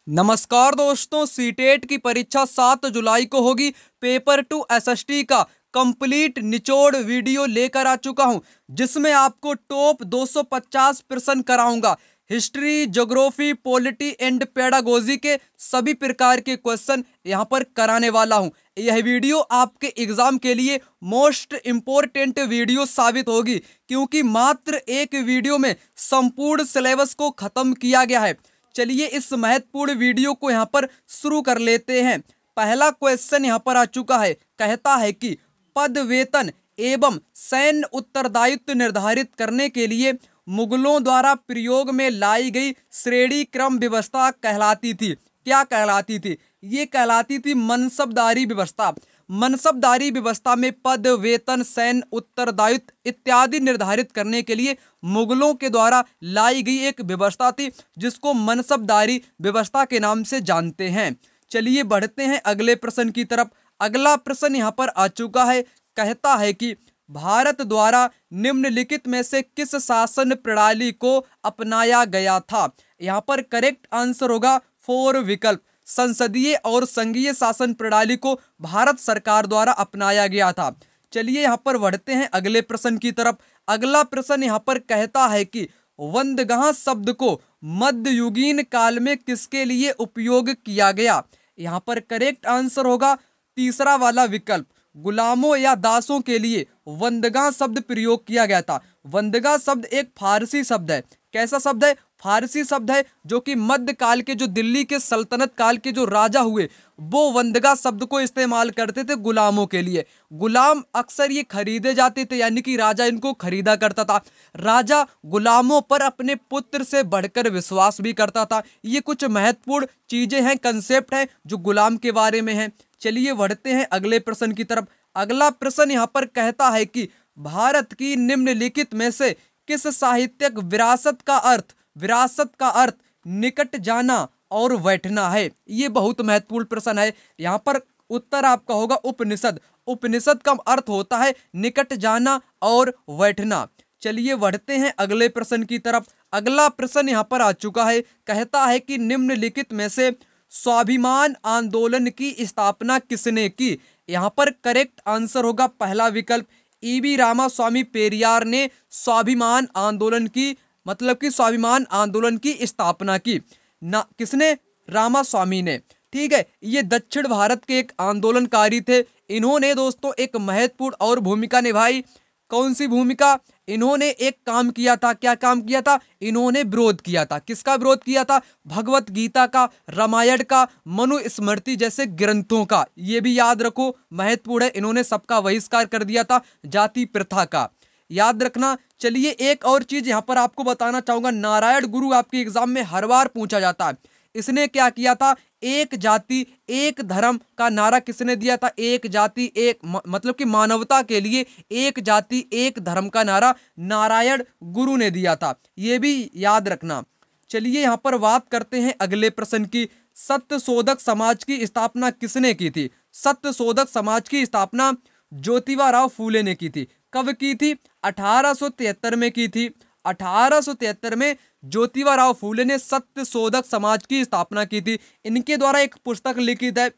नमस्कार दोस्तों, सीटेट की परीक्षा 7 जुलाई को होगी। पेपर 2 एसएसटी का कंप्लीट निचोड़ वीडियो लेकर आ चुका हूं, जिसमें आपको टॉप 250 प्रश्न कराऊंगा। History, geography, polity and pedagogy के सभी प्रकार के क्वेश्चन यहां पर कराने वाला हूं। यह वीडियो आपके एग्जाम के लिए मोस्ट इम्पोर्टेंट वीडियो साबित होगी, क्योंकि मात्र एक वीडियो में संपूर्ण सिलेबस को खत्म किया गया है। चलिए इस महत्वपूर्ण वीडियो को यहाँ पर शुरू कर लेते हैं। पहला क्वेश्चन यहाँ पर आ चुका है, कहता है कि पद, वेतन एवं सैन्य उत्तरदायित्व निर्धारित करने के लिए मुगलों द्वारा प्रयोग में लाई गई श्रेणी क्रम व्यवस्था कहलाती थी। क्या कहलाती थी? ये कहलाती थी मनसबदारी व्यवस्था। मनसबदारी व्यवस्था में पद, वेतन, सैन्य उत्तरदायित्व इत्यादि निर्धारित करने के लिए मुगलों के द्वारा लाई गई एक व्यवस्था थी, जिसको मनसबदारी व्यवस्था के नाम से जानते हैं। चलिए बढ़ते हैं अगले प्रश्न की तरफ। अगला प्रश्न यहाँ पर आ चुका है, कहता है कि भारत द्वारा निम्नलिखित में से किस शासन प्रणाली को अपनाया गया था? यहाँ पर करेक्ट आंसर होगा 4 विकल्प। संसदीय और संघीय शासन प्रणाली को भारत सरकार द्वारा अपनाया गया था। चलिए यहाँ पर बढ़ते हैं अगले प्रश्न की तरफ। अगला प्रश्न यहाँ पर कहता है कि वंदगाह शब्द को मध्ययुगीन काल में किसके लिए उपयोग किया गया? यहाँ पर करेक्ट आंसर होगा तीसरा वाला विकल्प। गुलामों या दासों के लिए वंदगाह शब्द प्रयोग किया गया था। वंदगाह शब्द एक फारसी शब्द है। कैसा शब्द है? फारसी शब्द है, जो कि मध्यकाल के जो दिल्ली के सल्तनत काल के जो राजा हुए, वो वंदगा शब्द को इस्तेमाल करते थे गुलामों के लिए। गुलाम अक्सर ये खरीदे जाते थे, यानी कि राजा इनको खरीदा करता था। राजा गुलामों पर अपने पुत्र से बढ़कर विश्वास भी करता था। ये कुछ महत्वपूर्ण चीजें हैं, कंसेप्ट हैं जो गुलाम के बारे में हैं। चलिए बढ़ते हैं अगले प्रश्न की तरफ। अगला प्रश्न यहाँ पर कहता है कि भारत की निम्नलिखित में से किस साहित्यिक विरासत का अर्थ निकट जाना और बैठना है? ये बहुत महत्वपूर्ण प्रश्न है। यहाँ पर उत्तर आपका होगा उपनिषद। उपनिषद का अर्थ होता है निकट जाना और बैठना। चलिए बढ़ते हैं अगले प्रश्न की तरफ। अगला प्रश्न यहाँ पर आ चुका है, कहता है कि निम्नलिखित में से स्वाभिमान आंदोलन की स्थापना किसने की? यहाँ पर करेक्ट आंसर होगा पहला विकल्प। ईवी रामास्वामी पेरियार ने स्वाभिमान आंदोलन की स्वाभिमान आंदोलन की स्थापना की ना। किसने? रामास्वामी ने। ठीक है, ये दक्षिण भारत के एक आंदोलनकारी थे। इन्होंने दोस्तों एक महत्वपूर्ण और भूमिका निभाई। कौन सी भूमिका? इन्होंने एक काम किया था। क्या काम किया था? इन्होंने विरोध किया था। किसका विरोध किया था? भगवत गीता का, रामायण का, मनुस्मृति जैसे ग्रंथों का। ये भी याद रखो, महत्वपूर्ण है। इन्होंने सबका बहिष्कार कर दिया था, जाति प्रथा का, याद रखना। चलिए एक और चीज यहाँ पर आपको बताना चाहूंगा। नारायण गुरु आपके एग्जाम में हर बार पूछा जाता है। इसने क्या किया था? एक जाति एक धर्म का नारा किसने दिया था? एक जाति एक मतलब कि मानवता के लिए एक जाति एक धर्म का नारा नारायण गुरु ने दिया था। ये भी याद रखना। चलिए यहाँ पर बात करते हैं अगले प्रश्न की। सत्यशोधक समाज की स्थापना किसने की थी? सत्यशोधक समाज की स्थापना ज्योतिबा राव फूले ने की थी। कब की थी? 1873 में की थी। 1873 में ज्योतिबा राव फूले ने सत्यशोधक समाज की स्थापना की थी। इनके द्वारा एक पुस्तक लिखित है,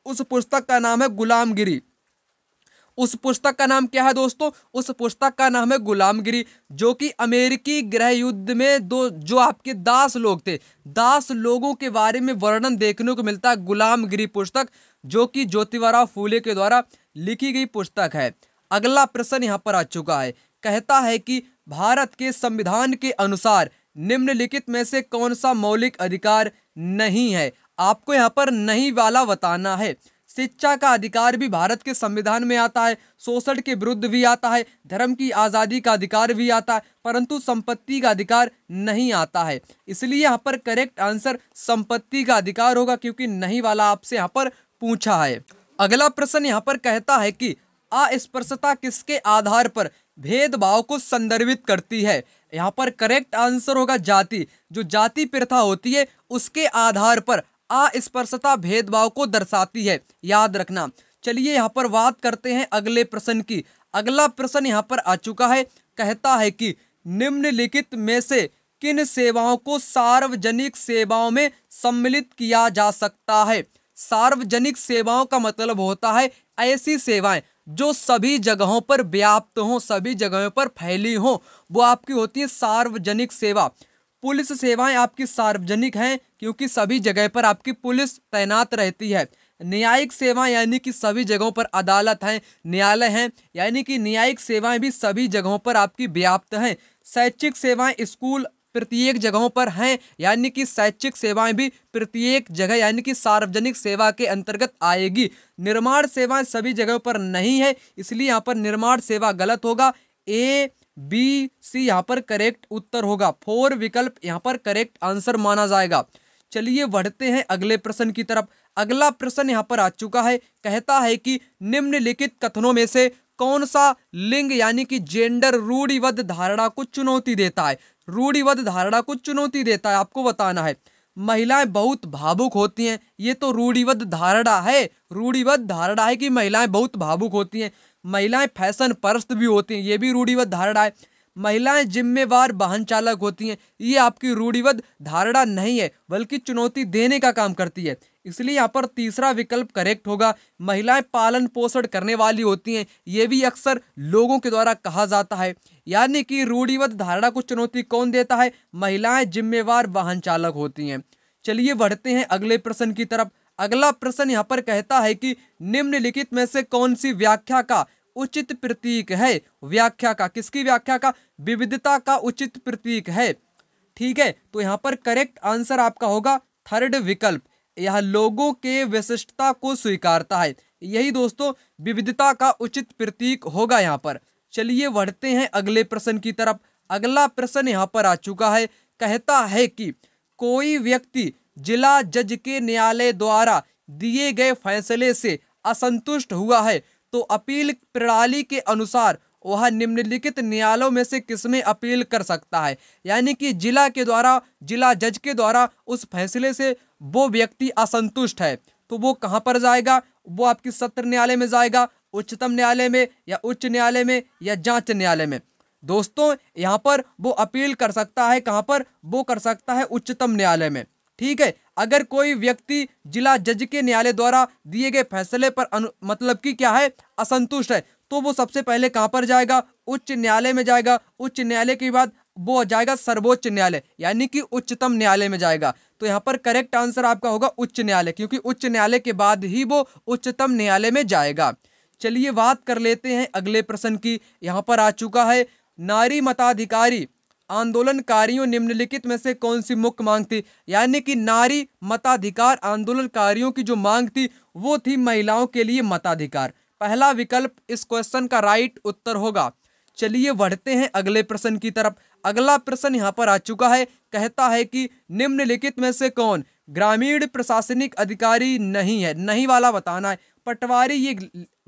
उस पुस्तक का नाम है गुलामगिरी। उस पुस्तक का नाम क्या है दोस्तों? उस पुस्तक का नाम है गुलामगिरी, जो कि अमेरिकी गृह युद्ध में जो आपके दास लोग थे, दास लोगों के बारे में वर्णन देखने को मिलता है। गुलामगिरी पुस्तक जो कि ज्योतिबा राव फूले के द्वारा लिखी गई पुस्तक है। अगला प्रश्न यहाँ पर आ चुका है, कहता है कि भारत के संविधान के अनुसार निम्नलिखित में से कौन सा मौलिक अधिकार नहीं है? आपको यहाँ पर नहीं वाला बताना है। शिक्षा का अधिकार भी भारत के संविधान में आता है, शोषण के विरुद्ध भी आता है, धर्म की आज़ादी का अधिकार भी आता है, परंतु संपत्ति का अधिकार नहीं आता है। इसलिए यहाँ पर करेक्ट आंसर संपत्ति का अधिकार होगा, क्योंकि नहीं वाला आपसे यहाँ पर पूछा है। अगला प्रश्न यहाँ पर कहता है कि अस्पृश्यता किसके आधार पर भेदभाव को संदर्भित करती है? यहाँ पर करेक्ट आंसर होगा जाति। जो जाति प्रथा होती है उसके आधार पर अस्पृश्यता भेदभाव को दर्शाती है, याद रखना। चलिए यहाँ पर बात करते हैं अगले प्रश्न की। अगला प्रश्न यहाँ पर आ चुका है, कहता है कि निम्नलिखित में से किन सेवाओं को सार्वजनिक सेवाओं में सम्मिलित किया जा सकता है? सार्वजनिक सेवाओं का मतलब होता है ऐसी सेवाएं जो सभी जगहों पर व्याप्त हों, सभी जगहों पर फैली हों, वो आपकी होती है सार्वजनिक सेवा। पुलिस सेवाएं आपकी सार्वजनिक हैं क्योंकि सभी जगह पर आपकी पुलिस तैनात रहती है। न्यायिक सेवाएं यानी कि सभी जगहों पर अदालत हैं, न्यायालय हैं, यानी कि न्यायिक सेवाएं भी सभी जगहों पर आपकी व्याप्त हैं। शैक्षिक सेवाएं स्कूल प्रत्येक जगहों पर हैं, यानी कि शैक्षिक सेवाएं भी प्रत्येक जगह यानी कि सार्वजनिक सेवा के अंतर्गत आएगी। निर्माण सेवाएं सभी जगहों पर नहीं है, इसलिए यहाँ पर निर्माण सेवा गलत होगा। ए बी सी यहाँ पर करेक्ट उत्तर होगा। 4 विकल्प यहाँ पर करेक्ट आंसर माना जाएगा। चलिए बढ़ते हैं अगले प्रश्न की तरफ। अगला प्रश्न यहाँ पर आ चुका है, कहता है कि निम्नलिखित कथनों में से कौन सा लिंग यानी कि जेंडर रूढ़िबद्ध धारणा को चुनौती देता है? रूढ़िबद्ध धारणा को चुनौती देता है, आपको बताना है। महिलाएं बहुत भावुक होती हैं, ये तो रूढ़िबद्ध धारणा है। रूढ़िबद्ध धारणा है कि महिलाएं बहुत भावुक होती हैं। महिलाएं फैशन परस्त भी होती हैं, ये भी रूढ़िबद्ध धारणा है। महिलाएं जिम्मेवार वाहन चालक होती हैं, ये आपकी रूढ़िबद्ध धारणा नहीं है, बल्कि चुनौती देने का काम करती है। इसलिए यहाँ पर तीसरा विकल्प करेक्ट होगा। महिलाएं पालन पोषण करने वाली होती हैं, ये भी अक्सर लोगों के द्वारा कहा जाता है। यानी कि रूढ़िबद्ध धारणा को चुनौती कौन देता है? महिलाएं जिम्मेवार वाहन चालक होती हैं। चलिए बढ़ते हैं अगले प्रश्न की तरफ। अगला प्रश्न यहाँ पर कहता है कि निम्नलिखित में से कौन सी व्याख्या का उचित प्रतीक है? व्याख्या का, किसकी व्याख्या का? विविधता का उचित प्रतीक है। ठीक है, तो यहाँ पर करेक्ट आंसर आपका होगा 3rd विकल्प। यह लोगों के विशिष्टता को स्वीकारता है, यही दोस्तों विविधता का उचित प्रतीक होगा यहाँ पर। चलिए बढ़ते हैं अगले प्रश्न की तरफ। अगला प्रश्न यहाँ पर आ चुका है, कहता है कि कोई व्यक्ति जिला जज के न्यायालय द्वारा दिए गए फैसले से असंतुष्ट हुआ है तो अपील प्रणाली के अनुसार वह निम्नलिखित न्यायालयों में से किसमें अपील कर सकता है? यानी कि जिला जज के द्वारा उस फैसले से वो व्यक्ति असंतुष्ट है तो वो कहां पर जाएगा? वो आपकी सत्र न्यायालय में जाएगा, उच्चतम न्यायालय में, या उच्च न्यायालय में, या जांच न्यायालय में। दोस्तों यहाँ पर वो अपील कर सकता है, कहां पर? वो कर सकता है उच्चतम न्यायालय में। ठीक है, अगर कोई व्यक्ति जिला जज के न्यायालय द्वारा दिए गए फैसले पर मतलब कि क्या है, असंतुष्ट है, तो वो सबसे पहले कहां पर जाएगा? उच्च न्यायालय में जाएगा। उच्च न्यायालय के बाद वो जाएगा सर्वोच्च न्यायालय यानी कि उच्चतम न्यायालय में जाएगा। तो यहाँ पर करेक्ट आंसर आपका होगा उच्च न्यायालय, क्योंकि उच्च न्यायालय के बाद ही वो उच्चतम न्यायालय में जाएगा। चलिए बात कर लेते हैं अगले प्रश्न की। यहाँ पर आ चुका है, नारी मताधिकारी आंदोलनकारियों निम्नलिखित में से कौन सी मुख्य मांग थी? यानी कि नारी मताधिकार आंदोलनकारियों की जो मांग थी वो थी महिलाओं के लिए मताधिकार। पहला विकल्प इस क्वेश्चन का राइट उत्तर होगा। चलिए बढ़ते हैं अगले प्रश्न की तरफ। अगला प्रश्न यहाँ पर आ चुका है, कहता है कि निम्नलिखित में से कौन ग्रामीण प्रशासनिक अधिकारी नहीं है? नहीं वाला बताना है। पटवारी ये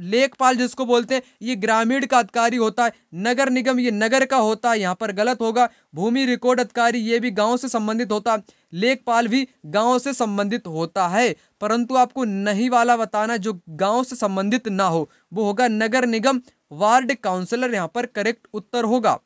लेखपाल जिसको बोलते हैं ये ग्रामीण का अधिकारी होता है। नगर निगम ये नगर का होता है, यहाँ पर गलत होगा। भूमि रिकॉर्ड अधिकारी ये भी गांव से संबंधित होता है। लेखपाल भी गांव से संबंधित होता है, परंतु आपको नहीं वाला बताना जो गांव से संबंधित ना हो, वो होगा नगर निगम वार्ड काउंसलर, यहाँ पर करेक्ट उत्तर होगा।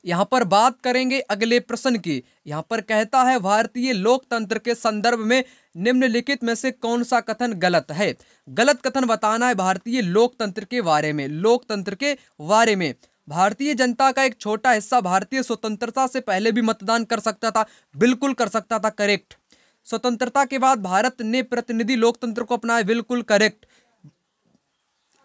यहाँ पर बात करेंगे अगले प्रश्न की। यहाँ पर कहता है, भारतीय लोकतंत्र के संदर्भ में निम्नलिखित में से कौन सा कथन गलत है? गलत कथन बताना है भारतीय लोकतंत्र के बारे में। लोकतंत्र के बारे में, भारतीय जनता का एक छोटा हिस्सा भारतीय स्वतंत्रता से पहले भी मतदान कर सकता था। बिल्कुल कर सकता था, करेक्ट। स्वतंत्रता के बाद भारत ने प्रतिनिधि लोकतंत्र को अपनाया, बिल्कुल करेक्ट।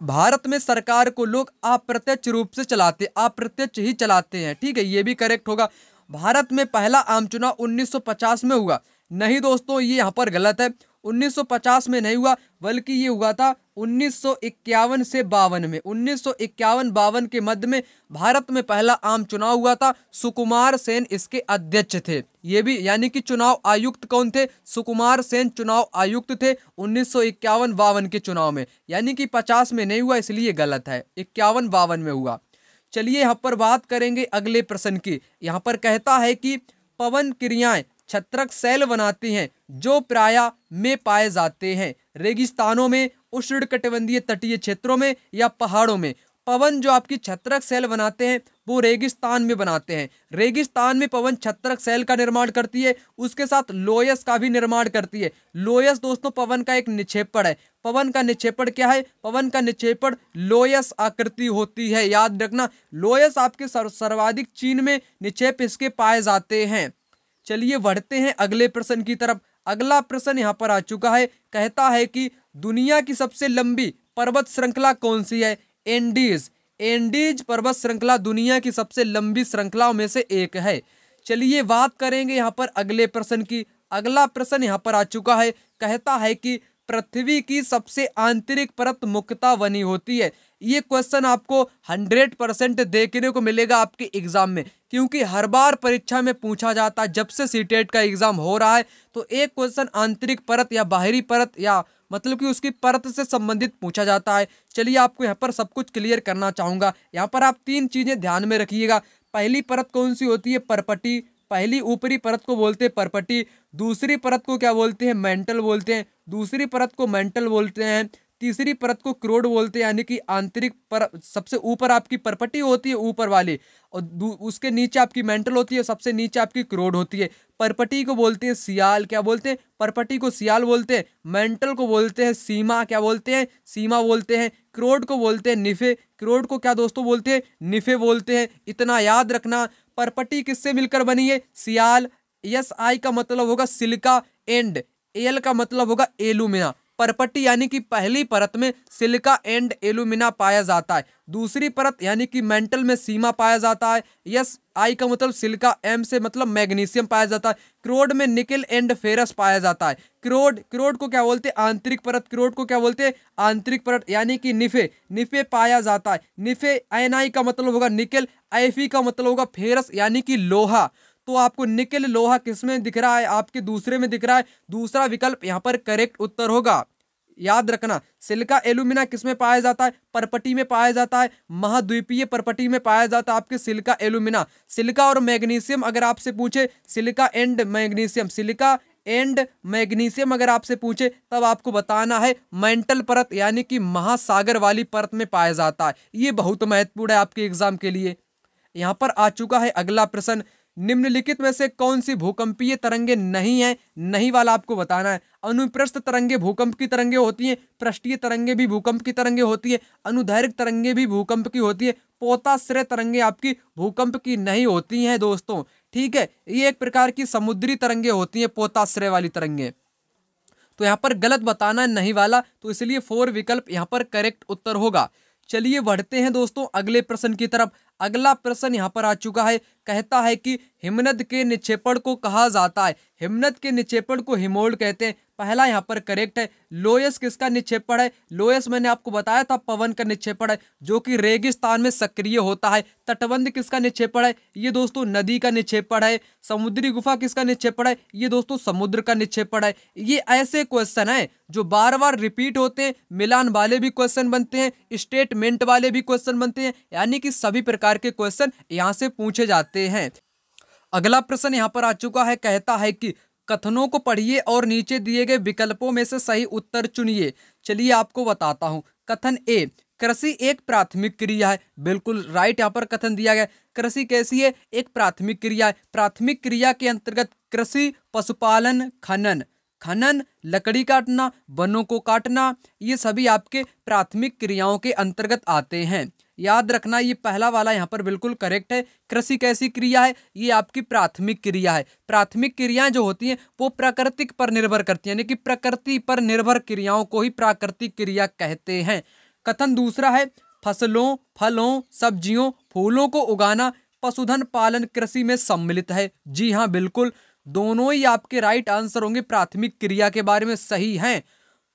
भारत में सरकार को लोग अप्रत्यक्ष रूप से चलाते, अप्रत्यक्ष ही चलाते हैं। ठीक है, ये भी करेक्ट होगा। भारत में पहला आम चुनाव 1950 में हुआ। नहीं दोस्तों, ये यहाँ पर गलत है। 1950 में नहीं हुआ, बल्कि ये हुआ था 1951 से 52 में। 1951-52 के मध्य में भारत में पहला आम चुनाव हुआ था। सुकुमार सेन इसके अध्यक्ष थे। ये भी यानी कि चुनाव आयुक्त कौन थे? सुकुमार सेन चुनाव आयुक्त थे 1951-52 के चुनाव में। यानी कि 50 में नहीं हुआ, इसलिए गलत है। 51-52 में हुआ। चलिए यहाँ पर बात करेंगे अगले प्रश्न की। यहाँ पर कहता है कि पवन क्रियाएं छत्रक शैल बनाती हैं जो प्रायः में पाए जाते हैं रेगिस्तानों में, उष्णकटिबंधीय तटीय क्षेत्रों में, या पहाड़ों में। पवन जो आपकी छत्रक सेल बनाते हैं वो रेगिस्तान में बनाते हैं। रेगिस्तान में पवन छत्रक सेल का निर्माण करती है, उसके साथ लोयस का भी निर्माण करती है। लोयस दोस्तों पवन का एक निक्षेपण है। पवन का निक्षेपण क्या है? पवन का निक्षेपण लोयस आकृति होती है, याद रखना। लोयस आपके सर्वाधिक चीन में निक्षेप इसके पाए जाते हैं। चलिए बढ़ते हैं अगले प्रश्न की तरफ। अगला प्रश्न यहाँ पर आ चुका है, कहता है कि दुनिया की सबसे लंबी पर्वत श्रृंखला कौन सी है? एंडीज। एंडीज पर्वत श्रृंखला दुनिया की सबसे लंबी श्रृंखलाओं में से एक है। चलिए बात करेंगे यहाँ पर अगले प्रश्न की। अगला प्रश्न यहाँ पर आ चुका है, कहता है कि पृथ्वी की सबसे आंतरिक परत मुख्यतः बनी होती है। ये क्वेश्चन आपको 100% देखने को मिलेगा आपके एग्जाम में, क्योंकि हर बार परीक्षा में पूछा जाता है। जब से सीटेट का एग्जाम हो रहा है तो एक क्वेश्चन आंतरिक परत या बाहरी परत या मतलब कि उसकी परत से संबंधित पूछा जाता है। चलिए आपको यहाँ पर सब कुछ क्लियर करना चाहूंगा। यहाँ पर आप 3 चीजें ध्यान में रखिएगा। पहली परत कौन सी होती है? परपटी। पहली ऊपरी परत को बोलते हैं परपटी। दूसरी परत को क्या बोलते हैं? मेंटल बोलते हैं। दूसरी परत को मेंटल बोलते हैं। तीसरी परत को क्रोड बोलते हैं, यानी कि आंतरिक परत। सबसे ऊपर आपकी परपटी होती है ऊपर वाली, और उसके नीचे आपकी मेंटल होती है, सबसे नीचे आपकी क्रोड होती है। परपटी को बोलते हैं सियाल। क्या बोलते हैं? परपटी को सियाल बोलते हैं। मेंटल को बोलते हैं सीमा। क्या बोलते हैं? सीमा बोलते हैं। क्रोड को बोलते हैं निफे। क्रोड को क्या दोस्तों बोलते हैं? निफे बोलते हैं। इतना याद रखना। परपटी किससे मिलकर बनी है? सियाल। एस आई का मतलब होगा सिलिका, एंड एल का मतलब होगा एलुमिना। परपटी यानी कि पहली परत में सिलिका एंड एलुमिना पाया जाता है। दूसरी परत यानी कि मेंटल में सीमा पाया जाता है। यस आई का मतलब सिलिका, एम से मतलब मैग्नीशियम पाया जाता है। क्रोड में निकेल एंड फेरस पाया जाता है। क्रोड को क्या बोलते हैं? आंतरिक परत। क्रोड को क्या बोलते हैं? आंतरिक परत, यानी कि निफे। निफे पाया जाता है। निफे एन आई का मतलब होगा निकेल, एफी का मतलब होगा फेरस यानी कि लोहा। तो आपको निकेल लोहा किसमें दिख रहा है? आपके दूसरे में दिख रहा है। दूसरा विकल्प यहाँ पर करेक्ट उत्तर होगा। याद रखना, सिलिका एल्यूमिना किसमें पाया जाता है? परपटी में पाया जाता है। महाद्वीपीय परपटी में पाया जाता है आपके सिलिका एल्यूमिना। सिलिका और मैग्नीशियम अगर आपसे पूछे, silica and magnesium, silica and magnesium अगर आपसे पूछे तब आपको बताना है मेंटल परत, यानी कि महासागर वाली परत में पाया जाता है। ये बहुत महत्वपूर्ण है आपके एग्जाम के लिए। यहाँ पर आ चुका है अगला प्रश्न, निम्नलिखित में से कौन सी भूकंपीय तरंगे नहीं है? नहीं वाला आपको बताना है। अनुप्रस्थ तरंगे भूकंप की तरंगे होती हैं। पृष्ठीय तरंगे भी भूकंप की तरंगे होती है। अनुदैर्घ्य तरंगे भी भूकंप की होती है। पोताश्रय तरंगे आपकी भूकंप की नहीं होती हैं दोस्तों, ठीक है। ये एक प्रकार की समुद्री तरंगे होती हैं, पोताश्रय वाली तरंगे। तो यहाँ पर गलत बताना है नहीं वाला, तो इसलिए 4 विकल्प यहाँ पर करेक्ट उत्तर होगा। चलिए बढ़ते हैं दोस्तों अगले प्रश्न की तरफ। अगला प्रश्न यहाँ पर आ चुका है, कहता है कि हिमनद के निक्षेपण को कहा जाता है। हिमनद के निक्षेपण को हिमोल्ड कहते हैं। पहला यहाँ पर करेक्ट है। लोयस किसका निक्षेपण है? लोयस मैंने आपको बताया था पवन का निक्षेपण है, जो कि रेगिस्तान में सक्रिय होता है। तटबंध किसका निक्षेपण है? ये दोस्तों नदी का निक्षेपण है। समुद्री गुफा किसका निक्षेपण है? ये दोस्तों समुद्र का निक्षेपण है। ये ऐसे क्वेश्चन है जो बार बार रिपीट होते हैं। मिलान वाले भी क्वेश्चन बनते हैं, स्टेटमेंट वाले भी क्वेश्चन बनते हैं, यानी कि सभी प्रकार के क्वेश्चन यहाँ से पूछे जाते हैं। अगला प्रश्न यहाँ पर आ चुका है, कहता है कि कथनों को पढ़िए और नीचे दिए गए विकल्पों में से सही उत्तर चुनिए। चलिए आपको बताता हूं। कथन ए, कृषि एक प्राथमिक क्रिया है। बिल्कुल राइट यहाँ पर कथन दिया गया। कृषि कैसी है? एक प्राथमिक क्रिया है। प्राथमिक क्रिया के अंतर्गत कृषि, पशुपालन, खनन, लकड़ी काटना, वनों को काटना, ये सभी आपके प्राथमिक क्रियाओं के अंतर्गत आते हैं। याद रखना, ये पहला वाला यहाँ पर बिल्कुल करेक्ट है। कृषि कैसी क्रिया है? ये आपकी प्राथमिक क्रिया है। प्राथमिक क्रियाएं जो होती हैं वो प्राकृतिक पर निर्भर करती हैं, यानी कि प्रकृति पर निर्भर क्रियाओं को ही प्राकृतिक क्रिया कहते हैं। कथन दूसरा है, फसलों, फलों, सब्जियों, फूलों को उगाना, पशुधन पालन कृषि में सम्मिलित है। जी हाँ, बिल्कुल दोनों ही आपके राइट आंसर होंगे, प्राथमिक क्रिया के बारे में सही हैं।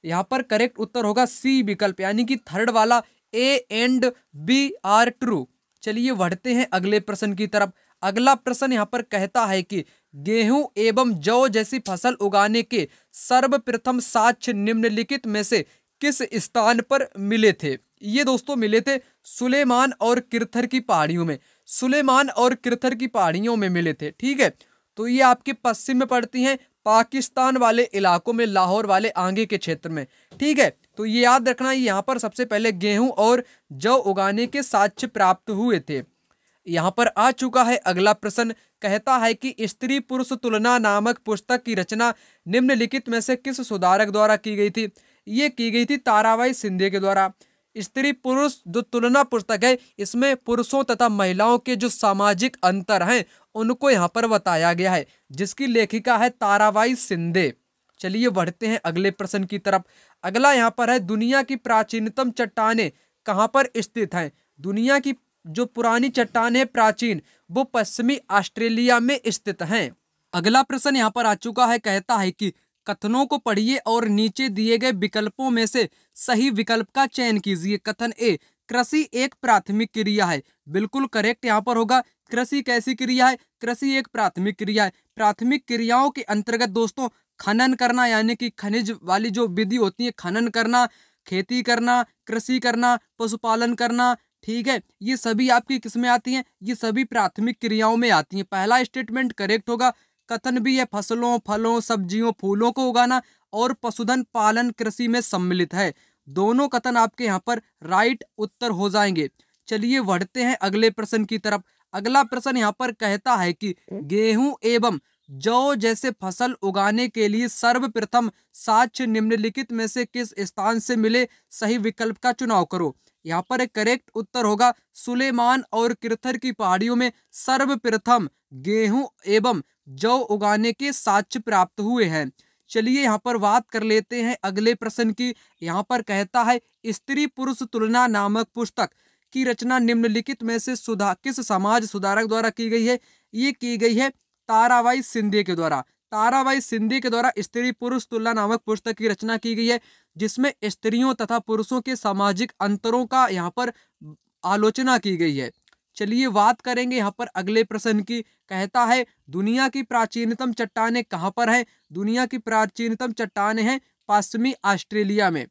यहाँ पर करेक्ट उत्तर होगा सी विकल्प, यानी कि थर्ड वाला A and B are true. चलिए बढ़ते हैं अगले प्रश्न की तरफ। अगला प्रश्न यहाँ पर कहता है कि गेहूं एवं जौ जैसी फसल उगाने के सर्वप्रथम साक्ष्य निम्नलिखित में से किस स्थान पर मिले थे? ये दोस्तों मिले थे सुलेमान और किरथर की पहाड़ियों में। सुलेमान और किरथर की पहाड़ियों में मिले थे, ठीक है। तो ये आपके पश्चिम में पड़ती हैं, पाकिस्तान वाले इलाकों में, लाहौर वाले आगे के क्षेत्र में, ठीक है। तो ये याद रखना, यहाँ पर सबसे पहले गेहूं और जौ उगाने के साक्ष्य प्राप्त हुए थे। यहाँ पर आ चुका है अगला प्रश्न, कहता है कि स्त्री पुरुष तुलना नामक पुस्तक की रचना निम्नलिखित में से किस सुधारक द्वारा की गई थी? ये की गई थी ताराबाई शिंदे के द्वारा। स्त्री पुरुष जो तुलना पुस्तक है, इसमें पुरुषों तथा महिलाओं के जो सामाजिक अंतर हैं उनको यहाँ पर बताया गया है, जिसकी लेखिका है ताराबाई शिंदे। चलिए बढ़ते हैं अगले प्रश्न की तरफ। अगला यहाँ पर है, दुनिया की प्राचीनतम चट्टानें कहाँ पर स्थित हैं? दुनिया की जो पुरानी चट्टानें प्राचीन, वो पश्चिमी ऑस्ट्रेलिया में स्थित हैं। अगला प्रश्न यहाँ पर आ चुका है, कहता है कि कथनों को पढ़िए और नीचे दिए गए विकल्पों में से सही विकल्प का चयन कीजिए। कथन ए, कृषि एक प्राथमिक क्रिया है। बिल्कुल करेक्ट यहाँ पर होगा। कृषि कैसी क्रिया है? कृषि एक प्राथमिक क्रिया है। प्राथमिक क्रियाओं के अंतर्गत दोस्तों खनन करना, यानी कि खनिज वाली जो विधि होती है, खनन करना, खेती करना, कृषि करना, पशुपालन करना, ठीक है, ये सभी आपकी किसमें आती हैं? ये सभी प्राथमिक क्रियाओं में आती हैं। पहला स्टेटमेंट करेक्ट होगा। कथन भी है, फसलों, फलों, सब्जियों, फूलों को उगाना और पशुधन पालन कृषि में सम्मिलित है। दोनों कथन आपके यहाँ पर राइट उत्तर हो जाएंगे। चलिए बढ़ते हैं अगले प्रश्न की तरफ। अगला प्रश्न यहाँ पर कहता है कि गेहूं एवं जौ जैसे फसल उगाने के लिए सर्वप्रथम साक्ष्य निम्नलिखित में से किस स्थान से मिले? सही विकल्प का चुनाव करो। यहाँ पर एक करेक्ट उत्तर होगा, सुलेमान और किरथर की पहाड़ियों में सर्वप्रथम गेहूं एवं जौ उगाने के साक्ष्य प्राप्त हुए हैं। चलिए यहाँ पर बात कर लेते हैं अगले प्रश्न की। यहाँ पर कहता है, स्त्री पुरुष तुलना नामक पुस्तक की रचना निम्नलिखित में से किस समाज सुधारक द्वारा की गई है? ये की गई है ताराबाई शिंदे के द्वारा। ताराबाई शिंदे के द्वारा स्त्री पुरुष तुलना नामक पुस्तक की रचना की गई है, जिसमें स्त्रियों तथा पुरुषों के सामाजिक अंतरों का यहाँ पर आलोचना की गई है। चलिए बात करेंगे यहाँ पर अगले प्रश्न की। कहता है, दुनिया की प्राचीनतम चट्टानें कहाँ पर हैं? दुनिया की प्राचीनतम चट्टानें हैं पश्चिमी ऑस्ट्रेलिया में।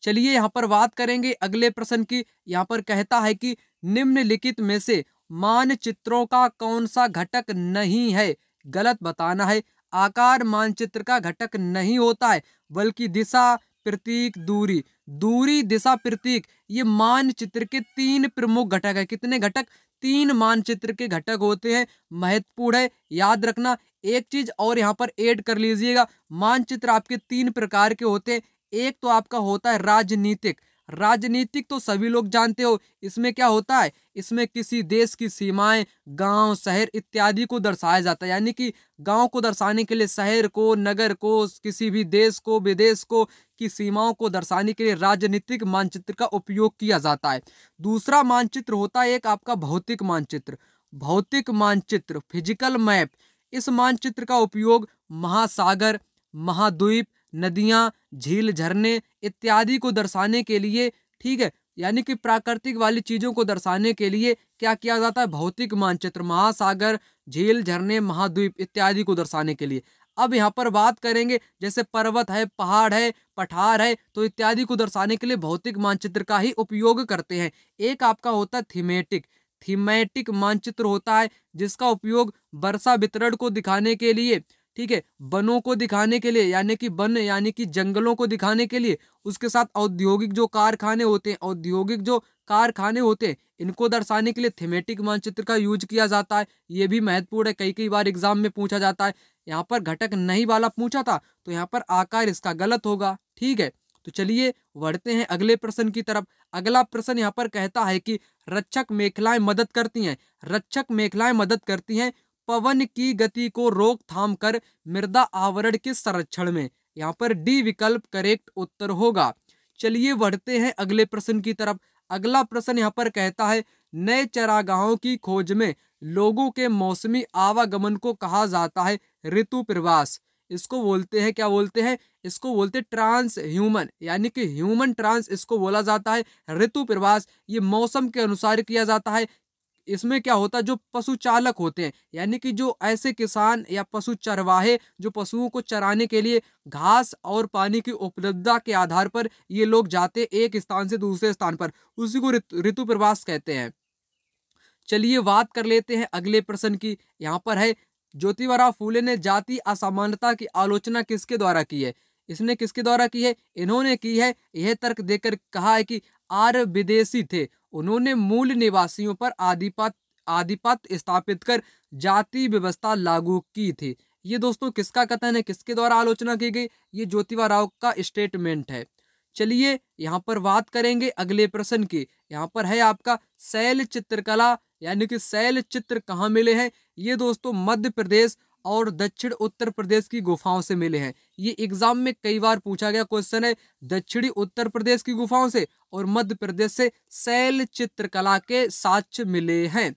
चलिए यहाँ पर बात करेंगे अगले प्रश्न की। यहाँ पर कहता है कि निम्नलिखित में से मानचित्रों का कौन सा घटक नहीं है? गलत बताना है। आकार मानचित्र का घटक नहीं होता है, बल्कि दिशा, प्रतीक, दूरी। दूरी, दिशा, प्रतीक, ये मानचित्र के 3 प्रमुख घटक है। कितने घटक? 3 मानचित्र के घटक होते हैं। महत्वपूर्ण है, याद रखना। एक चीज और यहाँ पर ऐड कर लीजिएगा, मानचित्र आपके 3 प्रकार के होते हैं। एक तो आपका होता है राजनीतिक। राजनीतिक तो सभी लोग जानते हो। इसमें क्या होता है? इसमें किसी देश की सीमाएं, गांव, शहर इत्यादि को दर्शाया जाता है। यानी कि गांव को दर्शाने के लिए शहर को, नगर को, किसी भी देश को, विदेश को की सीमाओं को दर्शाने के लिए राजनीतिक मानचित्र का उपयोग किया जाता है। दूसरा मानचित्र होता है एक आपका भौतिक मानचित्र। भौतिक मानचित्र, फिजिकल मैप। इस मानचित्र का उपयोग महासागर, महाद्वीप, नदियां, झील, झरने इत्यादि को दर्शाने के लिए, ठीक है, यानी कि प्राकृतिक वाली चीजों को दर्शाने के लिए क्या किया जाता है? भौतिक मानचित्र, महासागर, झील, झरने, महाद्वीप इत्यादि को दर्शाने के लिए। अब यहाँ पर बात करेंगे, जैसे पर्वत है, पहाड़ है, पठार है, तो इत्यादि को दर्शाने के लिए भौतिक मानचित्र का ही उपयोग करते हैं। एक आपका होता है थीमेटिक। थीमेटिक मानचित्र होता है जिसका उपयोग वर्षा वितरण को दिखाने के लिए, ठीक है, वनों को दिखाने के लिए, यानी कि वन यानी कि जंगलों को दिखाने के लिए, उसके साथ औद्योगिक जो कारखाने होते हैं, औद्योगिक जो कारखाने होते हैं, इनको दर्शाने के लिए थीमेटिक मानचित्र का यूज किया जाता है। ये भी महत्वपूर्ण है, कई कई बार एग्जाम में पूछा जाता है। यहाँ पर घटक नहीं वाला पूछा था, तो यहाँ पर आकार इसका गलत होगा, ठीक है। तो चलिए बढ़ते हैं अगले प्रश्न की तरफ। अगला प्रश्न यहाँ पर कहता है कि रक्षक मेखलाएं मदद करती हैं। रक्षक मेखलाएं मदद करती हैं पवन की गति को रोकथाम कर मृदा आवरण के संरक्षण में। यहाँ पर डी विकल्प करेक्ट उत्तर होगा। चलिए बढ़ते हैं अगले प्रश्न की तरफ। अगला प्रश्न यहाँ पर कहता है, नए चरागाहों की खोज में लोगों के मौसमी आवागमन को कहा जाता है ऋतु प्रवास। इसको बोलते हैं, क्या बोलते हैं? इसको बोलते हैं ट्रांस ह्यूमन, यानी कि ह्यूमन ट्रांस इसको बोला जाता है। ऋतु प्रवास ये मौसम के अनुसार किया जाता है। इसमें क्या होता है, जो पशु चालक होते हैं, यानी कि जो ऐसे किसान या पशु चरवाहे जो पशुओं को चराने के लिए घास और पानी की उपलब्धता के आधार पर ये लोग जाते एक स्थान से दूसरे स्थान पर, उसी को ऋतु प्रवास कहते हैं। चलिए बात कर लेते हैं अगले प्रश्न की। यहाँ पर है, ज्योतिबा फूले ने जाति असमानता की आलोचना किसके द्वारा की है? इसने किसके द्वारा की है? इन्होंने की है। यह तर्क देकर कहा है कि आर्य विदेशी थे, उन्होंने मूल निवासियों पर आधिपत्य स्थापित कर जाति व्यवस्था लागू की थी। ये दोस्तों किसका कथन है, किसके द्वारा आलोचना की गई? ये ज्योतिबा राव का स्टेटमेंट है। चलिए यहाँ पर बात करेंगे अगले प्रश्न की। यहाँ पर है आपका शैल चित्रकला, यानी कि शैल चित्र कहाँ मिले हैं? ये दोस्तों मध्य प्रदेश और दक्षिण उत्तर प्रदेश की गुफाओं से मिले हैं। ये एग्जाम में कई बार पूछा गया क्वेश्चन है। दक्षिणी उत्तर प्रदेश की गुफाओं से और मध्य प्रदेश से शैल चित्रकला के साक्ष्य मिले हैं।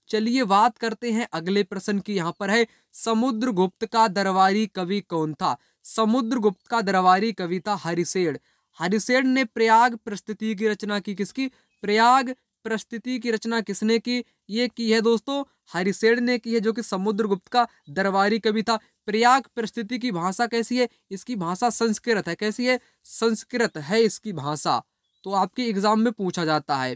चलिए बात करते हैं अगले प्रश्न की। यहाँ पर है समुद्रगुप्त का दरबारी कवि कौन था? समुद्रगुप्त का दरबारी कवि था हरिशेन। हरिशेन ने प्रयाग प्रस्तुति की रचना की। किसकी? प्रयाग प्रस्तुति की रचना किसने की? ये की है दोस्तों हरिशेन ने की है, जो कि समुद्रगुप्त का दरबारी कवि था। प्रयाग प्रस्तुति की भाषा कैसी है? इसकी भाषा संस्कृत है। कैसी है? संस्कृत है इसकी भाषा। तो आपके एग्जाम में पूछा जाता है।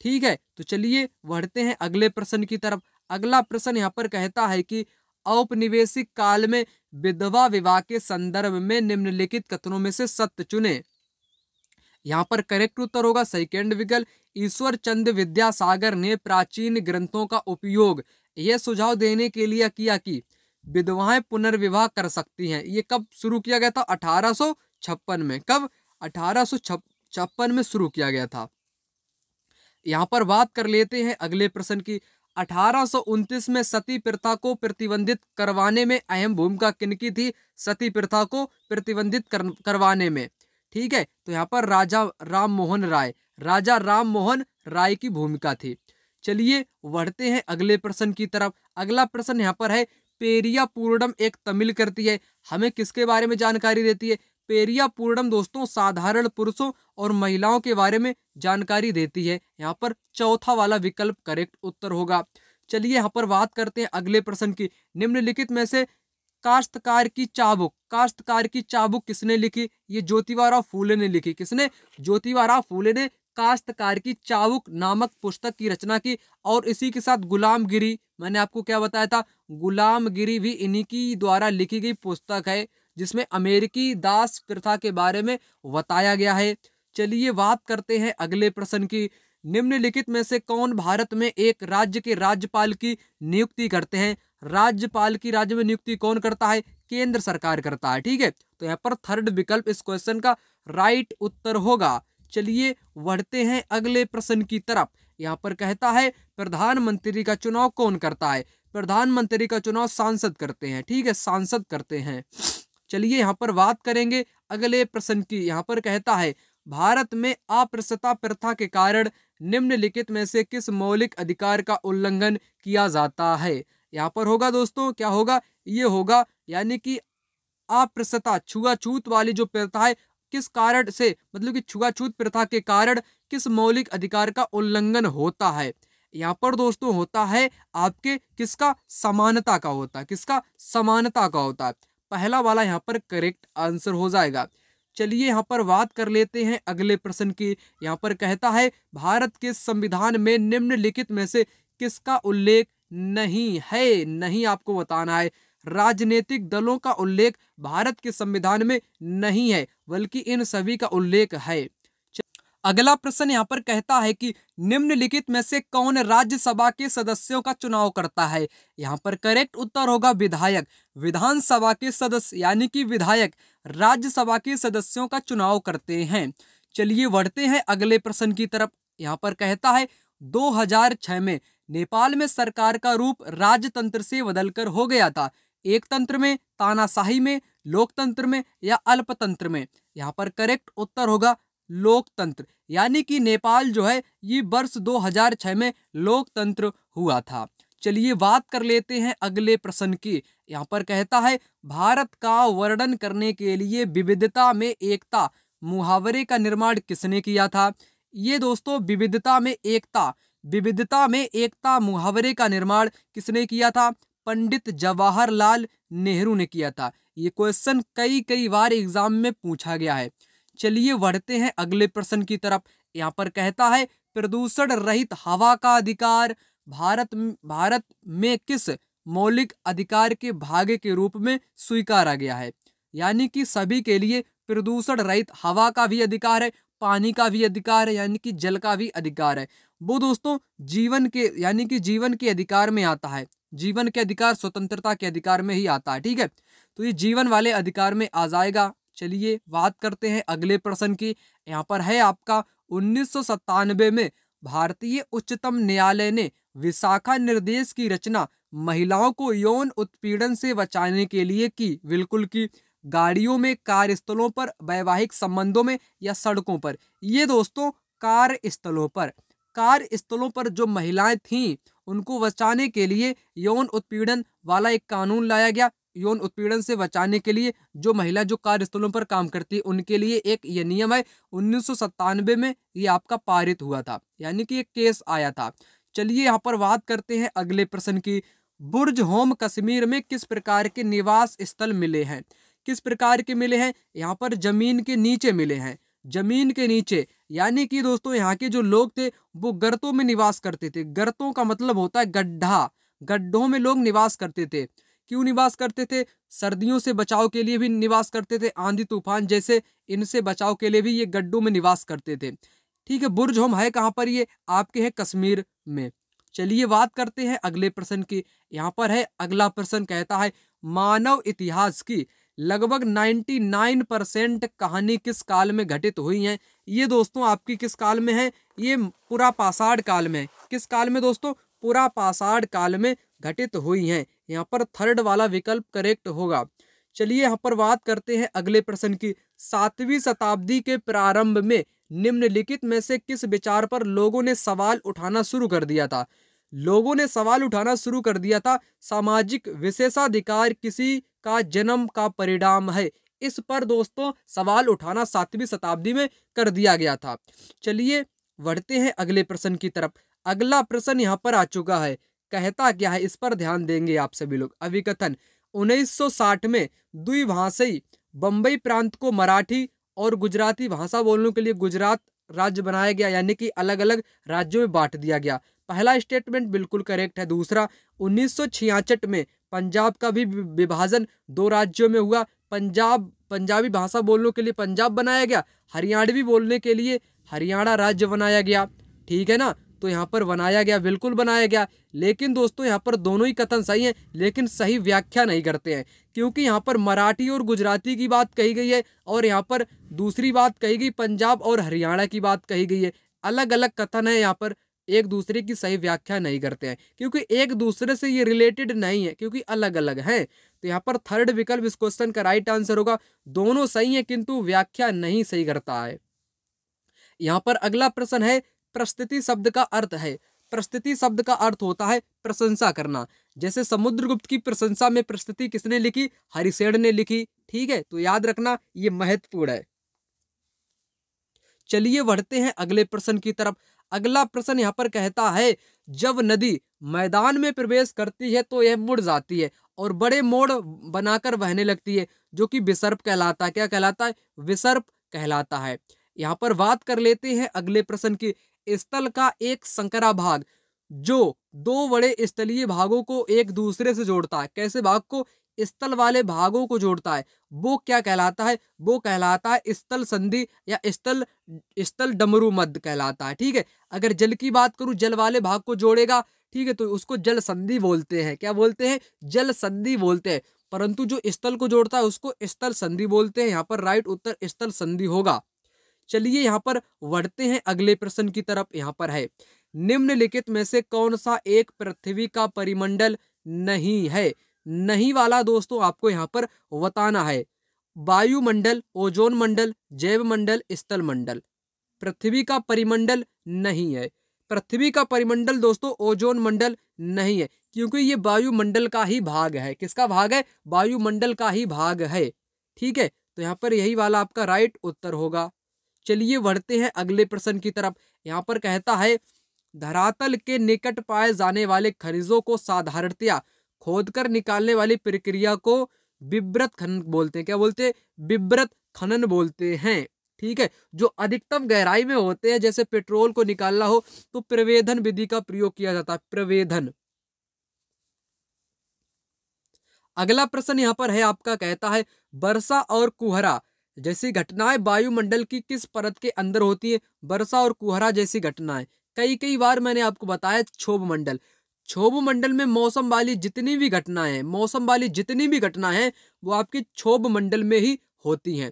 ठीक है, तो चलिए बढ़ते हैं अगले प्रश्न की तरफ। अगला प्रश्न यहाँ पर कहता है कि औपनिवेशिक काल में विधवा विवाह के संदर्भ में निम्नलिखित कथनों में से सत्य चुने। यहाँ पर करेक्ट उत्तर होगा सेकेंड विकल्प, ईश्वर चंद्र विद्यासागर ने प्राचीन ग्रंथों का उपयोग यह सुझाव देने के लिए किया कि विधवाएं पुनर्विवाह कर सकती हैं। ये कब शुरू किया गया था? 1856 में। कब? 1856 में शुरू किया गया था। यहाँ पर बात कर लेते हैं अगले प्रश्न की। 1829 में सती प्रथा को प्रतिबंधित करवाने में अहम भूमिका किनकी थी? सती प्रथा को प्रतिबंधित करवाने में। ठीक है, तो यहाँ पर राजा राम मोहन राय की भूमिका थी। चलिए बढ़ते हैं अगले प्रश्न की तरफ। अगला प्रश्न यहाँ पर है पेरिया पूर्णम एक तमिल कृति है, हमें किसके बारे में जानकारी देती है? पेरिया पूर्णम दोस्तों साधारण पुरुषों और महिलाओं के बारे में जानकारी देती है। यहाँ पर चौथा वाला विकल्प करेक्ट उत्तर होगा। चलिए यहाँ पर बात करते हैं अगले प्रश्न की। निम्नलिखित में से काश्तकार की चाबुक किसने लिखी? ये ज्योतिबा फूले ने लिखी। किसने? ज्योतिबा फूले ने काश्तकार की चाबुक नामक पुस्तक की रचना की। और इसी के साथ गुलामगिरी, मैंने आपको क्या बताया था, गुलामगिरी भी इन्हीं की द्वारा लिखी गई पुस्तक है, जिसमें अमेरिकी दास प्रथा के बारे में बताया गया है। चलिए बात करते हैं अगले प्रश्न की। निम्नलिखित में से कौन भारत में एक राज्य के राज्यपाल की नियुक्ति करते हैं? राज्यपाल की राज्य में नियुक्ति कौन करता है? केंद्र सरकार करता है। ठीक है, तो यहाँ पर थर्ड विकल्प इस क्वेश्चन का राइट उत्तर होगा। चलिए बढ़ते हैं अगले प्रश्न की तरफ। यहाँ पर कहता है प्रधानमंत्री का चुनाव कौन करता है? प्रधानमंत्री का चुनाव सांसद करते हैं। ठीक है, सांसद करते हैं। चलिए यहाँ पर बात करेंगे अगले प्रश्न की। यहाँ पर कहता है भारत में अस्पृश्यता प्रथा के कारण निम्नलिखित में से किस मौलिक अधिकार का उल्लंघन किया जाता है? यहाँ पर होगा दोस्तों, क्या होगा? ये होगा यानी कि अस्पृश्यता, छुआछूत वाली जो प्रथा है, किस कारण से, मतलब कि छुआछूत प्रथा के कारण किस मौलिक अधिकार का उल्लंघन होता है? यहाँ पर दोस्तों होता है आपके किसका? समानता का होता है। किसका? समानता का होता है। पहला वाला यहाँ पर करेक्ट आंसर हो जाएगा। चलिए यहाँ पर बात कर लेते हैं अगले प्रश्न की। यहाँ पर कहता है भारत के संविधान में निम्नलिखित में से किसका उल्लेख नहीं है? नहीं आपको बताना है। राजनीतिक दलों का उल्लेख भारत के संविधान में नहीं है, बल्कि इन सभी का उल्लेख है। अगला प्रश्न यहाँ पर कहता है कि निम्नलिखित में से कौन राज्यसभा के सदस्यों का चुनाव करता है? यहाँ पर करेक्ट उत्तर होगा विधायक। विधानसभा के सदस्य यानी कि विधायक राज्यसभा के सदस्यों का चुनाव करते हैं। चलिए बढ़ते हैं अगले प्रश्न की तरफ। यहाँ पर कहता है 2006 में नेपाल में सरकार का रूप राजतंत्र से बदलकर हो गया था। एक तंत्र में, तानाशाही में, लोकतंत्र में या अल्पतंत्र में? यहाँ पर करेक्ट उत्तर होगा लोकतंत्र, यानी कि नेपाल जो है ये वर्ष 2006 में लोकतंत्र हुआ था। चलिए बात कर लेते हैं अगले प्रश्न की। यहाँ पर कहता है भारत का वर्णन करने के लिए विविधता में एकता मुहावरे का निर्माण किसने किया था? ये दोस्तों विविधता में एकता मुहावरे का निर्माण किसने किया था? पंडित जवाहरलाल नेहरू ने किया था। ये क्वेश्चन कई बार एग्जाम में पूछा गया है। चलिए बढ़ते हैं अगले प्रश्न की तरफ। यहाँ पर कहता है प्रदूषण रहित हवा का अधिकार भारत में किस मौलिक अधिकार के भाग के रूप में स्वीकारा गया है? यानी कि सभी के लिए प्रदूषण रहित हवा का भी अधिकार है, पानी का भी अधिकार है, यानी कि जल का भी अधिकार है। वो दोस्तों जीवन के यानी कि जीवन के अधिकार में आता है। जीवन के अधिकार स्वतंत्रता के अधिकार में ही आता है। ठीक है, तो ये जीवन वाले अधिकार में आ जाएगा। चलिए बात करते हैं अगले प्रश्न की। यहाँ पर है आपका 1997 में भारतीय उच्चतम न्यायालय ने विशाखा निर्देश की रचना महिलाओं को यौन उत्पीड़न से बचाने के लिए की। बिल्कुल की। गाड़ियों में, कार्यस्थलों पर, वैवाहिक संबंधों में या सड़कों पर। ये दोस्तों कार्यस्थलों पर जो महिलाएं थीं उनको बचाने के लिए यौन उत्पीड़न वाला एक कानून लाया गया। यौन उत्पीड़न से बचाने के लिए जो महिला जो कार्यस्थलों पर काम करती है उनके लिए एक ये नियम है। 1997 में ये आपका पारित हुआ था, यानी कि एक केस आया था। चलिए यहाँ पर बात करते हैं अगले प्रश्न की। बुर्ज होम कश्मीर में किस प्रकार के निवास स्थल मिले हैं? किस प्रकार के मिले हैं? यहाँ पर जमीन के नीचे मिले हैं। जमीन के नीचे यानी कि दोस्तों यहाँ के जो लोग थे वो गर्तों में निवास करते थे। गर्तों का मतलब होता है गड्ढा। गड्ढों में लोग निवास करते थे। क्यों निवास करते थे? सर्दियों से बचाव के लिए भी निवास करते थे, आंधी तूफान जैसे इनसे बचाव के लिए भी ये गड्ढों में निवास करते थे। ठीक है, बुर्ज होम है कहाँ पर? ये आपके है कश्मीर में। चलिए बात करते हैं अगले प्रश्न की। यहाँ पर है अगला प्रश्न, कहता है मानव इतिहास की लगभग 99% कहानी किस काल में घटित हुई है? ये दोस्तों आपकी किस काल में है? ये पुरापाषाण काल में। किस काल में दोस्तों? पुरापाषाण काल में घटित हुई हैं। यहाँ पर थर्ड वाला विकल्प करेक्ट होगा। चलिए यहाँ पर बात करते हैं अगले प्रश्न की। 7वीं शताब्दी के प्रारंभ में निम्नलिखित में से किस विचार पर लोगों ने सवाल उठाना शुरू कर दिया था? लोगों ने सवाल उठाना शुरू कर दिया था। सामाजिक विशेषाधिकार किसी का जन्म का परिणाम है। इस पर दोस्तों सवाल उठाना 7वीं शताब्दी में कर दिया गया था। चलिए बढ़ते हैं अगले प्रश्न की तरफ। अगला प्रश्न यहाँ पर आ चुका है। कहता क्या है, इस पर ध्यान देंगे आप सभी लोग। अभिकथन 1960 में द्विभाषी बंबई प्रांत को मराठी और गुजराती भाषा बोलने के लिए गुजरात राज्य बनाया गया, यानी कि अलग अलग राज्यों में बांट दिया गया। पहला स्टेटमेंट बिल्कुल करेक्ट है। दूसरा, 1966 में पंजाब का भी विभाजन 2 राज्यों में हुआ। पंजाबी भाषा बोलने के लिए पंजाब बनाया गया, हरियाणवी बोलने के लिए हरियाणा राज्य बनाया गया। ठीक है ना, तो यहाँ पर बनाया गया, बिल्कुल बनाया गया। लेकिन दोस्तों यहाँ पर दोनों ही कथन सही हैं, लेकिन सही व्याख्या नहीं करते हैं, क्योंकि यहाँ पर मराठी और गुजराती की बात कही गई है और यहाँ पर दूसरी बात कही गई पंजाब और हरियाणा की बात कही गई है। अलग अलग कथन है, यहाँ पर एक दूसरे की सही व्याख्या नहीं करते हैं, क्योंकि एक दूसरे से ये रिलेटेड नहीं है, क्योंकि अलग अलग हैं। तो यहाँ पर थर्ड विकल्प इस क्वेश्चन का राइट आंसर होगा। दोनों सही है किंतु व्याख्या नहीं सही करता है। यहाँ पर अगला प्रश्न है, प्रस्तुति शब्द का अर्थ है। प्रस्तुति शब्द का अर्थ होता है प्रशंसा करना। जैसे समुद्रगुप्त की प्रशंसा में प्रस्तुति किसने लिखी? हरिसेन ने लिखी। ठीक है, तो याद रखना ये महत्वपूर्ण है। चलिए बढ़ते हैं अगले प्रश्न की तरफ। अगला प्रश्न यहाँ पर कहता है, जब नदी मैदान में प्रवेश करती है तो यह मुड़ जाती है और बड़े मोड़ बनाकर बहने लगती है, जो कि विसर्प कहलाता है। क्या कहलाता है? विसर्प कहलाता है। यहाँ पर बात कर लेते हैं अगले प्रश्न की। स्थल का एक संकरा भाग जो 2 बड़े स्थलीय भागों को एक दूसरे से जोड़ता है। कैसे भाग को? स्थल वाले भागों को जोड़ता है, वो क्या कहलाता है? वो कहलाता है स्थल संधि या स्थल डमरू मध्य कहलाता है। ठीक है, अगर जल की बात करूं, जल वाले भाग को जोड़ेगा, ठीक है, तो उसको जल संधि बोलते हैं। क्या बोलते हैं? जल संधि बोलते हैं। परंतु जो स्थल को जोड़ता है उसको स्थल संधि बोलते हैं। यहाँ पर राइट उत्तर स्थल संधि होगा। चलिए यहाँ पर बढ़ते हैं अगले प्रश्न की तरफ। यहाँ पर है, निम्नलिखित में से कौन सा एक पृथ्वी का परिमंडल नहीं है? नहीं वाला दोस्तों आपको यहाँ पर बताना है। वायुमंडल, ओजोन मंडल, जैव मंडल, स्थल मंडल। पृथ्वी का परिमंडल नहीं है। पृथ्वी का परिमंडल दोस्तों ओजोन मंडल नहीं है, क्योंकि ये वायुमंडल का ही भाग है। किसका भाग है? वायुमंडल का ही भाग है। ठीक है, तो यहाँ पर यही वाला आपका राइट उत्तर होगा। चलिए बढ़ते हैं अगले प्रश्न की तरफ। यहाँ पर कहता है, धरातल के निकट पाए जाने वाले खनिजों को साधारणतया खोदकर निकालने वाली प्रक्रिया को विवृत खनन बोलते हैं। क्या बोलते हैं? विवृत खनन बोलते हैं। ठीक है, जो अधिकतम गहराई में होते हैं, जैसे पेट्रोल को निकालना हो तो प्रवेधन विधि का प्रयोग किया जाता है। प्रवेधन। अगला प्रश्न यहाँ पर है आपका, कहता है वर्षा और कुहरा जैसी घटनाएं वायुमंडल की किस परत के अंदर होती है। वर्षा और कुहरा जैसी घटनाएं कई बार मैंने आपको बताया, क्षोभ मंडल। क्षोभ मंडल में मौसम वाली जितनी भी घटनाएं हैं, मौसम वाली जितनी भी घटनाएं हैं वो आपकी क्षोभ मंडल में ही होती हैं।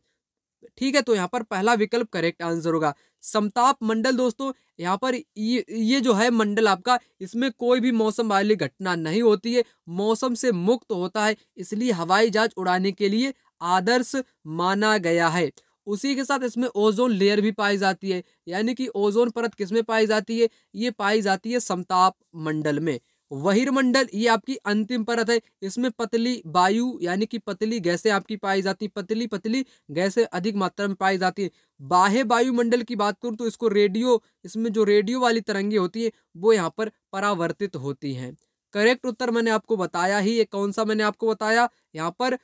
ठीक है, तो यहाँ पर पहला विकल्प करेक्ट आंसर होगा। समताप मंडल दोस्तों, यहाँ पर ये जो है मंडल आपका, इसमें कोई भी मौसम वाली घटना नहीं होती है, मौसम से मुक्त होता है, इसलिए हवाई जहाज उड़ाने के लिए आदर्श माना गया है। उसी के साथ इसमें ओजोन लेयर भी पाई जाती है, यानी कि ओजोन परत किसमें पाई जाती है, ये पाई जाती है समताप मंडल में। बहिर्मंडल ये आपकी अंतिम परत है, इसमें पतली वायु यानी कि पतली गैसें आपकी पाई जाती, पतली पतली गैसें अधिक मात्रा में पाई जाती है। बाह्य वायुमंडल की बात करूं तो इसको रेडियो, इसमें जो रेडियो वाली तरंगे होती है वो यहाँ पर परावर्तित होती हैं। करेक्ट उत्तर मैंने आपको बताया ही, ये कौन सा मैंने आपको बताया, यहाँ पर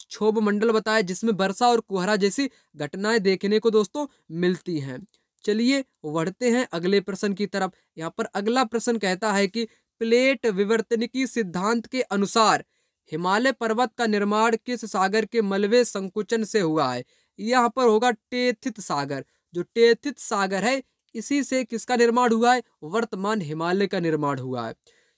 क्षोभ मंडल बताया, जिसमें वर्षा और कुहरा जैसी घटनाएं देखने को दोस्तों मिलती हैं। चलिए बढ़ते हैं अगले प्रश्न की तरफ। यहाँ पर अगला प्रश्न कहता है कि प्लेट विवर्तनिकी सिद्धांत के अनुसार हिमालय पर्वत का निर्माण किस सागर के मलबे संकुचन से हुआ है। यहाँ पर होगा टेथित सागर। जो टेथित सागर है इसी से किसका निर्माण हुआ है, वर्तमान हिमालय का निर्माण हुआ है।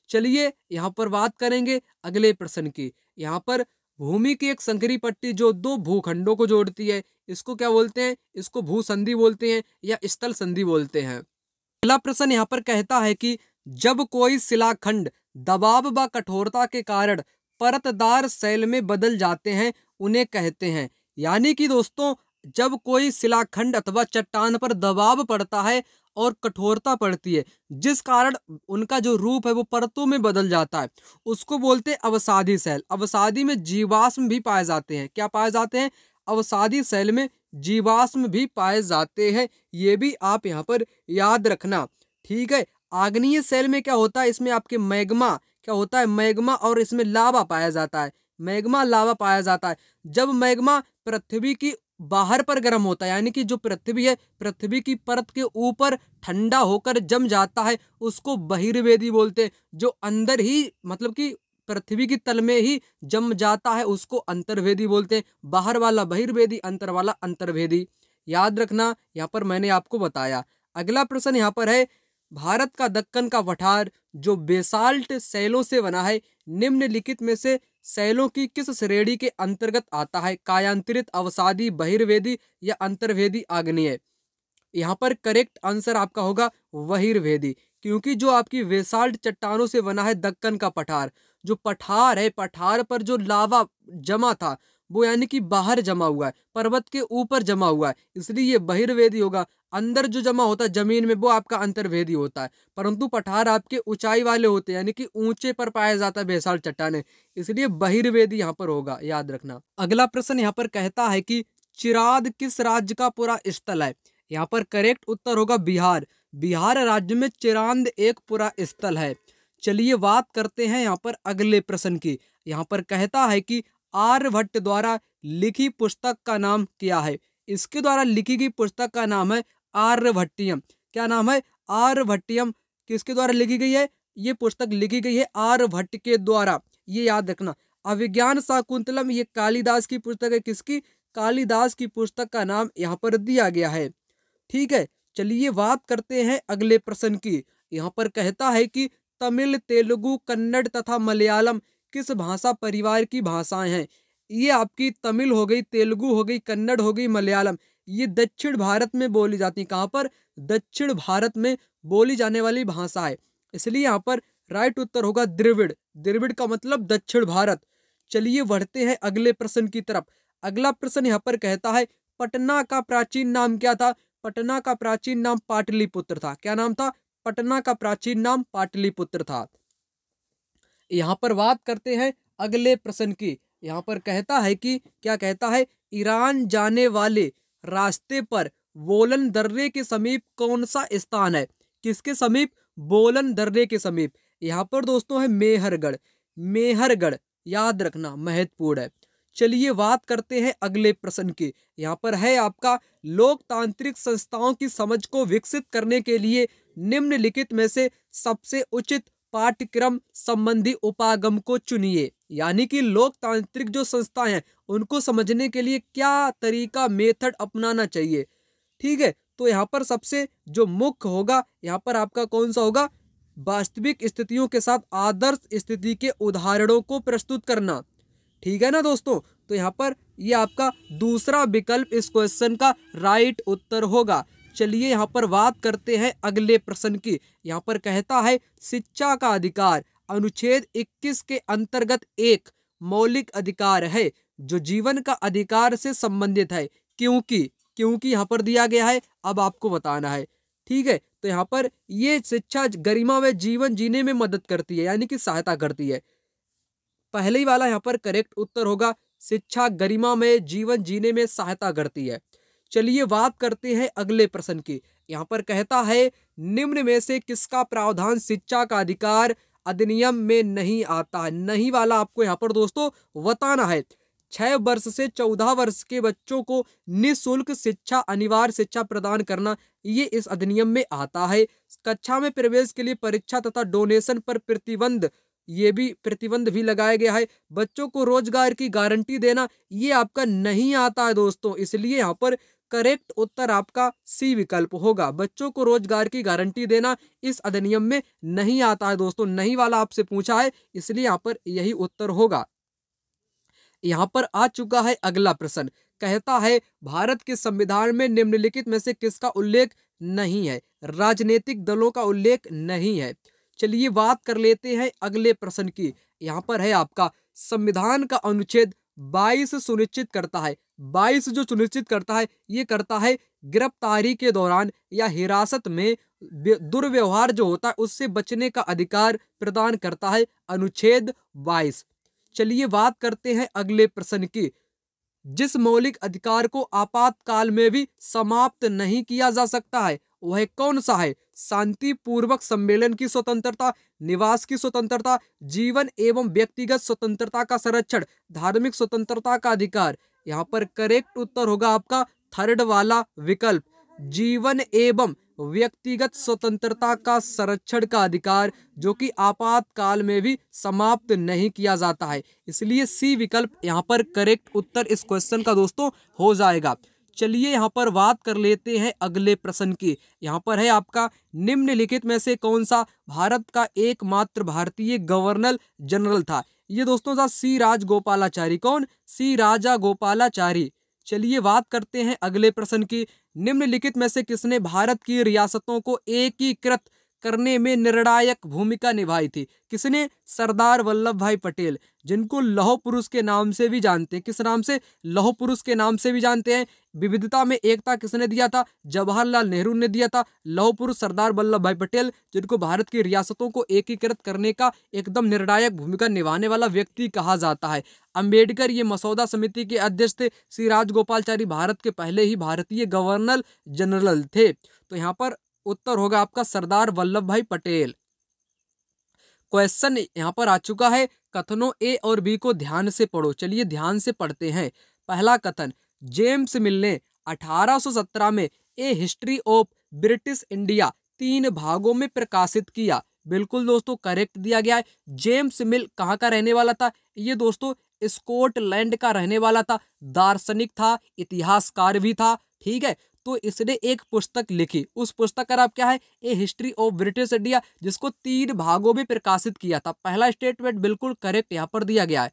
चलिए यहाँ पर बात करेंगे अगले प्रश्न की। यहाँ पर भूमि की एक संकरी पट्टी जो दो भूखंडों को जोड़ती है, इसको क्या बोलते हैं, इसको भूसंधि बोलते हैं या स्थल संधि बोलते हैं। अगला प्रश्न यहाँ पर कहता है कि जब कोई शिलाखंड दबाव व कठोरता के कारण परतदार शैल में बदल जाते हैं उन्हें कहते हैं। यानी कि दोस्तों जब कोई शिलाखंड अथवा चट्टान पर दबाव पड़ता है और कठोरता पड़ती है, जिस कारण उनका जो रूप है वो परतों में बदल जाता है, उसको बोलते हैं अवसादी शैल। अवसादी में जीवाश्म भी पाए जाते हैं। क्या पाए जाते हैं, अवसादी शैल में जीवाश्म भी पाए जाते हैं। ये भी आप यहाँ पर याद रखना। ठीक है, आग्नेय शैल में क्या होता है, इसमें आपके मैग्मा क्या होता है, मैग्मा और इसमें लावा पाया जाता है, मैग्मा लावा पाया जाता है। जब मैग्मा पृथ्वी की बाहर पर गर्म होता है, यानी कि जो पृथ्वी है, पृथ्वी की परत के ऊपर ठंडा होकर जम जाता है, उसको बहिर्वेदी बोलते हैं। जो अंदर ही मतलब कि पृथ्वी की तल में ही जम जाता है उसको अंतर्वेदी बोलते हैं। बाहर वाला बहिर्वेदी, अंतर वाला अंतर्वेदी। याद रखना, यहाँ पर मैंने आपको बताया। अगला प्रश्न यहाँ पर है, भारत का दक्कन का पठार जो बेसाल्ट शैलों से बना है, निम्नलिखित में से शैलों की किस श्रेणी के अंतर्गत आता है। कायांतरित, अवसादी, बहिर्वेदी या अंतर्वेदी आग्नेय। यहाँ पर करेक्ट आंसर आपका होगा बहिर्वेदी, क्योंकि जो आपकी बेसाल्ट चट्टानों से बना है दक्कन का पठार, जो पठार है, पठार पर जो लावा जमा था वो यानी कि बाहर जमा हुआ है, पर्वत के ऊपर जमा हुआ है, इसलिए ये बहिर्वेदी होगा। अंदर जो जमा होता है जमीन में वो आपका अंतर्वेदी होता है, परंतु पठार आपके ऊंचाई वाले होते हैं, यानी कि ऊंचे पर पाया जाता है बेसाल्ट चट्टाने, इसलिए बहिर्वेदी यहाँ पर होगा, याद रखना। अगला प्रश्न यहाँ पर कहता है कि चिराद किस राज्य का पूरा स्थल है। यहाँ पर करेक्ट उत्तर होगा बिहार। बिहार राज्य में चिरांद एक पूरा स्थल है। चलिए बात करते हैं यहाँ पर अगले प्रश्न की। यहाँ पर कहता है कि आर्यभट्ट द्वारा लिखी पुस्तक का नाम क्या है। इसके द्वारा लिखी गई पुस्तक का नाम है आर्यभट्टियम। क्या नाम है, आर्यभट्टियम। किसके द्वारा लिखी गई है, ये पुस्तक लिखी गई है आर्यभट्ट के द्वारा, ये याद रखना। अभिज्ञान शाकुंतलम ये कालिदास की पुस्तक है। किसकी, कालिदास की पुस्तक का नाम यहाँ पर दिया गया है। ठीक है, चलिए बात करते हैं अगले प्रश्न की। यहाँ पर कहता है कि तमिल, तेलुगु, कन्नड़ तथा मलयालम किस भाषा परिवार की भाषाएं हैं। ये आपकी तमिल हो गई, तेलुगु हो गई, कन्नड़ हो गई, मलयालम, ये दक्षिण भारत में बोली जाती है। कहाँ पर, दक्षिण भारत में बोली जाने वाली भाषा है, इसलिए यहाँ पर राइट उत्तर होगा द्रविड़। द्रविड़ का मतलब दक्षिण भारत। चलिए बढ़ते हैं अगले प्रश्न की तरफ। अगला प्रश्न यहाँ पर कहता है पटना का प्राचीन नाम क्या था। पटना का प्राचीन नाम पाटलिपुत्र था। क्या नाम था, पटना का प्राचीन नाम पाटलिपुत्र था। यहाँ पर बात करते हैं अगले प्रश्न की। यहाँ पर कहता है कि क्या कहता है, ईरान जाने वाले रास्ते पर बोलन दर्रे के समीप कौन सा स्थान है। किसके समीप, बोलन दर्रे के समीप। यहाँ पर दोस्तों है मेहरगढ़। मेहरगढ़ याद रखना, महत्वपूर्ण है। चलिए बात करते हैं अगले प्रश्न की। यहाँ पर है आपका लोकतांत्रिक संस्थाओं की समझ को विकसित करने के लिए निम्नलिखित में से सबसे उचित पाठ्यक्रम संबंधी उपागम को चुनिए। यानी कि लोकतांत्रिक जो संस्थाएं हैं उनको समझने के लिए क्या तरीका मेथड अपनाना चाहिए। ठीक है, तो यहाँ पर सबसे जो मुख्य होगा यहाँ पर आपका कौन सा होगा, वास्तविक स्थितियों के साथ आदर्श स्थिति के उदाहरणों को प्रस्तुत करना। ठीक है ना दोस्तों, तो यहाँ पर ये आपका दूसरा विकल्प इस क्वेश्चन का राइट उत्तर होगा। चलिए यहाँ पर बात करते हैं अगले प्रश्न की। यहाँ पर कहता है शिक्षा का अधिकार अनुच्छेद 21 के अंतर्गत एक मौलिक अधिकार है जो जीवन का अधिकार से संबंधित है। क्योंकि यहाँ पर दिया गया है, अब आपको बताना है। ठीक है, तो यहाँ पर ये शिक्षा गरिमा में जीवन जीने में मदद करती है, यानी कि सहायता करती है। पहले ही वाला यहाँ पर करेक्ट उत्तर होगा, शिक्षा गरिमा में जीवन जीने में सहायता करती है। चलिए बात करते हैं अगले प्रश्न की। यहाँ पर कहता है निम्न में से किसका प्रावधान शिक्षा का अधिकार अधिनियम में नहीं आता है। नहीं वाला आपको यहाँ पर दोस्तों बताना है। 6 वर्ष से 14 वर्ष के बच्चों को निःशुल्क शिक्षा, अनिवार्य शिक्षा प्रदान करना, ये इस अधिनियम में आता है। कक्षा में प्रवेश के लिए परीक्षा तथा डोनेशन पर प्रतिबंध, ये भी प्रतिबंध भी लगाया गया है। बच्चों को रोजगार की गारंटी देना, ये आपका नहीं आता है दोस्तों, इसलिए यहाँ पर करेक्ट उत्तर आपका सी विकल्प होगा। बच्चों को रोजगार की गारंटी देना इस अधिनियम में नहीं आता है दोस्तों। नहीं वाला आपसे पूछा है, इसलिए यहाँ पर यही उत्तर होगा। यहाँ पर आ चुका है अगला प्रश्न। कहता है भारत के संविधान में निम्नलिखित में से किसका उल्लेख नहीं है। राजनीतिक दलों का उल्लेख नहीं है। चलिए बात कर लेते हैं अगले प्रश्न की। यहाँ पर है आपका संविधान का अनुच्छेद 22 सुनिश्चित करता है। 22 जो सुनिश्चित करता है, ये करता है गिरफ्तारी के दौरान या हिरासत में दुर्व्यवहार जो होता है उससे बचने का अधिकार प्रदान करता है अनुच्छेद 22। चलिए बात करते हैं अगले प्रश्न की। जिस मौलिक अधिकार को आपातकाल में भी समाप्त नहीं किया जा सकता है वह कौन सा है। शांतिपूर्वक सम्मेलन की स्वतंत्रता, निवास की स्वतंत्रता, जीवन एवं व्यक्तिगत स्वतंत्रता का संरक्षण, धार्मिक स्वतंत्रता का अधिकार। यहाँ पर करेक्ट उत्तर होगा आपका थर्ड वाला विकल्प, जीवन एवं व्यक्तिगत स्वतंत्रता का संरक्षण का अधिकार, जो कि आपातकाल में भी समाप्त नहीं किया जाता है। इसलिए सी विकल्प यहाँ पर करेक्ट उत्तर इस क्वेश्चन का दोस्तों हो जाएगा। चलिए यहाँ पर बात कर लेते हैं अगले प्रश्न की। यहाँ पर है आपका निम्नलिखित में से कौन सा भारत का एकमात्र भारतीय गवर्नर जनरल था। ये दोस्तों था सी राजगोपालाचारी। कौन? सी राजा गोपालाचारी। चलिए बात करते हैं अगले प्रश्न की। निम्नलिखित में से किसने भारत की रियासतों को एकीकृत करने में निर्णायक भूमिका निभाई थी। किसने? सरदार वल्लभ भाई पटेल, जिनको लौह पुरुष के नाम से भी जानते हैं। किस नाम से? लौह पुरुष के नाम से भी जानते हैं। विविधता में एकता किसने दिया था? जवाहरलाल नेहरू ने दिया था। लौह पुरुष सरदार वल्लभ भाई पटेल, जिनको भारत की रियासतों को एकीकृत करने का एकदम निर्णायक भूमिका निभाने वाला व्यक्ति कहा जाता है। अंबेडकर ये मसौदा समिति के अध्यक्ष थे। श्री राजगोपालाचारी भारत के पहले ही भारतीय गवर्नर जनरल थे। तो यहाँ पर उत्तर होगा आपका सरदार वल्लभ भाई पटेल। क्वेश्चन यहाँ पर आ चुका है, कथनों ए और बी को ध्यान से पढ़ो। चलिए ध्यान से पढ़ते हैं। पहला कथन, जेम्स मिल ने 1817 में ए हिस्ट्री ऑफ ब्रिटिश इंडिया 3 भागों में प्रकाशित किया। बिल्कुल दोस्तों करेक्ट दिया गया है। जेम्स मिल कहाँ का रहने वाला था? ये दोस्तों स्कॉटलैंड का रहने वाला था। दार्शनिक था, इतिहासकार भी था। ठीक है, तो इसने एक पुस्तक लिखी। उस पुस्तक का नाम क्या है? ए हिस्ट्री ऑफ ब्रिटिश इंडिया, जिसको 3 भागों में प्रकाशित किया था। पहला स्टेटमेंट बिल्कुल करेक्ट यहाँ पर दिया गया है।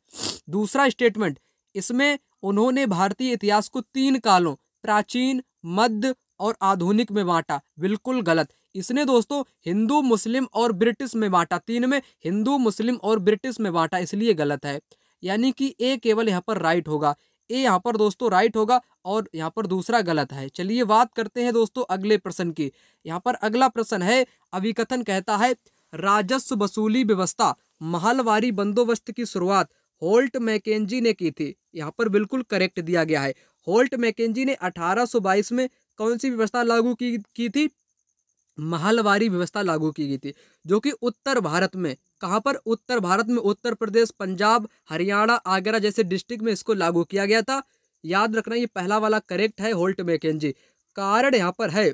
दूसरा स्टेटमेंट, इसमें उन्होंने भारतीय इतिहास को 3 कालों, प्राचीन, मध्य और आधुनिक में बांटा। बिल्कुल गलत। इसने दोस्तों हिंदू, मुस्लिम और ब्रिटिश में बांटा। 3 में हिंदू, मुस्लिम और ब्रिटिश में बांटा, इसलिए गलत है। यानी कि ए केवल यहाँ पर राइट होगा। ए यहाँ पर दोस्तों राइट होगा और यहाँ पर दूसरा गलत है। चलिए बात करते हैं दोस्तों अगले प्रश्न की। यहाँ पर अगला प्रश्न है, अभिकथन कहता है राजस्व वसूली व्यवस्था महलवारी बंदोबस्त की शुरुआत होल्ट मैकेंजी ने की थी। यहाँ पर बिल्कुल करेक्ट दिया गया है। होल्ट मैकेंजी ने 1822 में कौन सी व्यवस्था लागू की थी? महलवारी व्यवस्था लागू की गई थी, जो कि उत्तर भारत में, कहाँ पर? उत्तर भारत में, उत्तर प्रदेश, पंजाब, हरियाणा, आगरा जैसे डिस्ट्रिक्ट में इसको लागू किया गया था। याद रखना ये पहला वाला करेक्ट है, होल्ट मैकेंजी। कारण यहाँ पर है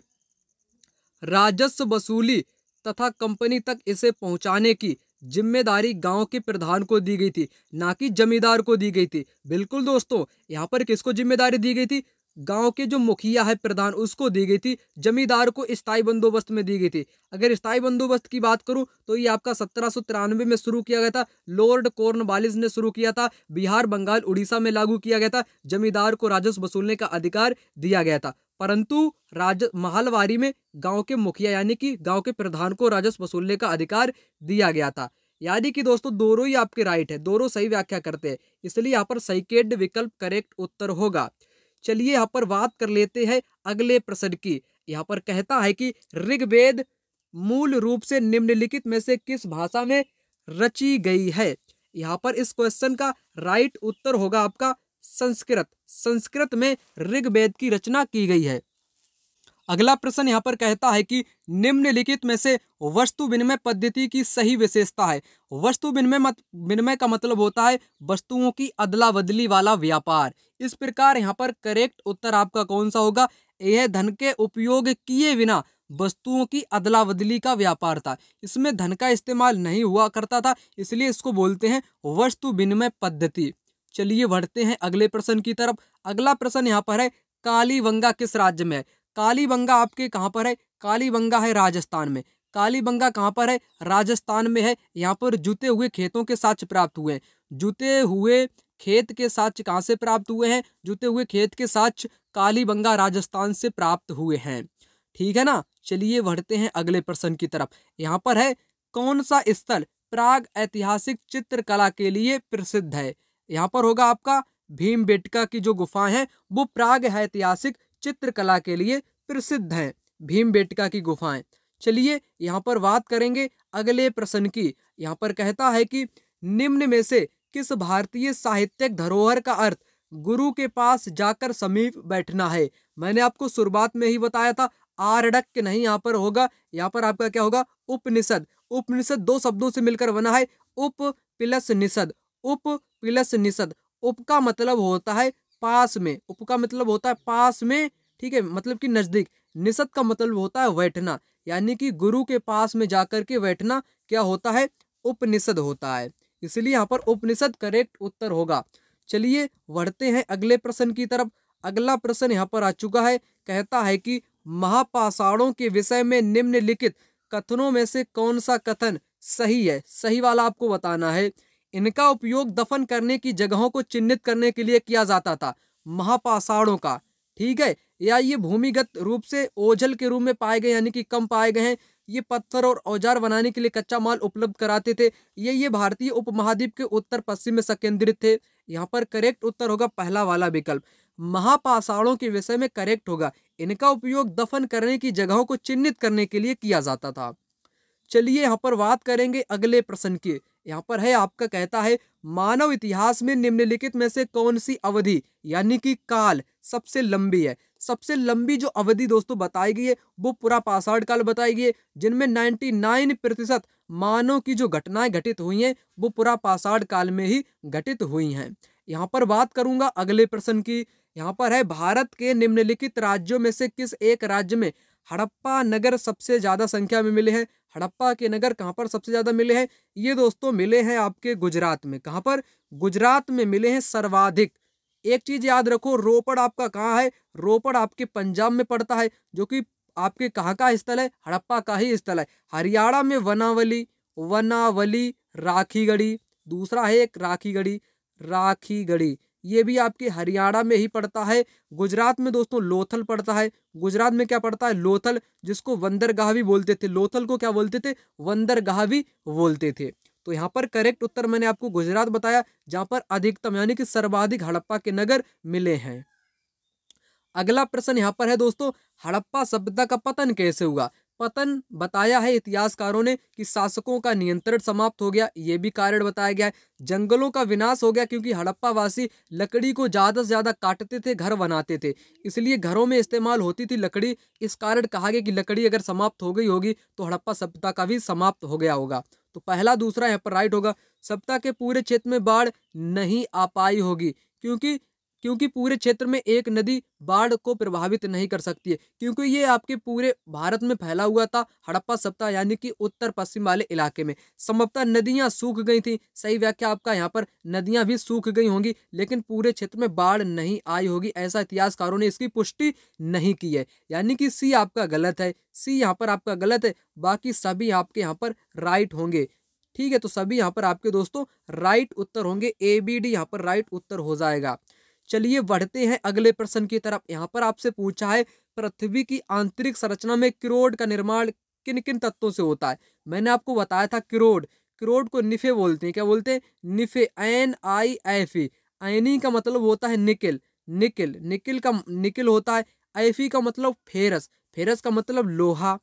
राजस्व वसूली तथा कंपनी तक इसे पहुंचाने की जिम्मेदारी गांव के प्रधान को दी गई थी, ना कि जमींदार को दी गई थी। बिल्कुल दोस्तों, यहाँ पर किसको जिम्मेदारी दी गई थी? गांव के जो मुखिया है प्रधान, उसको दी गई थी। जमींदार को स्थायी बंदोबस्त में दी गई थी। अगर स्थायी बंदोबस्त की बात करूं तो ये आपका 1793 में शुरू किया गया था। लॉर्ड कॉर्नवालिस ने शुरू किया था। बिहार, बंगाल, उड़ीसा में लागू किया गया था। जमींदार को राजस्व वसूलने का अधिकार दिया गया था, परंतु महलवारी में गांव के मुखिया यानी कि गांव के प्रधान को राजस्व वसूलने का अधिकार दिया गया था। यानी कि दोस्तों दोनों ही आपके राइट है, दोनों सही व्याख्या करते हैं, इसलिए यहाँ पर सही विकल्प करेक्ट उत्तर होगा। चलिए यहाँ पर बात कर लेते हैं अगले प्रश्न की। यहाँ पर कहता है कि ऋग्वेद मूल रूप से निम्नलिखित में से किस भाषा में रची गई है? यहाँ पर इस क्वेश्चन का राइट उत्तर होगा आपका संस्कृत। संस्कृत में ऋग्वेद की रचना की गई है। अगला प्रश्न यहाँ पर कहता है कि निम्नलिखित में से वस्तु विनिमय पद्धति की सही विशेषता है। वस्तु विनिमय का मतलब होता है वस्तुओं की अदला बदली वाला व्यापार। इस प्रकार यहाँ पर करेक्ट उत्तर आपका कौन सा होगा? यह धन के उपयोग किए बिना वस्तुओं की अदला बदली का व्यापार था। इसमें धन का इस्तेमाल नहीं हुआ करता था, इसलिए इसको बोलते हैं वस्तु विनिमय पद्धति। चलिए बढ़ते हैं अगले प्रश्न की तरफ। अगला प्रश्न यहाँ पर है कालीबंगा किस राज्य में है? कालीबंगा आपके कहाँ पर है? कालीबंगा है राजस्थान में। कालीबंगा कहाँ पर है? राजस्थान में है। यहाँ पर जुते हुए खेतों के साक्ष्य प्राप्त हुए हैं। जुते हुए खेत के साक्ष्य कहाँ से प्राप्त हुए हैं? जुते हुए खेत के साक्ष्य कालीबंगा राजस्थान से प्राप्त हुए हैं। ठीक है ना। चलिए बढ़ते हैं अगले प्रश्न की तरफ। यहाँ पर है कौन सा स्थल प्राग ऐतिहासिक चित्रकला के लिए प्रसिद्ध है? यहाँ पर होगा आपका भीमबेटका की जो गुफाएं हैं वो प्राग ऐतिहासिक चित्रकला के लिए प्रसिद्ध हैं। भीमबेटका की गुफाएं। चलिए यहाँ पर बात करेंगे अगले प्रश्न की। यहाँ पर कहता है कि निम्न में से किस भारतीय साहित्यिक धरोहर का अर्थ गुरु के पास जाकर समीप बैठना है? मैंने आपको शुरुआत में ही बताया था, आर्डक नहीं यहाँ पर होगा, यहाँ पर आपका क्या होगा? उपनिषद। उपनिषद दो शब्दों से मिलकर बना है, उप प्लस निषद। उप प्लस निषद। उप का मतलब होता है पास में, उप का मतलब होता है पास में, ठीक है, मतलब कि नजदीक। निषद का मतलब होता है बैठना, यानी कि गुरु के पास में जाकर के बैठना क्या होता है? उपनिषद होता है। इसलिए यहाँ पर उपनिषद करेक्ट उत्तर होगा। चलिए बढ़ते हैं अगले प्रश्न की तरफ। अगला प्रश्न यहाँ पर आ चुका है। कहता है कि महापाषाणों के विषय में निम्नलिखित कथनों में से कौन सा कथन सही है? सही वाला आपको बताना है। इनका उपयोग दफन करने की जगहों को चिन्हित करने के लिए किया जाता था। महापाषाणों का, ठीक है, या ये भूमिगत रूप से ओझल के रूप में पाए गए यानी कि कम पाए गए हैं। ये पत्थर और औजार बनाने के लिए कच्चा माल उपलब्ध कराते थे। ये भारतीय उपमहाद्वीप के उत्तर पश्चिम में संकेंद्रित थे। यहाँ पर करेक्ट उत्तर होगा पहला वाला विकल्प। महापाषाणों के विषय में करेक्ट होगा इनका उपयोग दफन करने की जगहों को चिन्हित करने के लिए किया जाता था। चलिए यहाँ पर बात करेंगे अगले प्रश्न की। यहाँ पर है आपका कहता है मानव इतिहास में निम्नलिखित में से कौन सी अवधि यानी कि काल सबसे लंबी है? सबसे लंबी जो अवधि दोस्तों बताई गई है वो पूरा पाषाण काल बताई गई है, जिनमें 99% मानव की जो घटनाएं घटित हुई हैं वो पूरा पाषाण काल में ही घटित हुई हैं। यहाँ पर बात करूंगा अगले प्रश्न की। यहाँ पर है भारत के निम्नलिखित राज्यों में से किस एक राज्य में हड़प्पा नगर सबसे ज्यादा संख्या में मिले हैं? हड़प्पा के नगर कहाँ पर सबसे ज्यादा मिले हैं? ये दोस्तों मिले हैं आपके गुजरात में। कहाँ पर? गुजरात में मिले हैं सर्वाधिक। एक चीज याद रखो, रोपड़ आपका कहाँ है? रोपड़ आपके पंजाब में पड़ता है, जो कि आपके कहाँ का स्थल है? हड़प्पा का ही स्थल है। हरियाणा में वनावली, वनावली राखीगढ़ी, दूसरा है एक राखीगढ़ी, राखीगढ़ी, ये भी आपके हरियाणा में ही पड़ता है। गुजरात में दोस्तों लोथल पड़ता है। गुजरात में क्या पड़ता है? लोथल, जिसको बंदरगाह भी बोलते थे। लोथल को क्या बोलते थे? बंदरगाह भी बोलते थे। तो यहाँ पर करेक्ट उत्तर मैंने आपको गुजरात बताया, जहां पर अधिकतम यानी कि सर्वाधिक हड़प्पा के नगर मिले हैं। अगला प्रश्न यहाँ पर है दोस्तों, हड़प्पा सभ्यता का पतन कैसे हुआ? पतन बताया है इतिहासकारों ने कि शासकों का नियंत्रण समाप्त हो गया, ये भी कारण बताया गया है। जंगलों का विनाश हो गया क्योंकि हड़प्पा वासी लकड़ी को ज्यादा से ज्यादा काटते थे, घर बनाते थे, इसलिए घरों में इस्तेमाल होती थी लकड़ी। इस कारण कहा गया कि लकड़ी अगर समाप्त हो गई होगी तो हड़प्पा सभ्यता का भी समाप्त हो गया होगा। तो पहला दूसरा यहाँ पर राइट होगा। सभ्यता के पूरे क्षेत्र में बाढ़ नहीं आ पाई होगी क्योंकि क्योंकि पूरे क्षेत्र में एक नदी बाढ़ को प्रभावित नहीं कर सकती है, क्योंकि ये आपके पूरे भारत में फैला हुआ था हड़प्पा सभ्यता यानी कि उत्तर पश्चिम वाले इलाके में। संभवतः नदियां सूख गई थी, सही व्याख्या आपका यहाँ पर नदियां भी सूख गई होंगी, लेकिन पूरे क्षेत्र में बाढ़ नहीं आई होगी, ऐसा इतिहासकारों ने इसकी पुष्टि नहीं की है। यानी कि सी आपका गलत है, सी यहाँ पर आपका गलत है, बाकी सभी आपके यहाँ पर राइट होंगे। ठीक है, तो सभी यहाँ पर आपके दोस्तों राइट उत्तर होंगे, ए बी डी यहाँ पर राइट उत्तर हो जाएगा। चलिए बढ़ते हैं अगले प्रश्न की तरफ। यहाँ पर आपसे पूछा है पृथ्वी की आंतरिक संरचना में क्रोड का निर्माण किन किन तत्वों से होता है। मैंने आपको बताया था क्रोड, क्रोड को निफे बोलते हैं। क्या बोलते हैं? निफे, NiFe। आयनी का मतलब होता है निकिल, निकिल, निकिल होता है। Fe का मतलब फेरस, फेरस का मतलब लोहा।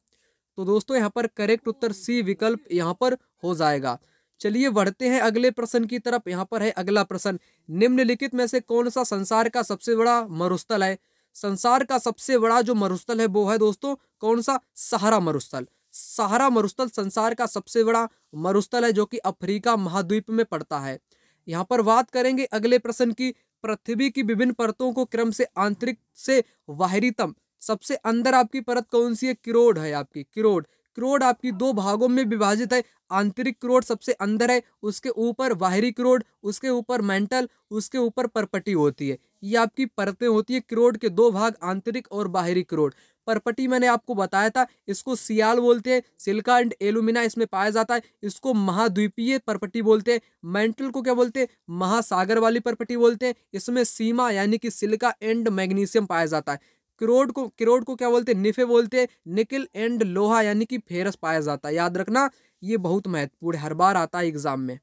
तो दोस्तों यहाँ पर करेक्ट उत्तर सी विकल्प यहाँ पर हो जाएगा। चलिए बढ़ते हैं अगले प्रश्न की तरफ। यहाँ पर है अगला प्रश्न, निम्नलिखित में से कौन सा संसार का सबसे बड़ा मरुस्थल है? संसार का सबसे बड़ा जो मरुस्थल है वो है दोस्तों कौन सा? सहारा मरुस्थल। सहारा मरुस्थल संसार का सबसे बड़ा मरुस्थल है, जो कि अफ्रीका महाद्वीप में पड़ता है। यहाँ पर बात करेंगे अगले प्रश्न की, पृथ्वी की विभिन्न परतों को क्रम से आंतरिक से बाहरीतम, सबसे अंदर आपकी परत कौन सी है? क्रोड है आपकी, क्रोड। क्रोड आपकी दो भागों में विभाजित है, आंतरिक क्रोड सबसे अंदर है, उसके ऊपर बाहरी क्रोड, उसके ऊपर मेंटल, उसके ऊपर परपटी होती है। ये आपकी परतें होती है क्रोड के दो भाग, आंतरिक और बाहरी क्रोड। परपटी मैंने आपको बताया था, इसको सियाल बोलते हैं, सिलिका एंड एलुमिना इसमें पाया जाता है, इसको महाद्वीपीय परपटी बोलते हैं। मेंटल को क्या बोलते हैं? महासागर वाली परपटी बोलते हैं, इसमें सीमा यानी कि सिलिका एंड मैग्नीशियम पाया जाता है। क्रोड को क्या बोलते हैं? निफे बोलते हैं। निकिल एंड लोहा यानी कि फेरस पाया जाता है। याद रखना, ये बहुत महत्वपूर्ण, हर बार आता है एग्जाम में।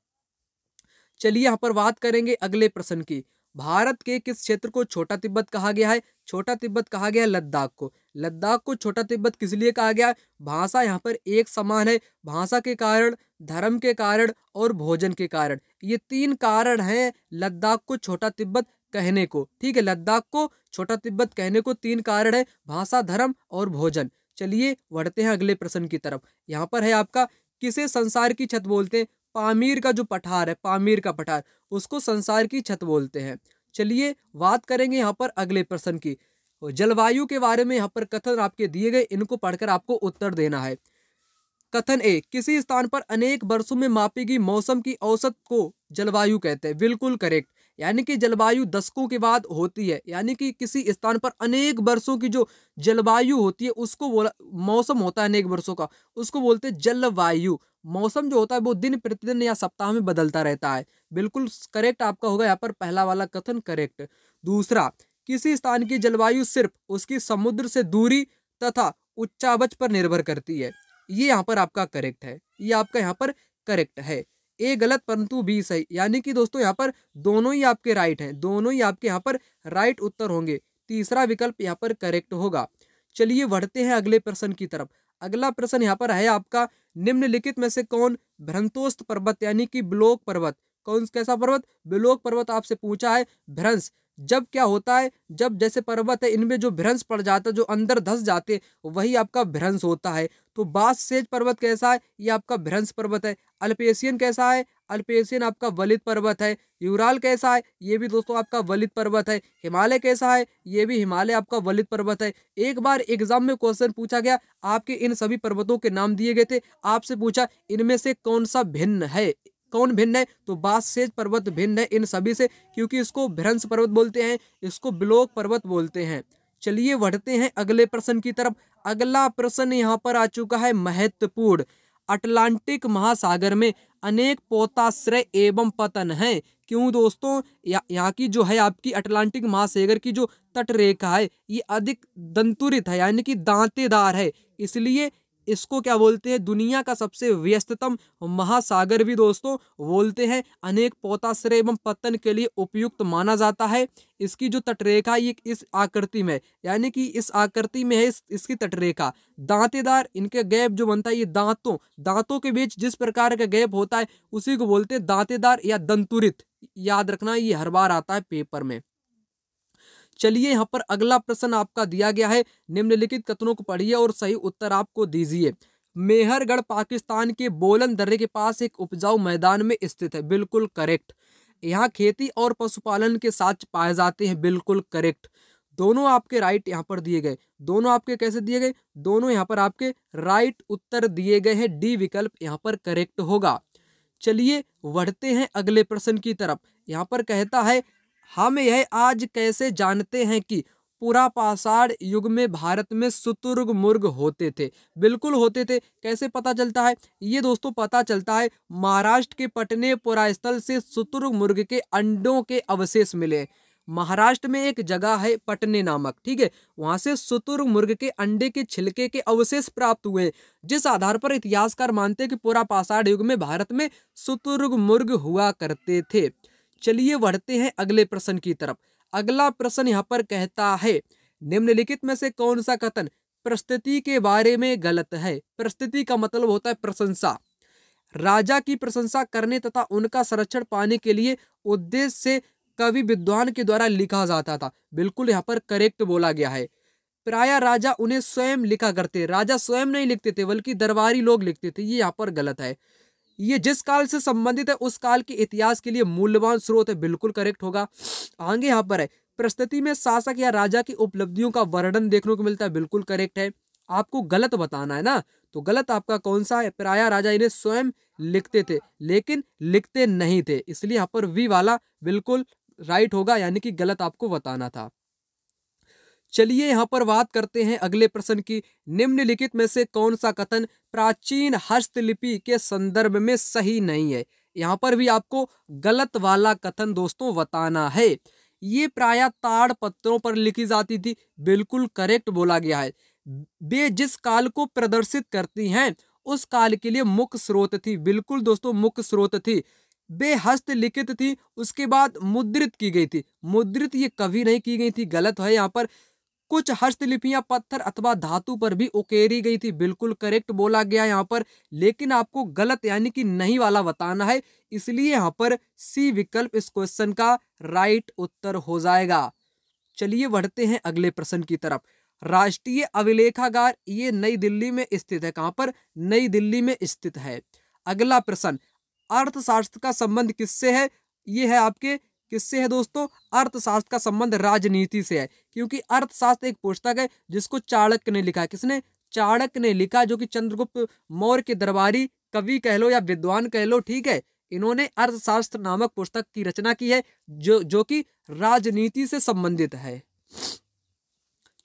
चलिए यहाँ पर बात करेंगे अगले प्रश्न की, भारत के किस क्षेत्र को छोटा तिब्बत कहा गया है? छोटा तिब्बत कहा गया है लद्दाख को। लद्दाख को छोटा तिब्बत किस लिए कहा गया है? भाषा यहाँ पर एक समान है, भाषा के कारण, धर्म के कारण और भोजन के कारण, ये तीन कारण हैं लद्दाख को छोटा तिब्बत कहने को। ठीक है, लद्दाख को छोटा तिब्बत कहने को तीन कारण है, भाषा, धर्म और भोजन। चलिए बढ़ते हैं अगले प्रश्न की तरफ। यहाँ पर है आपका, किसे संसार की छत बोलते हैं? पामीर का जो पठार है, पामीर का पठार, उसको संसार की छत बोलते हैं। चलिए बात करेंगे यहाँ पर अगले प्रश्न की, जलवायु के बारे में यहाँ पर कथन आपके दिए गए, इनको पढ़कर आपको उत्तर देना है। कथन ए, किसी स्थान पर अनेक वर्षों में मापी गई मौसम की औसत को जलवायु कहते हैं। बिल्कुल करेक्ट, यानी कि जलवायु दशकों के बाद होती है, यानी कि किसी स्थान पर अनेक वर्षों की जो जलवायु होती है उसको बोला, मौसम होता है अनेक वर्षों का, उसको बोलते हैं जलवायु। मौसम जो होता है वो दिन प्रतिदिन या सप्ताह में बदलता रहता है। बिल्कुल करेक्ट आपका होगा यहाँ पर पहला वाला कथन करेक्ट। दूसरा, किसी स्थान की जलवायु सिर्फ उसकी समुद्र से दूरी तथा उच्चावच पर निर्भर करती है। ये यहाँ पर आपका करेक्ट है, ये आपका यहाँ पर करेक्ट है। ए गलत परंतु बी सही, यानी कि दोस्तों यहाँ पर दोनों ही आपके राइट हैं, दोनों ही आपके यहाँ पर राइट उत्तर होंगे। तीसरा विकल्प यहाँ पर करेक्ट होगा। चलिए बढ़ते हैं अगले प्रश्न की तरफ। अगला प्रश्न यहाँ पर है आपका, निम्नलिखित में से कौन भ्रंतोस्त पर्वत यानी कि ब्लोक पर्वत, कौन कैसा पर्वत? ब्लोक पर्वत आपसे पूछा है। भ्रंश जब क्या होता है, जब जैसे पर्वत है इनमें जो भ्रंश पड़ जाता है, जो अंदर धस जाते, वही आपका भ्रंश होता है। तो बाससेज पर्वत कैसा है? ये आपका भ्रंश पर्वत है। अल्पेशियन कैसा है? अल्पेशियन आपका वलित पर्वत है। यूराल कैसा है? ये भी दोस्तों आपका वलित पर्वत है। हिमालय कैसा है? ये भी हिमालय आपका वलित पर्वत है। एक बार एग्जाम में क्वेश्चन पूछा गया, आपके इन सभी पर्वतों के नाम दिए गए थे, आपसे पूछा इनमें से कौन सा भिन्न है, कौन भिन्न है? तो बाससेज पर्वत भिन्न है इन सभी से, क्योंकि इसको भ्रंश पर्वत बोलते हैं, इसको ब्लोक पर्वत बोलते हैं। चलिए बढ़ते हैं अगले प्रश्न की तरफ। अगला प्रश्न यहाँ पर आ चुका है महत्वपूर्ण, अटलांटिक महासागर में अनेक पोताश्रय एवं पतन है। क्यों दोस्तों? यहाँ की जो है आपकी अटलांटिक महासागर की जो तट रेखा है ये अधिक दंतुरित है, यानी कि दांतेदार है, इसलिए इसको क्या बोलते हैं? दुनिया का सबसे व्यस्ततम महासागर भी दोस्तों बोलते हैं। अनेक पोताश्रय एवं पतन के लिए उपयुक्त माना जाता है। इसकी जो तटरेखा ये इस आकृति में, यानी कि इस आकृति में है इसकी तटरेखा, दांतेदार, इनके गैप जो बनता है ये दांतों के बीच जिस प्रकार का गैप होता है उसी को बोलते हैं दांतेदार या दंतुरित। याद रखना, ये हर बार आता है पेपर में। चलिए यहाँ पर अगला प्रश्न आपका दिया गया है, निम्नलिखित कथनों को पढ़िए और सही उत्तर आपको दीजिए। मेहरगढ़ पाकिस्तान के बोलन दर्रे के पास एक उपजाऊ मैदान में स्थित है। बिल्कुल करेक्ट। यहाँ खेती और पशुपालन के साथ पाए जाते हैं। बिल्कुल करेक्ट, दोनों आपके राइट यहाँ पर दिए गए, दोनों आपके कैसे दिए गए, दोनों यहाँ पर आपके राइट उत्तर दिए गए हैं। डी विकल्प यहाँ पर करेक्ट होगा। चलिए बढ़ते हैं अगले प्रश्न की तरफ। यहाँ पर कहता है, हम यह आज कैसे जानते हैं कि पुरापाषाण युग में भारत में शुतुरमुर्ग होते थे। बिल्कुल होते थे। कैसे पता चलता है? ये दोस्तों पता चलता है महाराष्ट्र के पटने पुरास्थल से शुतुरमुर्ग के अंडों के अवशेष मिले। महाराष्ट्र में एक जगह है पटने नामक, ठीक है, वहां से शुतुरमुर्ग के अंडे के छिलके के अवशेष प्राप्त हुए, जिस आधार पर इतिहासकार मानते हैं कि पुरापाषाण युग में भारत में शुतुरमुर्ग हुआ करते थे। चलिए बढ़ते हैं अगले प्रश्न की तरफ। अगला प्रश्न यहाँ पर कहता है, निम्नलिखित में से कौन सा कथन प्रस्तुति के बारे में गलत है? प्रस्तुति का मतलब होता है प्रशंसा। राजा की प्रशंसा करने तथा उनका संरक्षण पाने के लिए उद्देश्य से कवि विद्वान के द्वारा लिखा जाता था। बिल्कुल यहाँ पर करेक्ट बोला गया है। प्रायः राजा उन्हें स्वयं लिखा करते, राजा स्वयं नहीं लिखते थे बल्कि दरबारी लोग लिखते थे। ये यहाँ पर गलत है। ये जिस काल से संबंधित है उस काल के इतिहास के लिए मूल्यवान स्रोत है। बिल्कुल करेक्ट होगा। आगे यहाँ पर है, प्रस्तुति में शासक या राजा की उपलब्धियों का वर्णन देखने को मिलता है। बिल्कुल करेक्ट है। आपको गलत बताना है ना, तो गलत आपका कौन सा है? प्रायः राजा इन्हें स्वयं लिखते थे लेकिन लिखते नहीं थे, इसलिए यहाँ पर वी वाला बिल्कुल राइट होगा, यानी कि गलत आपको बताना था। चलिए यहाँ पर बात करते हैं अगले प्रश्न की। निम्नलिखित में से कौन सा कथन प्राचीन हस्तलिपि के संदर्भ में सही नहीं है? यहाँ पर भी आपको गलत वाला कथन दोस्तों बताना है। ये प्रायः ताड़ पत्रों पर लिखी जाती थी। बिल्कुल करेक्ट बोला गया है। वे जिस काल को प्रदर्शित करती हैं उस काल के लिए मुख्य स्रोत थी। बिल्कुल दोस्तों मुख्य स्रोत थी। वे हस्तलिखित थी, उसके बाद मुद्रित की गई थी। मुद्रित ये कभी नहीं की गई थी, गलत है यहाँ पर। कुछ हस्तलिपियां पत्थर अथवा धातु पर भी उकेरी गई थी। बिल्कुल करेक्ट बोला गया यहाँ पर, लेकिन आपको गलत यानी कि नहीं वाला बताना है, इसलिए यहाँ पर सी विकल्प इस क्वेश्चन का राइट उत्तर हो जाएगा। चलिए बढ़ते हैं अगले प्रश्न की तरफ। राष्ट्रीय अभिलेखागार ये नई दिल्ली में स्थित है। कहां पर? नई दिल्ली में स्थित है। अगला प्रश्न, अर्थशास्त्र का संबंध किससे है? ये है आपके किससे है दोस्तों? अर्थशास्त्र का संबंध राजनीति से है, क्योंकि अर्थशास्त्र एक पुस्तक है जिसको चाणक्य ने लिखा है। किसने? चाणक्य ने लिखा, जो कि चंद्रगुप्त मौर्य के दरबारी कवि कह लो या विद्वान कह लो, ठीक है। इन्होंने अर्थशास्त्र नामक पुस्तक की रचना की है जो कि राजनीति से संबंधित है।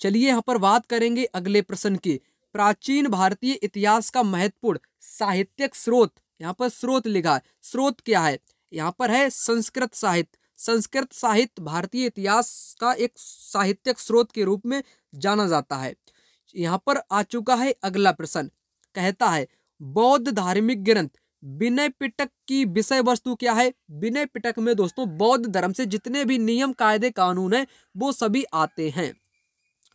चलिए यहाँ पर बात करेंगे अगले प्रश्न की। प्राचीन भारतीय इतिहास का महत्वपूर्ण साहित्यिक स्रोत, यहाँ पर स्रोत लिखा है। स्रोत क्या है? यहाँ पर है संस्कृत साहित्य। संस्कृत साहित्य भारतीय इतिहास का एक साहित्यिक स्रोत के रूप में जाना जाता है। यहाँ पर आ चुका है अगला प्रश्न। कहता है, बौद्ध धार्मिक ग्रंथ विनय पिटक की विषय वस्तु क्या है? विनय पिटक में दोस्तों बौद्ध धर्म से जितने भी नियम कायदे कानून हैं वो सभी आते हैं,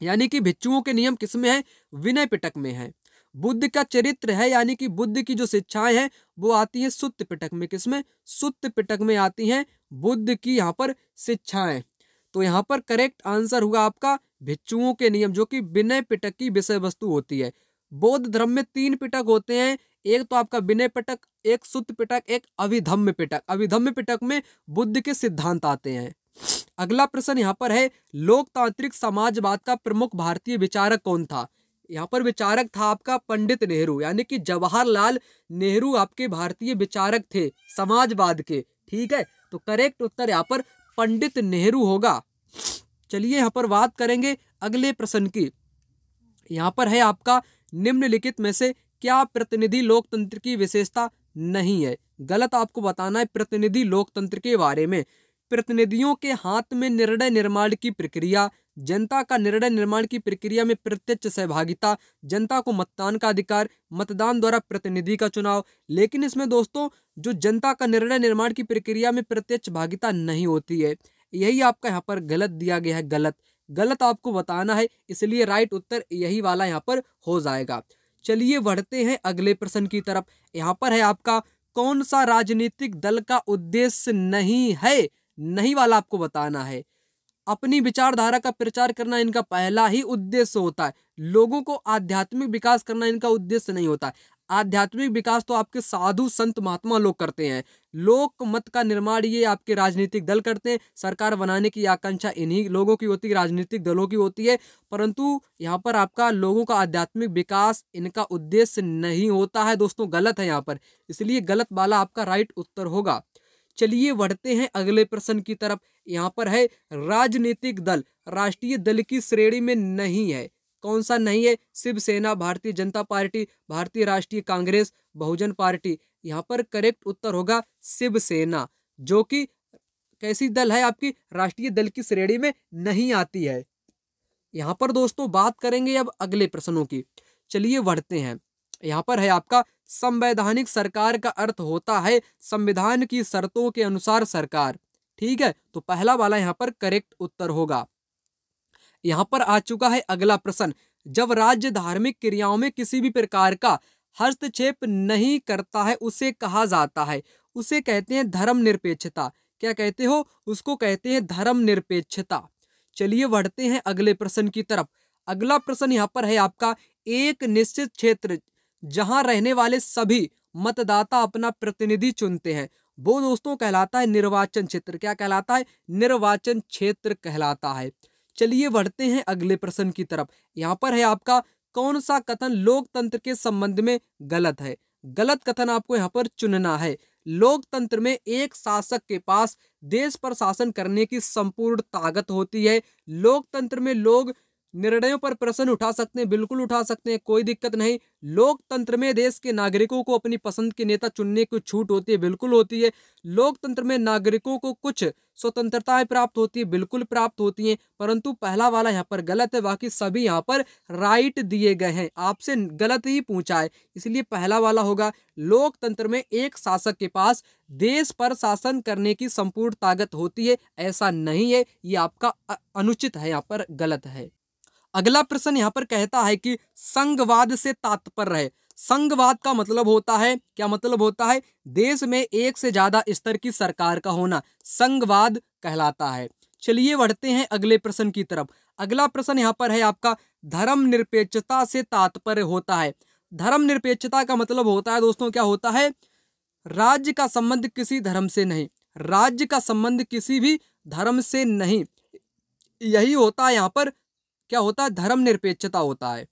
यानी कि भिक्षुओं के नियम किसमें है? विनय पिटक में है। बुद्ध का चरित्र है, यानी कि बुद्ध की जो शिक्षाएं हैं वो आती है सुत्त पिटक में। किसमें? सुत्त पिटक में आती हैं बुद्ध की यहाँ पर शिक्षाएं। तो यहाँ पर करेक्ट आंसर हुआ आपका भिक्षुओं के नियम, जो कि विनय पिटक की विषय वस्तु होती है। बौद्ध धर्म में 3 पिटक होते हैं, एक तो आपका विनय पिटक, एक सुत्त पिटक, एक अभिधम्म पिटक। अभिधम्म पिटक में बुद्ध के सिद्धांत आते हैं। अगला प्रश्न यहाँ पर है, लोकतांत्रिक समाजवाद का प्रमुख भारतीय विचारक कौन था? यहाँ पर विचारक था आपका पंडित नेहरू, यानी कि जवाहरलाल नेहरू आपके भारतीय विचारक थे समाजवाद के, ठीक है। तो करेक्ट उत्तर यहाँ पर पंडित नेहरू होगा। चलिए यहाँ पर बात करेंगे अगले प्रश्न की। यहाँ पर है आपका, निम्नलिखित में से क्या प्रतिनिधि लोकतंत्र की विशेषता नहीं है? गलत आपको बताना है प्रतिनिधि लोकतंत्र के बारे में। प्रतिनिधियों के हाथ में निर्णय निर्माण की प्रक्रिया, जनता का निर्णय निर्माण की प्रक्रिया में प्रत्यक्ष सहभागिता, जनता को मतदान का अधिकार, मतदान द्वारा प्रतिनिधि का चुनाव। लेकिन इसमें दोस्तों जो जनता का निर्णय निर्माण की प्रक्रिया में प्रत्यक्ष भागिता नहीं होती है, यही आपका यहाँ पर गलत दिया गया है। गलत आपको बताना है, इसलिए राइट उत्तर यही वाला यहाँ पर हो जाएगा। चलिए बढ़ते हैं अगले प्रश्न की तरफ। यहाँ पर है आपका, कौन सा राजनीतिक दल का उद्देश्य नहीं है? नहीं वाला आपको बताना है। अपनी विचारधारा का प्रचार करना इनका पहला ही उद्देश्य होता है। लोगों को आध्यात्मिक विकास करना इनका उद्देश्य नहीं होता है। आध्यात्मिक विकास तो आपके साधु संत महात्मा लोग करते हैं, लोक मत का निर्माण ये आपके राजनीतिक दल करते हैं, सरकार बनाने की आकांक्षा इन्हीं लोगों की होती है, राजनीतिक दलों की होती है, परंतु यहाँ पर आपका लोगों का आध्यात्मिक विकास इनका उद्देश्य नहीं होता है दोस्तों, गलत है यहाँ पर, इसलिए गलत वाला आपका राइट उत्तर होगा। चलिए बढ़ते हैं अगले प्रश्न की तरफ। यहाँ पर है राजनीतिक दल राष्ट्रीय दल की श्रेणी में नहीं है, कौन सा नहीं है? शिवसेना, भारतीय जनता पार्टी, भारतीय राष्ट्रीय कांग्रेस, बहुजन पार्टी। यहाँ पर करेक्ट उत्तर होगा शिवसेना, जो कि कैसी दल है? आपकी राष्ट्रीय दल की श्रेणी में नहीं आती है। यहाँ पर दोस्तों बात करेंगे अब अगले प्रश्नों की। चलिए बढ़ते हैं। यहाँ पर है आपका संवैधानिक सरकार का अर्थ होता है संविधान की शर्तों के अनुसार सरकार। ठीक है, तो पहला वाला यहाँ पर करेक्ट उत्तर होगा। यहाँ पर आ चुका है अगला प्रश्न। जब राज्य धार्मिक क्रियाओं में किसी भी प्रकार का हस्तक्षेप नहीं करता है उसे कहा जाता है, उसे कहते हैं धर्मनिरपेक्षता। क्या कहते हो? उसको कहते हैं धर्मनिरपेक्षता। चलिए बढ़ते हैं अगले प्रश्न की तरफ। अगला प्रश्न यहाँ पर है आपका एक निश्चित क्षेत्र जहां रहने वाले सभी मतदाता अपना प्रतिनिधि चुनते हैं वो दोस्तों कहलाता है निर्वाचन क्षेत्र। क्या कहलाता है? निर्वाचन क्षेत्र कहलाता है। चलिए बढ़ते हैं अगले प्रश्न की तरफ। यहाँ पर है आपका कौन सा कथन लोकतंत्र के संबंध में गलत है? गलत कथन आपको यहाँ पर चुनना है। लोकतंत्र में एक शासक के पास देश पर शासन करने की संपूर्ण ताकत होती है। लोकतंत्र में लोग निर्णयों पर प्रश्न उठा सकते हैं, बिल्कुल उठा सकते हैं, कोई दिक्कत नहीं। लोकतंत्र में देश के नागरिकों को अपनी पसंद के नेता चुनने की छूट होती है, बिल्कुल होती है। लोकतंत्र में नागरिकों को कुछ स्वतंत्रताएं प्राप्त होती है, बिल्कुल प्राप्त होती हैं, परंतु पहला वाला यहाँ पर गलत है, बाकी सभी यहाँ पर राइट दिए गए हैं। आपसे गलत ही पूछा है, इसलिए पहला वाला होगा। लोकतंत्र में एक शासक के पास देश पर शासन करने की संपूर्ण ताकत होती है, ऐसा नहीं है, ये आपका अनुचित है, यहाँ पर गलत है। अगला प्रश्न यहाँ पर कहता है कि संघवाद से तात्पर्य है। संघवाद का मतलब होता है, क्या मतलब होता है? देश में एक से ज्यादा स्तर की सरकार का होना संघवाद कहलाता है। चलिए बढ़ते हैं अगले प्रश्न की तरफ। अगला प्रश्न यहाँ पर है आपका धर्मनिरपेक्षता से तात्पर्य होता है। धर्मनिरपेक्षता का मतलब होता है दोस्तों, क्या होता है? राज्य का संबंध किसी धर्म से नहीं, राज्य का संबंध किसी भी धर्म से नहीं, यही होता है यहाँ पर, क्या होता है? धर्मनिरपेक्षता होता है।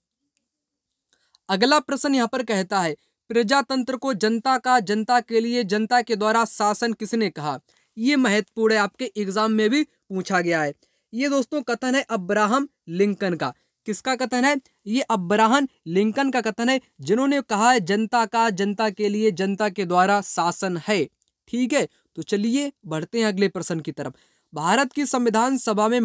अगला प्रश्न यहाँ पर कहता है प्रजातंत्र को जनता का, जनता के लिए, जनता के द्वारा शासन किसने कहा? ये महत्वपूर्ण है, आपके एग्जाम में भी पूछा गया है। ये दोस्तों कथन है अब्राहम लिंकन का। किसका कथन है? ये अब्राहम लिंकन का कथन है, जिन्होंने कहा है जनता का, जनता के लिए, जनता के द्वारा शासन है। ठीक है, तो चलिए बढ़ते हैं अगले प्रश्न की तरफ। भारत की संविधान सभा में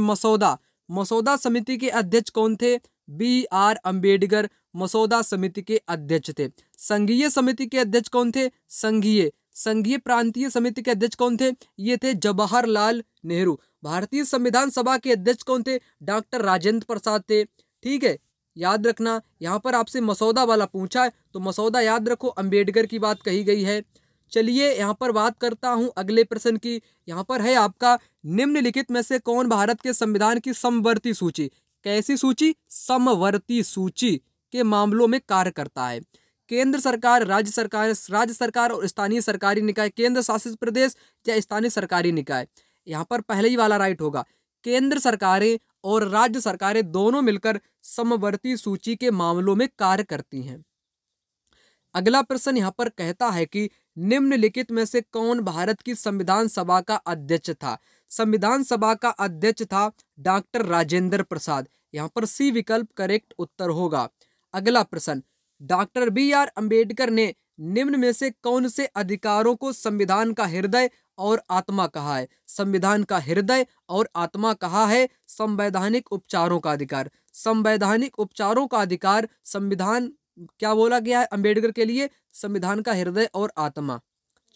मसौदा समिति के अध्यक्ष कौन थे? BR अम्बेडकर मसौदा समिति के अध्यक्ष थे। संघीय समिति के अध्यक्ष कौन थे? संघीय प्रांतीय समिति के अध्यक्ष कौन थे? ये थे जवाहरलाल नेहरू। भारतीय संविधान सभा के अध्यक्ष कौन थे? डॉक्टर राजेंद्र प्रसाद थे। ठीक है, याद रखना, यहाँ पर आपसे मसौदा वाला पूछा है तो मसौदा याद रखो, अम्बेडकर की बात कही गई है। चलिए यहाँ पर बात करता हूँ अगले प्रश्न की। यहाँ पर है आपका निम्नलिखित में से कौन भारत के संविधान की समवर्ती सूची, कैसी सूची? समवर्ती सूची के मामलों में कार्य करता है। केंद्र सरकार, राज्य सरकार और स्थानीय सरकारी निकाय, केंद्र शासित प्रदेश या स्थानीय सरकारी निकाय। यहाँ पर पहले ही वाला राइट होगा। केंद्र सरकारें और राज्य सरकारें दोनों मिलकर समवर्ती सूची के मामलों में कार्य करती हैं। अगला प्रश्न यहाँ पर कहता है कि निम्नलिखित में से कौन भारत की संविधान सभा का अध्यक्ष था? संविधान सभा का अध्यक्ष था डॉक्टर राजेंद्र प्रसाद। यहाँ पर सी विकल्प करेक्ट उत्तर होगा। अगला प्रश्न, डॉक्टर BR अम्बेडकर ने निम्न में से कौन से अधिकारों को संविधान का हृदय और आत्मा कहा है? संविधान का हृदय और आत्मा कहा है संवैधानिक उपचारों का अधिकार। संवैधानिक उपचारों का अधिकार संविधान क्या बोला गया है अम्बेडकर के लिए? संविधान का हृदय और आत्मा।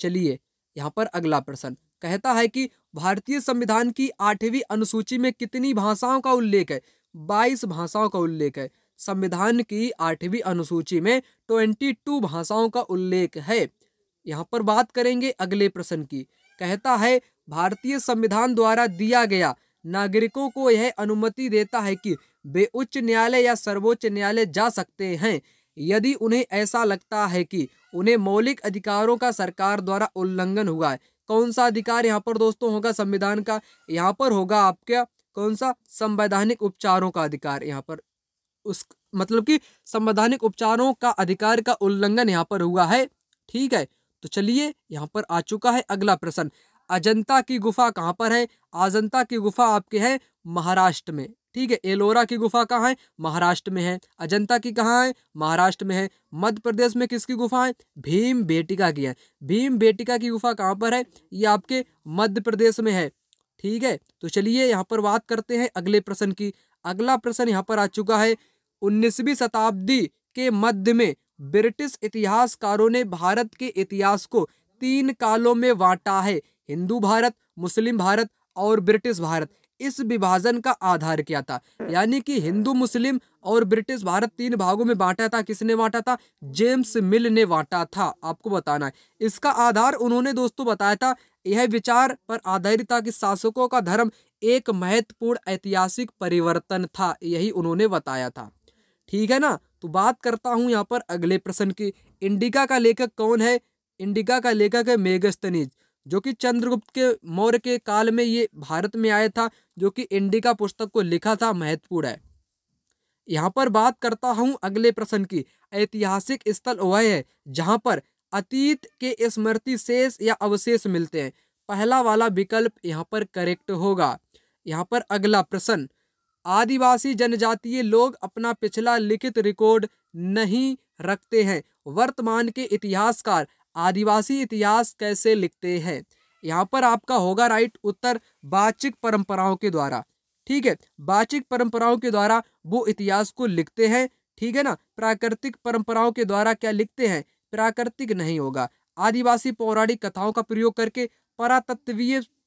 चलिए यहाँ पर अगला प्रश्न कहता है कि भारतीय संविधान की 8वीं अनुसूची में कितनी भाषाओं का उल्लेख है? 22 भाषाओं का उल्लेख है। संविधान की 8वीं अनुसूची में 22 भाषाओं का उल्लेख है। यहाँ पर बात करेंगे अगले प्रश्न की। कहता है भारतीय संविधान द्वारा दिया गया नागरिकों को यह अनुमति देता है कि वे उच्च न्यायालय या सर्वोच्च न्यायालय जा सकते हैं। यदि उन्हें ऐसा लगता है कि उन्हें मौलिक अधिकारों का सरकार द्वारा उल्लंघन हुआ है। कौन सा अधिकार यहाँ पर दोस्तों होगा संविधान का? यहाँ पर होगा आपका कौन सा? संवैधानिक उपचारों का अधिकार। यहाँ पर उस मतलब कि संवैधानिक उपचारों का अधिकार का उल्लंघन यहाँ पर हुआ है। ठीक है, तो चलिए यहाँ पर आ चुका है अगला प्रश्न। अजंता की गुफा कहाँ पर है? अजंता की गुफा आपके है महाराष्ट्र में। ठीक है, एलोरा की गुफा कहाँ है? महाराष्ट्र में है। अजंता की कहाँ है? महाराष्ट्र में है। मध्य प्रदेश में किसकी गुफा है? भीम बेटिका की है। भीम बेटिका की गुफा कहाँ पर है? ये आपके मध्य प्रदेश में है। ठीक है, तो चलिए यहाँ पर बात करते हैं अगले प्रश्न की। अगला प्रश्न यहाँ पर आ चुका है। 19वीं शताब्दी के मध्य में ब्रिटिश इतिहासकारों ने भारत के इतिहास को 3 कालों में बांटा है। हिंदू भारत, मुस्लिम भारत और ब्रिटिश भारत। इस विभाजन का आधार क्या था? यानी कि हिंदू, मुस्लिम और ब्रिटिश भारत 3 भागों में बांटा था। किसने बांटा था? जेम्स मिल ने बांटा था। आपको बताना है इसका आधार उन्होंने दोस्तों बताया था। यह विचार पर आधारित था कि शासकों का धर्म एक महत्वपूर्ण ऐतिहासिक परिवर्तन था। यही उन्होंने बताया था। ठीक है ना। तो बात करता हूं यहाँ पर अगले प्रश्न की। इंडिका का लेखक कौन है? इंडिका का लेखक है मेगस्थनीज, जो कि चंद्रगुप्त के मौर्य के काल में ये भारत में आया था, जो कि इंडिका पुस्तक को लिखा था। महत्वपूर्ण है। यहाँ पर बात करता हूं अगले प्रश्न की। ऐतिहासिक स्थल वह है जहां पर अतीत के स्मृति शेष या अवशेष मिलते हैं। पहला वाला विकल्प यहाँ पर करेक्ट होगा। यहाँ पर अगला प्रश्न। आदिवासी जनजातीय लोग अपना पिछला लिखित रिकॉर्ड नहीं रखते हैं। वर्तमान के इतिहासकार आदिवासी इतिहास कैसे लिखते हैं? यहाँ पर आपका होगा राइट उत्तर वाचिक परंपराओं के द्वारा। ठीक है, वाचिक परंपराओं के द्वारा वो इतिहास को लिखते हैं। ठीक है ना। प्राकृतिक परंपराओं के द्वारा क्या लिखते हैं? प्राकृतिक नहीं होगा। आदिवासी पौराणिक कथाओं का प्रयोग करके,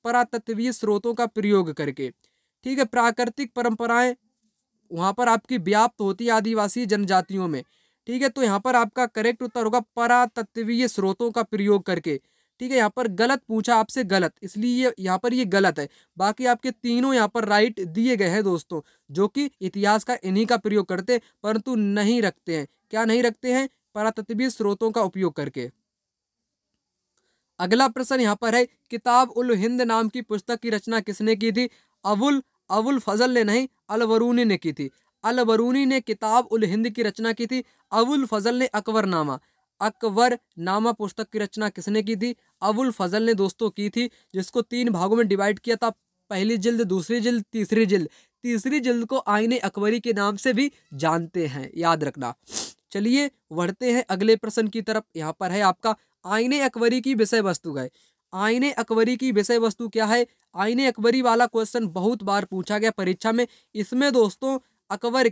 परातत्वीय स्रोतों का प्रयोग करके। ठीक है, प्राकृतिक परंपराएं वहां पर आपकी व्याप्त होती है आदिवासी जनजातियों में। ठीक है, तो यहाँ पर आपका करेक्ट उत्तर होगा परातत्वीय स्रोतों का प्रयोग करके। ठीक है, यहाँ पर गलत पूछा आपसे, गलत, इसलिए यहाँ पर ये गलत है। बाकी आपके तीनों यहाँ पर राइट दिए गए हैं दोस्तों, जो कि इतिहास का इन्हीं का प्रयोग करते परंतु नहीं रखते हैं। क्या नहीं रखते हैं? परातत्वीय स्रोतों का उपयोग करके। अगला प्रश्न यहाँ पर है। किताब उल हिंद नाम की पुस्तक की रचना किसने की थी? अबुल फजल ने नहीं, अल-बरूनी ने की थी। अल-बरूनी ने किताब उल हिंद की रचना की थी। अबुल फजल ने अकबरनामा पुस्तक की रचना किसने की थी? अबुल फजल ने दोस्तों की थी, जिसको 3 भागों में डिवाइड किया था। पहली जिल्द, दूसरी जिल्द, तीसरी जिल्द। तीसरी जिल्द को आईने अकबरी के नाम से भी जानते हैं, याद रखना। चलिए बढ़ते हैं अगले प्रश्न की तरफ। यहाँ पर है आपका आईने अकबरी की विषय वस्तु है। आईने अकबरी की विषय वस्तु क्या है? आईने अकबरी वाला क्वेश्चन बहुत बार पूछा गया परीक्षा में। इसमें दोस्तों अकबर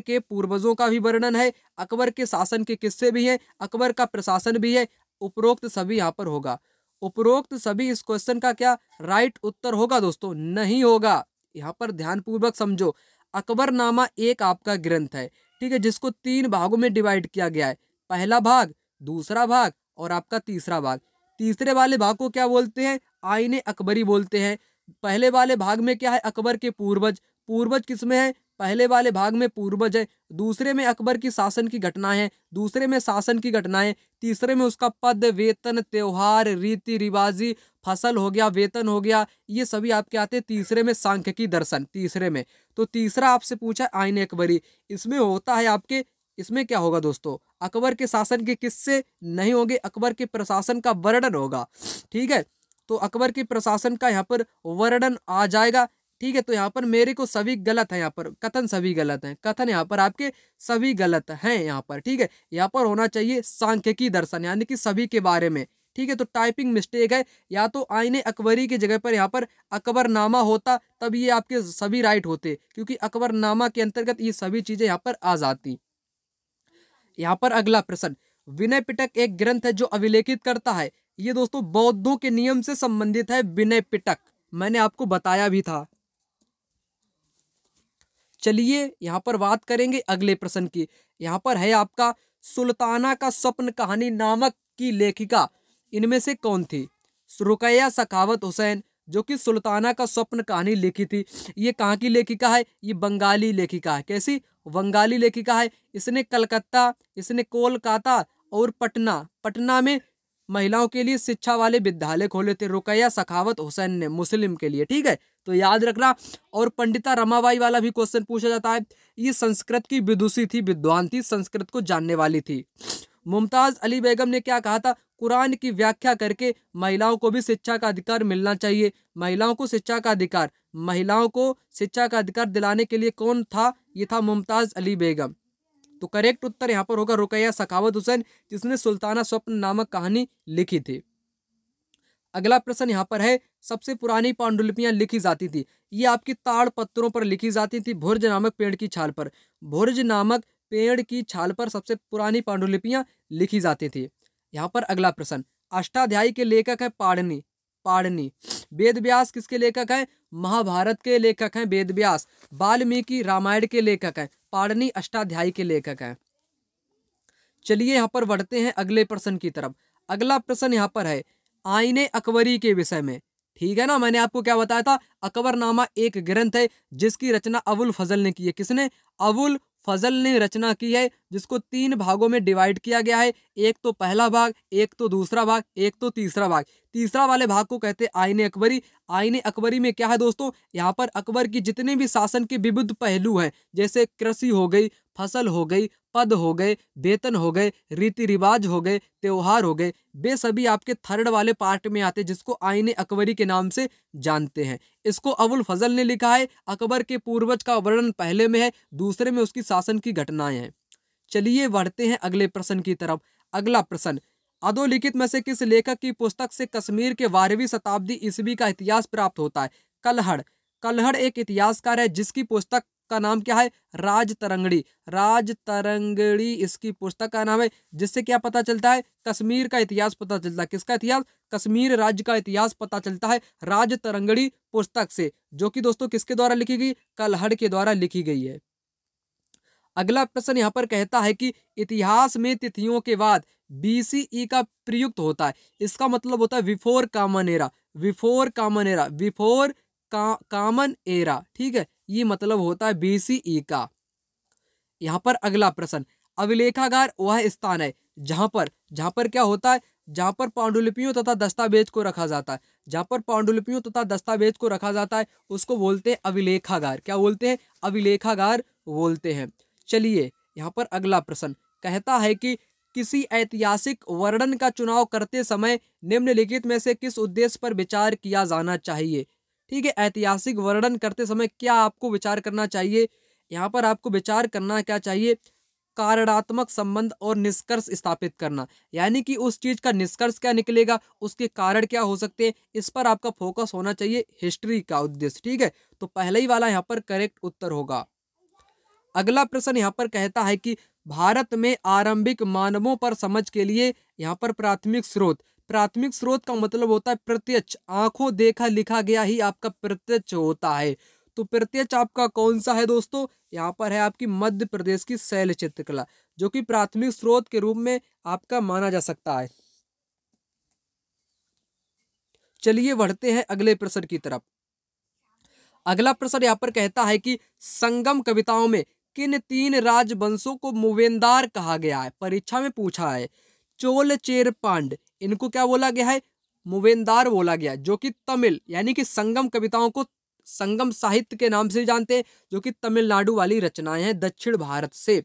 के पूर्वजों का भी वर्णन है, अकबर के शासन के किस्से भी हैं, अकबर का प्रशासन भी है। उपरोक्त सभी यहाँ पर होगा। उपरोक्त सभी इस क्वेश्चन का क्या राइट उत्तर होगा दोस्तों? नहीं होगा। यहाँ पर ध्यानपूर्वक समझो। अकबरनामा एक आपका ग्रंथ है, ठीक है, जिसको 3 भागों में डिवाइड किया गया है। पहला भाग, दूसरा भाग और आपका तीसरा भाग। तीसरे वाले भाग को क्या बोलते हैं? आईने अकबरी बोलते हैं। पहले वाले भाग में क्या है? अकबर के पूर्वज। पूर्वज किसमें है? पहले वाले भाग में पूर्वज है। दूसरे में अकबर की शासन की घटनाएं हैं, दूसरे में शासन की घटनाएं। तीसरे में उसका पद, वेतन, त्योहार, रीति रिवाजी, फसल हो गया, वेतन हो गया, ये सभी आपके आते हैं तीसरे में। सांख्यिकी दर्शन तीसरे में। तो तीसरा आपसे पूछा आईने अकबरी। इसमें होता है आपके, इसमें क्या होगा दोस्तों? अकबर के शासन के किस्से नहीं होंगे, अकबर के प्रशासन का वर्णन होगा। ठीक है, तो अकबर के प्रशासन का यहाँ पर वर्णन आ जाएगा। ठीक है, तो यहाँ पर मेरे को सभी गलत है, यहाँ पर कथन सभी गलत हैं। कथन यहाँ पर आपके सभी गलत हैं यहाँ पर। ठीक है, यहाँ पर होना चाहिए सांख्यिकी दर्शन, यानी कि सभी के बारे में। ठीक है, तो टाइपिंग मिस्टेक है। या तो आईने अकबरी की जगह पर यहाँ पर अकबरनामा होता, तब ये आपके सभी राइट होते, क्योंकि अकबरनामा के अंतर्गत ये सभी चीजें यहाँ पर आ जाती। यहाँ पर अगला प्रश्न। विनय पिटक एक ग्रंथ है जो अभिलेखित करता है। ये दोस्तों बौद्धों के नियम से संबंधित है। विनय पिटक मैंने आपको बताया भी था। चलिए यहाँ पर बात करेंगे अगले प्रश्न की। यहाँ पर है आपका सुल्ताना का स्वप्न कहानी नामक की लेखिका इनमें से कौन थी? रुकैया सखावत हुसैन, जो कि सुल्ताना का स्वप्न कहानी लिखी थी। ये कहाँ की लेखिका है? ये बंगाली लेखिका है। कैसी? बंगाली लेखिका है। इसने कलकत्ता, इसने कोलकाता और पटना, पटना में महिलाओं के लिए शिक्षा वाले विद्यालय खोले थे। रुकैया सखावत हुसैन ने मुस्लिम के लिए, ठीक है, तो याद रखना। और पंडिता रमाबाई वाला भी क्वेश्चन पूछा जाता है। ये संस्कृत की विदुषी थी, विद्वान थी, संस्कृत को जानने वाली थी। मुमताज अली बेगम ने क्या कहा था? कुरान की व्याख्या करके महिलाओं को भी शिक्षा का अधिकार मिलना चाहिए। महिलाओं को शिक्षा का अधिकार, महिलाओं को शिक्षा का अधिकार दिलाने के लिए कौन था? ये था मुमताज अली बेगम। तो करेक्ट उत्तर यहाँ पर होगा रुकैया सखावत हुसैन, जिसने सुल्ताना स्वप्न नामक कहानी लिखी थी। अगला प्रश्न यहाँ पर है, सबसे पुरानी पांडुलिपियां लिखी जाती थी। ये आपकी ताड़ पत्रों पर लिखी जाती थी, भुर्ज नामक पेड़ की छाल पर। भुर्ज नामक पेड़ की छाल पर सबसे पुरानी पांडुलिपियां लिखी जाती थी। यहाँ पर अगला प्रश्न, अष्टाध्यायी के लेखक है पाणिनि। पाणिनि। वेद व्यास किसके लेखक हैं? महाभारत के लेखक हैं वेद व्यास। वाल्मीकि रामायण के लेखक हैं। पाणिनि अष्टाध्यायी के लेखक हैं। चलिए यहाँ पर बढ़ते हैं अगले प्रश्न की तरफ। अगला प्रश्न यहाँ पर है आईने अकबरी के विषय में, ठीक है ना। मैंने आपको क्या बताया था? अकबरनामा एक ग्रंथ है जिसकी रचना अबुल फजल ने की है। किसने? अबुल फजल ने रचना की है, जिसको 3 भागों में डिवाइड किया गया है। एक तो पहला भाग, एक तो दूसरा भाग, एक तो तीसरा भाग। तीसरा वाले भाग को कहते हैं आईने अकबरी। आईने अकबरी में क्या है दोस्तों? यहाँ पर अकबर की जितने भी शासन के विविध पहलू हैं, जैसे कृषि हो गई, फसल हो गई, पद हो गए, वेतन हो गए, रीति रिवाज हो गए, त्योहार हो गए, वे सभी आपके थर्ड वाले पार्ट में आते हैं, जिसको आईने अकबरी के नाम से जानते हैं। इसको अबुल फजल ने लिखा है। अकबर के पूर्वज का वर्णन पहले में है, दूसरे में उसकी शासन की घटनाएं हैं। चलिए बढ़ते हैं अगले प्रश्न की तरफ। अगला प्रश्न, अधोलिखित में से किस लेखक की पुस्तक से कश्मीर के 12वीं शताब्दी ईस्वी का इतिहास प्राप्त होता है? कल्हड़। कल्हड़ एक इतिहासकार है जिसकी पुस्तक का नाम क्या है? राजतरंगड़ी। राजतरंगड़ी इसकी पुस्तक का नाम है, जिससे क्या पता चलता है? कश्मीर का इतिहास पता चलता है। किसका इतिहास? कश्मीर राज्य का इतिहास पता चलता है राजतरंगड़ी पुस्तक से, जो कि दोस्तों किसके द्वारा लिखी गई? कल्हड़ के द्वारा लिखी गई है। अगला प्रश्न यहाँ पर कहता है कि इतिहास में तिथियों के बाद बीसीई का प्रयुक्त होता है। इसका मतलब होता है before common era. Before common era, before common era, ठीक है, ये मतलब होता है बीसीई का। यहाँ पर अगला प्रश्न, अभिलेखागार वह स्थान है जहां पर क्या होता है? जहां पर पांडुलिपियों तथा दस्तावेज को रखा जाता है। जहां पर पांडुलिपियों तथा दस्तावेज को रखा जाता है उसको बोलते हैं अभिलेखागार। क्या बोलते हैं? अभिलेखागार बोलते हैं। चलिए यहाँ पर अगला प्रश्न कहता है कि किसी ऐतिहासिक वर्णन का चुनाव करते समय निम्नलिखित में से किस उद्देश्य पर विचार किया जाना चाहिए? ठीक है, ऐतिहासिक वर्णन करते समय क्या आपको विचार करना चाहिए? यहाँ पर आपको विचार करना क्या चाहिए? कारणात्मक संबंध और निष्कर्ष स्थापित करना, यानी कि उस चीज का निष्कर्ष क्या निकलेगा, उसके कारण क्या हो सकते हैं, इस पर आपका फोकस होना चाहिए, हिस्ट्री का उद्देश्य। ठीक है, तो पहले ही वाला यहाँ पर करेक्ट उत्तर होगा। अगला प्रश्न यहाँ पर कहता है कि भारत में आरंभिक मानवों पर समझ के लिए यहाँ पर प्राथमिक स्रोत। प्राथमिक स्रोत का मतलब होता है प्रत्यक्ष, आंखों देखा लिखा गया ही आपका प्रत्यक्ष होता है। तो प्रत्यक्ष आपका कौन सा है दोस्तों? यहाँ पर है आपकी मध्य प्रदेश की शैल चित्रकला, जो कि प्राथमिक स्रोत के रूप में आपका माना जा सकता है। चलिए बढ़ते हैं अगले प्रश्न की तरफ। अगला प्रश्न यहाँ पर कहता है कि संगम कविताओं में किन 3 राजवंशों को मूवेंदार कहा गया है? परीक्षा में पूछा है। चोल, चेर, पांड, इनको क्या बोला गया है? मूवेंदार बोला गया, जो कि तमिल, यानी कि संगम कविताओं को संगम साहित्य के नाम से जानते हैं, जो कि तमिलनाडु वाली रचनाएं हैं दक्षिण भारत से।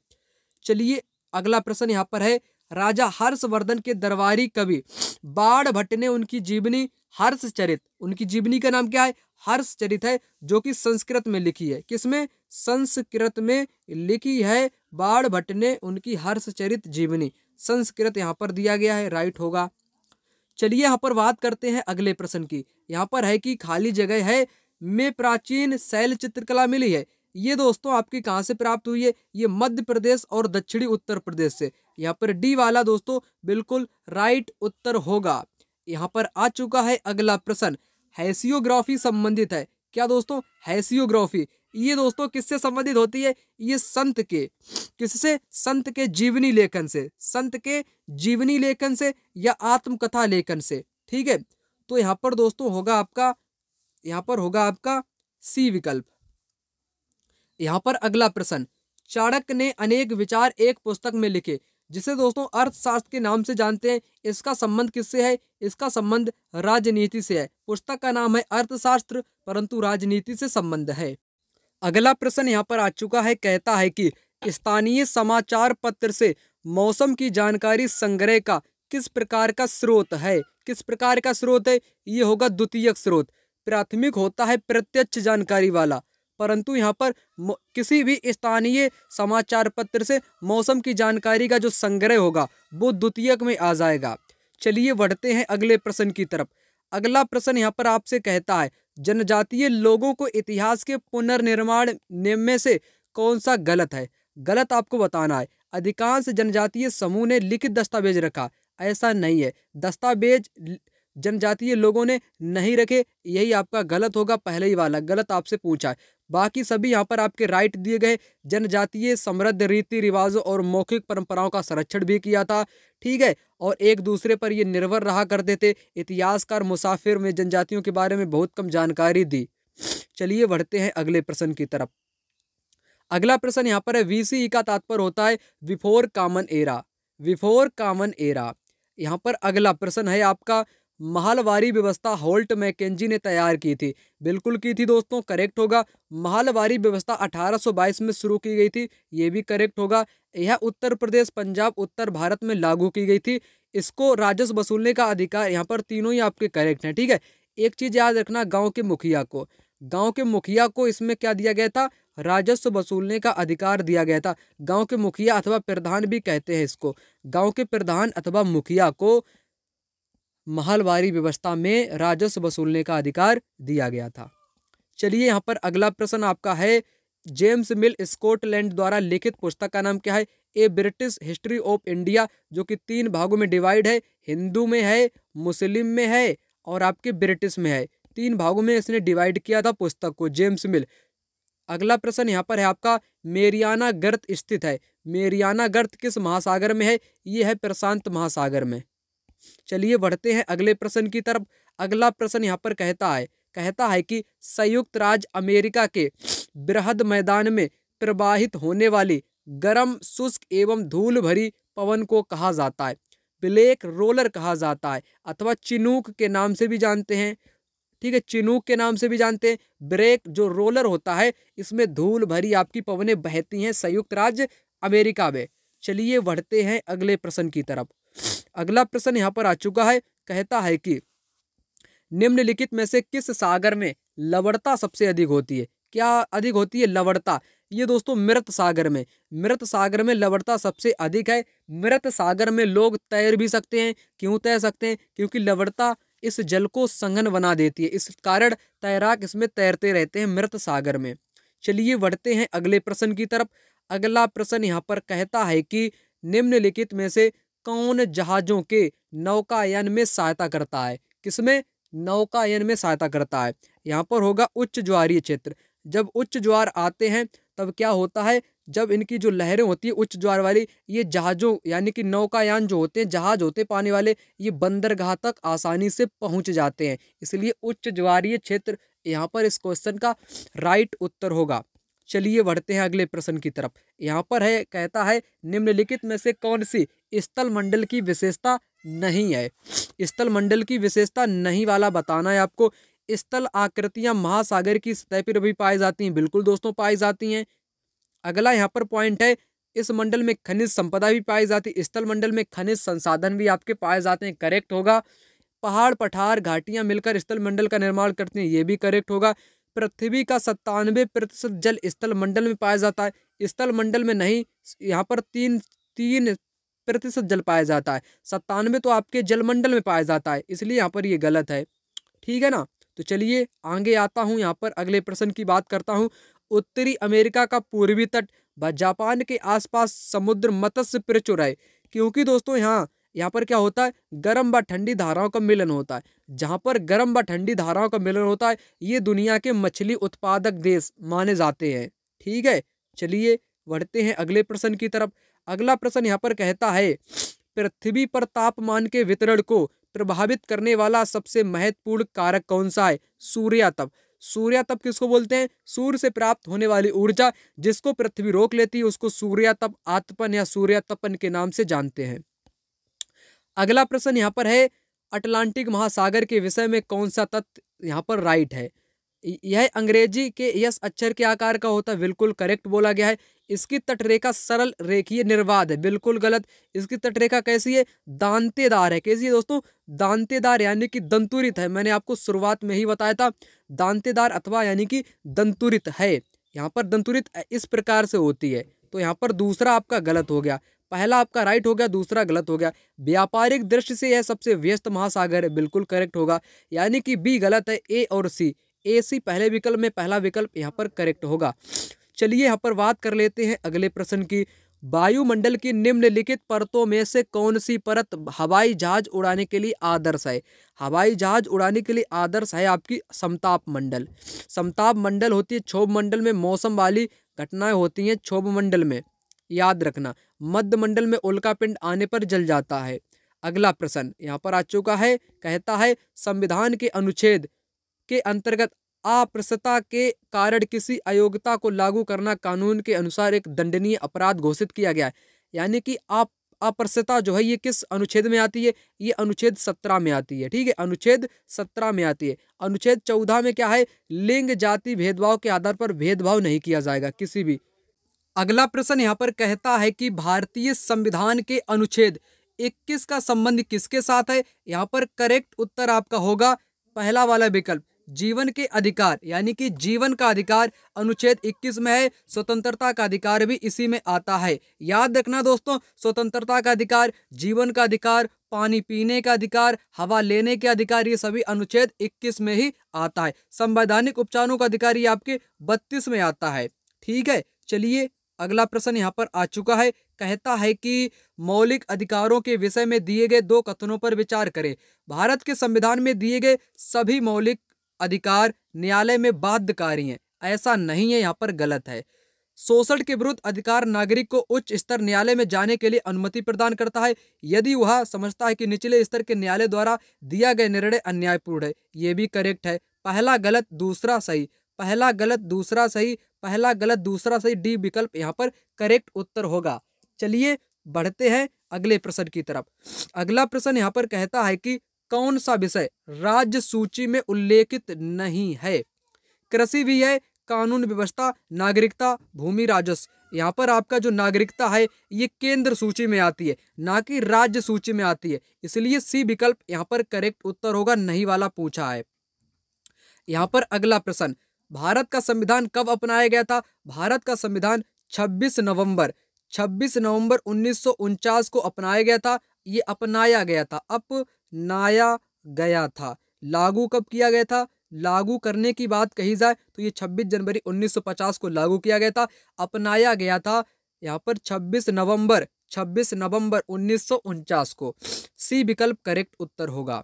चलिए अगला प्रश्न यहाँ पर है, राजा हर्षवर्धन के दरबारी कवि बाण भट्ट ने उनकी जीवनी हर्षचरित, उनकी जीवनी का नाम क्या है? हर्षचरित है, जो कि संस्कृत में लिखी है। किसमें? संस्कृत में लिखी है। बाण भट्ट ने उनकी हर्षचरित जीवनी, संस्कृत यहाँ पर दिया गया है, राइट होगा। चलिए यहाँ पर बात करते हैं अगले प्रश्न की। यहाँ पर है कि खाली जगह है में प्राचीन शैल चित्रकला मिली है। ये दोस्तों आपकी कहाँ से प्राप्त हुई है? ये मध्य प्रदेश और दक्षिणी उत्तर प्रदेश से। यहाँ पर डी वाला दोस्तों बिल्कुल राइट उत्तर होगा। यहाँ पर आ चुका है अगला प्रश्न, हैसियोग्राफी संबंधित है। क्या दोस्तों? हैसियोग्राफी, ये दोस्तों किससे संबंधित होती है? ये संत के, किससे? संत के जीवनी लेखन से, संत के जीवनी लेखन से या आत्मकथा लेखन से। ठीक है, तो यहाँ पर दोस्तों होगा आपका यहाँ पर होगा आपका सी विकल्प। यहाँ पर अगला प्रश्न, चाणक्य ने अनेक विचार एक पुस्तक में लिखे, जिसे दोस्तों अर्थशास्त्र के नाम से जानते हैं। इसका संबंध किससे है? इसका संबंध राजनीति से है। पुस्तक का नाम है अर्थशास्त्र, परंतु राजनीति से संबंध है। अगला प्रश्न यहाँ पर आ चुका है, कहता है कि स्थानीय समाचार पत्र से मौसम की जानकारी संग्रह का किस प्रकार का स्रोत है? किस प्रकार का स्रोत है? ये होगा द्वितीयक स्रोत। प्राथमिक होता है प्रत्यक्ष जानकारी वाला, परंतु यहाँ पर किसी भी स्थानीय समाचार पत्र से मौसम की जानकारी का जो संग्रह होगा वो द्वितीयक में आ जाएगा। चलिए बढ़ते हैं अगले प्रश्न की तरफ। अगला प्रश्न यहाँ पर आपसे कहता है, जनजातीय लोगों को इतिहास के पुनर्निर्माण में से कौन सा गलत है? गलत आपको बताना है। अधिकांश जनजातीय समूह ने लिखित दस्तावेज रखा, ऐसा नहीं है। दस्तावेज जनजातीय लोगों ने नहीं रखे, यही आपका गलत होगा। पहले ही वाला गलत आपसे पूछा है। बाकी सभी यहाँ पर आपके राइट दिए गए। जनजातीय समृद्ध रीति रिवाजों और मौखिक परंपराओं का संरक्षण भी किया था, ठीक है, और एक दूसरे पर ये निर्भर रहा करते थे। इतिहासकार मुसाफिर में जनजातियों के बारे में बहुत कम जानकारी दी। चलिए बढ़ते हैं अगले प्रश्न की तरफ। अगला प्रश्न यहाँ पर है, वीसीई का तात्पर्य होता है before common era. Before common era. यहाँ पर अगला प्रश्न है आपका, महलवारी व्यवस्था होल्ट मैकेंजी ने तैयार की थी। बिल्कुल की थी दोस्तों, करेक्ट होगा। महलवारी व्यवस्था 1822 में शुरू की गई थी, ये भी करेक्ट होगा। यह उत्तर प्रदेश, पंजाब, उत्तर भारत में लागू की गई थी। इसको राजस्व वसूलने का अधिकार, यहाँ पर तीनों ही आपके करेक्ट हैं, ठीक है। एक चीज याद रखना, गाँव के मुखिया को इसमें क्या दिया गया था? राजस्व वसूलने का अधिकार दिया गया था। गांव के मुखिया अथवा प्रधान भी कहते हैं इसको। गांव के प्रधान अथवा मुखिया को महलवारी व्यवस्था में राजस्व वसूलने का अधिकार दिया गया था। चलिए यहाँ पर अगला प्रश्न आपका है, जेम्स मिल स्कॉटलैंड द्वारा लिखित पुस्तक का नाम क्या है? ए ब्रिटिश हिस्ट्री ऑफ इंडिया, जो कि 3 भागों में डिवाइड है। हिंदू में है, मुस्लिम में है और आपके ब्रिटिश में है। 3 भागों में इसने डिवाइड किया था पुस्तक को, जेम्स मिल। अगला प्रश्न यहाँ पर है आपका, मेरियाना गर्त स्थित है। मेरियाना गर्त किस महासागर में है? ये है प्रशांत महासागर में। चलिए बढ़ते हैं अगले प्रश्न की तरफ। अगला प्रश्न यहाँ पर कहता है कि संयुक्त राज्य अमेरिका के बृहद मैदान में प्रवाहित होने वाली गर्म, शुष्क एवं धूल भरी पवन को कहा जाता है? ब्लैक रोलर कहा जाता है, अथवा चिनूक के नाम से भी जानते हैं, ठीक है, चिनूक के नाम से भी जानते हैं। ब्रेक जो रोलर होता है, इसमें धूल भरी आपकी पवनें बहती हैं संयुक्त राज्य अमेरिका में। चलिए बढ़ते हैं अगले प्रश्न की तरफ। अगला प्रश्न यहाँ पर आ चुका है, कहता है कि निम्नलिखित में से किस सागर में लवणता सबसे अधिक होती है? क्या अधिक होती है? लवणता। ये दोस्तों मृत सागर में लवणता सबसे अधिक है। मृत सागर में लोग तैर भी सकते हैं। क्यों तैर सकते हैं? क्योंकि लवणता इस जल को संघन बना देती है, इस कारण तैराक इसमें तैरते रहते हैं मृत सागर में। चलिए बढ़ते हैं अगले प्रश्न की तरफ। अगला प्रश्न यहाँ पर कहता है कि निम्नलिखित में से कौन जहाजों के नौकायन में सहायता करता है? किसमें? नौकायन में सहायता करता है। यहाँ पर होगा उच्च ज्वारीय क्षेत्र। जब उच्च ज्वार आते हैं तब क्या होता है? जब इनकी जो लहरें होती है उच्च ज्वार वाली, ये जहाजों यानी कि नौकायान जो होते हैं, जहाज होते हैं पानी वाले, ये बंदरगाह तक आसानी से पहुंच जाते हैं। इसलिए उच्च ज्वारीय क्षेत्र यहाँ पर इस क्वेश्चन का राइट उत्तर होगा। चलिए बढ़ते हैं अगले प्रश्न की तरफ। यहाँ पर है, कहता है निम्नलिखित में से कौन सी स्थल मंडल की विशेषता नहीं है? स्थल मंडल की विशेषता नहीं वाला बताना है आपको। स्थल आकृतियां महासागर की सतह पर भी पाई जाती हैं। बिल्कुल दोस्तों पाई जाती हैं। अगला यहाँ पर पॉइंट है, इस मंडल में खनिज संपदा भी पाई जाती है। स्थल मंडल में खनिज संसाधन भी आपके पाए जाते हैं, करेक्ट होगा। पहाड़, पठार, घाटियां मिलकर स्थल मंडल का निर्माण करती हैं, ये भी करेक्ट होगा। पृथ्वी का 97% जल स्थल मंडल में पाया जाता है। स्थल मंडल में नहीं, यहाँ पर 3% जल पाया जाता है। 97 तो आपके जलमंडल में पाया जाता है, इसलिए यहाँ पर ये गलत है, ठीक है ना। तो चलिए आगे आता हूँ, यहाँ पर अगले प्रश्न की बात करता हूँ। उत्तरी अमेरिका का पूर्वी तट व जापान के आसपास समुद्र मत्स्य प्रचुर है, क्योंकि दोस्तों यहाँ पर क्या होता है? गर्म व ठंडी धाराओं का मिलन होता है। जहाँ पर गर्म व ठंडी धाराओं का मिलन होता है, ये दुनिया के मछली उत्पादक देश माने जाते हैं, ठीक है। चलिए बढ़ते हैं अगले प्रश्न की तरफ। अगला प्रश्न यहाँ पर कहता है, पृथ्वी पर तापमान के वितरण को प्रभावित करने वाला सबसे महत्वपूर्ण कारक कौन सा है? सूर्यातप। सूर्यातप किसको बोलते हैं? सूर्य से प्राप्त होने वाली ऊर्जा जिसको पृथ्वी रोक लेती है उसको सूर्यातप आतपन या सूर्यातपन के नाम से जानते हैं। अगला प्रश्न यहाँ पर है, अटलांटिक महासागर के विषय में कौन सा तथ्य यहाँ पर राइट है? यह अंग्रेजी के यस अक्षर के आकार का होता है, बिल्कुल करेक्ट बोला गया है। इसकी तटरेखा सरल रेखीय निर्वाद है, बिल्कुल गलत। इसकी तटरेखा कैसी है? दांतेदार है। कैसी है दोस्तों? दांतेदार यानी कि दंतुरित है। मैंने आपको शुरुआत में ही बताया था, दांतेदार अथवा यानी कि दंतुरित है। यहाँ पर दंतुरित इस प्रकार से होती है। तो यहाँ पर दूसरा आपका गलत हो गया, पहला आपका राइट हो गया, दूसरा गलत हो गया। व्यापारिक दृष्टि से यह सबसे व्यस्त महासागर है, बिल्कुल करेक्ट होगा। यानी कि बी गलत है, ए और सी। ए सी पहले विकल्प में, पहला विकल्प यहाँ पर करेक्ट होगा। चलिए यहाँ पर बात कर लेते हैं अगले प्रश्न की। वायुमंडल की निम्नलिखित परतों में से कौन सी परत हवाई जहाज उड़ाने के लिए आदर्श है? हवाई जहाज उड़ाने के लिए आदर्श है आपकी समताप मंडल। समताप मंडल होती है क्षोभ मंडल में मौसम वाली घटनाएं होती हैं क्षोभ मंडल में, याद रखना। मध्य मंडल में उल्कापिंड आने पर जल जाता है। अगला प्रश्न यहाँ पर आ चुका है, कहता है संविधान के अनुच्छेद के अंतर्गत अप्रस्तुतता के कारण किसी अयोग्यता को लागू करना कानून के अनुसार एक दंडनीय अपराध घोषित किया गया है। यानी कि अप्रस्तुतता जो है ये किस अनुच्छेद में आती है? ये अनुच्छेद 17 में आती है। ठीक है, अनुच्छेद 17 में आती है। अनुच्छेद 14 में क्या है? लिंग जाति भेदभाव के आधार पर भेदभाव नहीं किया जाएगा किसी भी। अगला प्रश्न यहाँ पर कहता है कि भारतीय संविधान के अनुच्छेद 21 का संबंध किसके साथ है? यहाँ पर करेक्ट उत्तर आपका होगा पहला वाला विकल्प, जीवन के अधिकार। यानी कि जीवन का अधिकार अनुच्छेद 21 में है। स्वतंत्रता का अधिकार भी इसी में आता है। याद रखना दोस्तों, स्वतंत्रता का अधिकार, जीवन का अधिकार, पानी पीने का अधिकार, हवा लेने के अधिकार, ये सभी अनुच्छेद 21 में ही आता है। संवैधानिक उपचारों का अधिकार ये आपके 32 में आता है। ठीक है, चलिए अगला प्रश्न यहाँ पर आ चुका है, कहता है कि मौलिक अधिकारों के विषय में दिए गए दो कथनों पर विचार करें। भारत के संविधान में दिए गए सभी मौलिक अधिकार न्यायालय में बाध्यकारी हैं, ऐसा नहीं है, यहाँ पर गलत है। शोषण के विरुद्ध अधिकार नागरिक को उच्च स्तर न्यायालय में जाने के लिए अनुमति प्रदान करता है यदि वह समझता है कि निचले स्तर के न्यायालय द्वारा दिया गया निर्णय अन्यायपूर्ण है। ये भी करेक्ट है। पहला गलत दूसरा सही, पहला गलत दूसरा सही, पहला गलत दूसरा सही, डी विकल्प यहाँ पर करेक्ट उत्तर होगा। चलिए बढ़ते हैं अगले प्रश्न की तरफ। अगला प्रश्न यहाँ पर कहता है कि कौन सा विषय राज्य सूची में उल्लेखित नहीं है? कृषि भी है, कानून व्यवस्था, नागरिकता, भूमि राजस्व। यहाँ पर आपका जो नागरिकता है ये केंद्र सूची में आती है, ना कि राज्य सूची में आती है, इसलिए सी विकल्प यहाँ पर करेक्ट उत्तर होगा, नहीं वाला पूछा है। यहाँ पर अगला प्रश्न, भारत का संविधान कब अपनाया गया था? भारत का संविधान 26 नवंबर 1949 को अपनाया गया था। ये अपनाया गया था, अपनाया गया था। लागू कब किया गया था? लागू करने की बात कही जाए तो ये 26 जनवरी 1950 को लागू किया गया था। अपनाया गया था यहाँ पर 26 नवंबर 1949 को। सी विकल्प करेक्ट उत्तर होगा।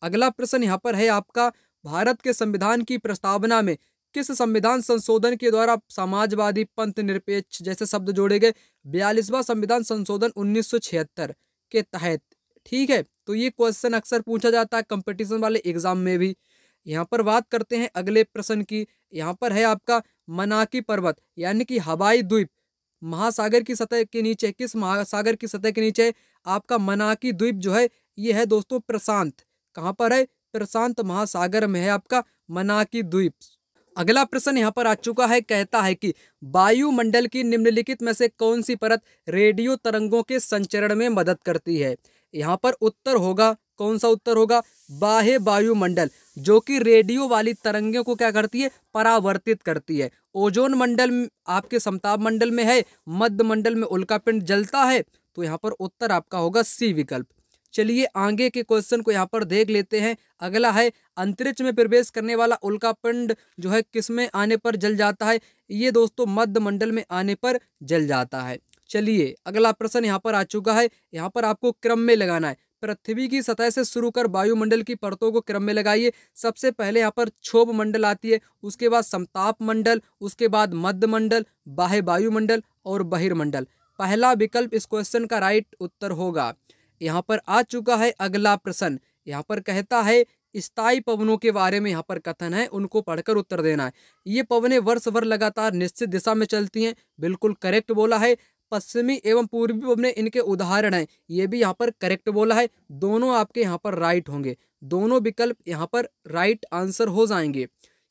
अगला प्रश्न यहाँ पर है आपका, भारत के संविधान की प्रस्तावना में किस संविधान संशोधन के द्वारा समाजवादी, पंथ निरपेक्ष जैसे शब्द जोड़े गए? 42वां संविधान संशोधन 1976 के तहत। ठीक है, तो ये क्वेश्चन अक्सर पूछा जाता है कंपटीशन वाले एग्जाम में भी। यहाँ पर बात करते हैं अगले प्रश्न की। यहाँ पर है आपका मनाकी पर्वत यानी कि हवाई द्वीप महासागर की सतह के नीचे, किस महासागर की सतह के नीचे? आपका मनाकी द्वीप जो है ये है दोस्तों प्रशांत। कहाँ पर है? प्रशांत महासागर में है आपका मनाकी द्वीप। अगला प्रश्न यहाँ पर आ चुका है, कहता है कि वायुमंडल की निम्नलिखित में से कौन सी परत रेडियो तरंगों के संचरण में मदद करती है? यहाँ पर उत्तर होगा, कौन सा उत्तर होगा? बाह्य वायुमंडल, जो कि रेडियो वाली तरंगों को क्या करती है? परावर्तित करती है। ओजोन मंडल आपके समताप मंडल में है, मध्य मंडल में उल्कापिंड जलता है, तो यहाँ पर उत्तर आपका होगा सी विकल्प। चलिए आगे के क्वेश्चन को यहाँ पर देख लेते हैं। अगला है, अंतरिक्ष में प्रवेश करने वाला उल्कापिंड जो है किसमें आने पर जल जाता है? ये दोस्तों मध्य मंडल में आने पर जल जाता है। चलिए अगला प्रश्न यहाँ पर आ चुका है। यहाँ पर आपको क्रम में लगाना है। पृथ्वी की सतह से शुरू कर वायुमंडल की परतों को क्रम में लगाइए। सबसे पहले यहाँ पर क्षोभ मंडल आती है, उसके बाद समताप मंडल, उसके बाद मध्य मंडल, बाह्य वायुमंडल और बहिर्मंडल। पहला विकल्प इस क्वेश्चन का राइट उत्तर होगा। यहाँ पर आ चुका है अगला प्रश्न। यहाँ पर कहता है स्थायी पवनों के बारे में यहाँ पर कथन है, उनको पढ़कर उत्तर देना है। ये पवनें वर्ष भर लगातार निश्चित दिशा में चलती हैं, बिल्कुल करेक्ट बोला है। पश्चिमी एवं पूर्वी पवनें इनके उदाहरण हैं, ये भी यहाँ पर करेक्ट बोला है। दोनों आपके यहाँ पर राइट होंगे, दोनों विकल्प यहाँ पर राइट आंसर हो जाएंगे।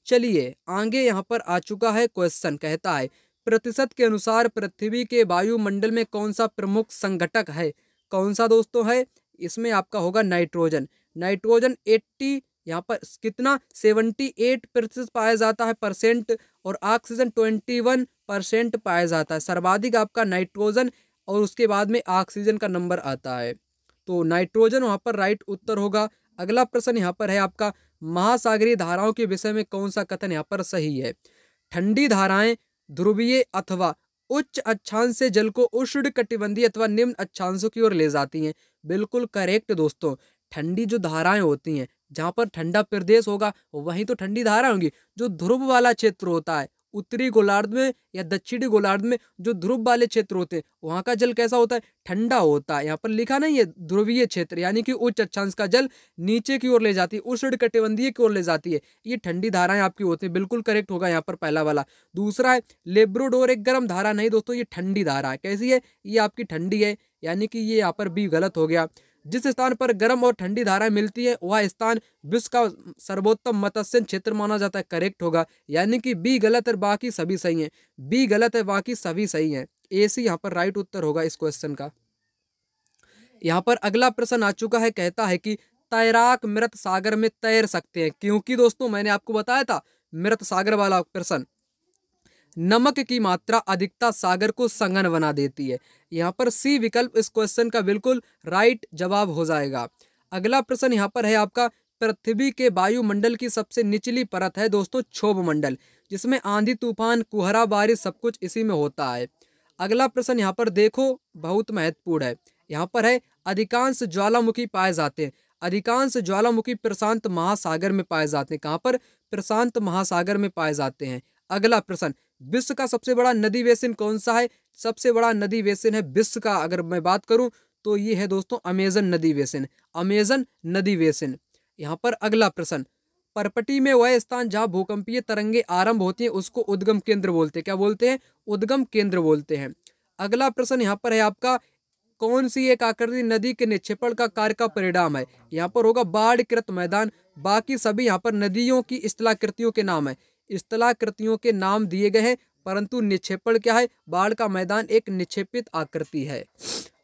चलिए आगे यहाँ पर आ चुका है क्वेश्चन, कहता है प्रतिशत के अनुसार पृथ्वी के वायुमंडल में कौन सा प्रमुख संघटक है? कौन सा दोस्तों है? इसमें आपका होगा नाइट्रोजन। नाइट्रोजन 80 यहाँ पर कितना 78% पाया जाता है परसेंट, और ऑक्सीजन 21% पाया जाता है। सर्वाधिक आपका नाइट्रोजन और उसके बाद में ऑक्सीजन का नंबर आता है, तो नाइट्रोजन वहाँ पर राइट उत्तर होगा। अगला प्रश्न यहाँ पर है आपका महासागरीय धाराओं के विषय में कौन सा कथन यहाँ पर सही है? ठंडी धाराएं ध्रुवीय अथवा उच्च अक्षांश से जल को उष्ण कटिबंधीय अथवा निम्न अक्षांशों की ओर ले जाती हैं। बिल्कुल करेक्ट दोस्तों। ठंडी जो धाराएं होती हैं, जहाँ पर ठंडा प्रदेश होगा वहीं तो ठंडी धारा होंगी। जो ध्रुव वाला क्षेत्र होता है, उत्तरी गोलार्ध में या दक्षिणी गोलार्ध में जो ध्रुव वाले क्षेत्र होते हैं, वहाँ का जल कैसा होता है? ठंडा होता है। यहाँ पर लिखा नहीं है ध्रुवीय क्षेत्र, यानी कि उच्च अक्षांश का जल नीचे की ओर ले जाती है, उष्ण कटिबंधीय की ओर ले जाती है, ये ठंडी धाराएं आपकी होती है। बिल्कुल करेक्ट होगा यहाँ पर पहला वाला। दूसरा है लेब्रोडोर एक गर्म धारा नहीं दोस्तों, ये ठंडी धारा है। कैसी है? ये आपकी ठंडी है, यानी कि ये यहाँ पर भी गलत हो गया। जिस स्थान पर गर्म और ठंडी धाराएं मिलती है वह स्थान विश्व का सर्वोत्तम मत्स्य क्षेत्र माना जाता है। करेक्ट होगा, यानी कि बी गलत है, बाकी सभी सही हैं। बी गलत है, बाकी सभी सही हैं। ए सी यहाँ पर राइट उत्तर होगा इस क्वेश्चन का। यहाँ पर अगला प्रश्न आ चुका है, कहता है कि तैराक मृत सागर में तैर सकते हैं, क्योंकि दोस्तों मैंने आपको बताया था मृत सागर वाला प्रश्न, नमक की मात्रा अधिकता सागर को सघन बना देती है। यहाँ पर सी विकल्प इस क्वेश्चन का बिल्कुल राइट जवाब हो जाएगा। अगला प्रश्न यहाँ पर है आपका पृथ्वी के वायुमंडल की सबसे निचली परत है दोस्तों क्षोभ मंडल, जिसमें आंधी तूफान कुहरा बारिश सब कुछ इसी में होता है। अगला प्रश्न यहाँ पर देखो बहुत महत्वपूर्ण है। यहाँ पर है अधिकांश ज्वालामुखी पाए जाते हैं। अधिकांश ज्वालामुखी प्रशांत महासागर में पाए जाते हैं। कहाँ पर? प्रशांत महासागर में पाए जाते हैं। अगला प्रश्न विश्व का सबसे बड़ा नदी बेसिन कौन सा है? सबसे बड़ा नदी बेसिन है विश्व का, अगर मैं बात करूं तो ये है दोस्तों अमेजन नदी बेसिन। अमेजन नदी बेसिन। यहाँ पर अगला प्रश्न परपटी में वह स्थान जहाँ भूकंपीय तरंगे आरंभ होती हैं उसको उद्गम केंद्र बोलते हैं। क्या बोलते हैं? उद्गम केंद्र बोलते हैं। अगला प्रश्न यहाँ पर है आपका कौन सी एक आकृति नदी के निक्षेपण का कार्य का परिणाम है? यहाँ पर होगा बाढ़कृत मैदान। बाकी सभी यहाँ पर नदियों की स्थलाकृतियों के नाम है। स्थलाकृतियों के नाम दिए गए हैं, परंतु निक्षेपण क्या है? बाढ़ का मैदान एक निक्षेपित आकृति है।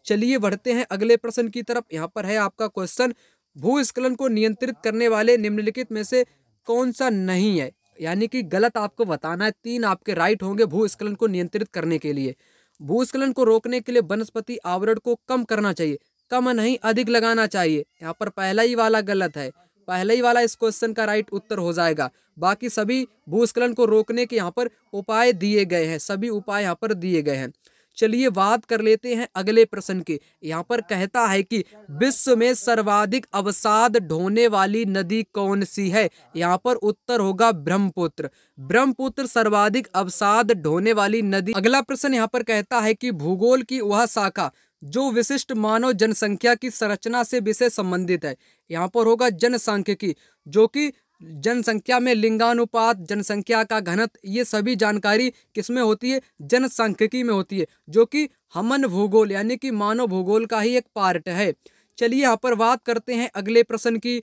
चलिए बढ़ते हैं अगले प्रश्न की तरफ। यहाँ पर है आपका क्वेश्चन भूस्खलन को नियंत्रित करने वाले निम्नलिखित में से कौन सा नहीं है? यानी कि गलत आपको बताना है। 3 आपके राइट होंगे भूस्खलन को नियंत्रित करने के लिए। भूस्खलन को रोकने के लिए वनस्पति आवरण को कम करना चाहिए, कम नहीं अधिक लगाना चाहिए। यहाँ पर पहला ही वाला गलत है, पहले ही वाला इस क्वेश्चन का राइट उत्तर हो जाएगा। बाकी सभी भूस्खलन को रोकने के यहाँ पर उपाय दिए गए हैं, सभी उपाय यहाँ पर दिए गए हैं। चलिए बात कर लेते हैं अगले प्रश्न की। यहाँ पर कहता है कि विश्व में सर्वाधिक अवसाद ढोने वाली नदी कौन सी है? यहाँ पर उत्तर होगा ब्रह्मपुत्र। ब्रह्मपुत्र सर्वाधिक अवसाद ढोने वाली नदी। अगला प्रश्न यहाँ पर कहता है कि भूगोल की वह शाखा जो विशिष्ट मानव जनसंख्या की संरचना से विशेष संबंधित है। यहाँ पर होगा जनसांख्यिकी, जो कि जनसंख्या में लिंगानुपात, जनसंख्या का घनत्व, ये सभी जानकारी किसमें होती है? जनसांख्यिकी में होती है, जो कि हमन भूगोल यानी कि मानव भूगोल का ही एक पार्ट है। चलिए यहाँ पर बात करते हैं अगले प्रश्न की।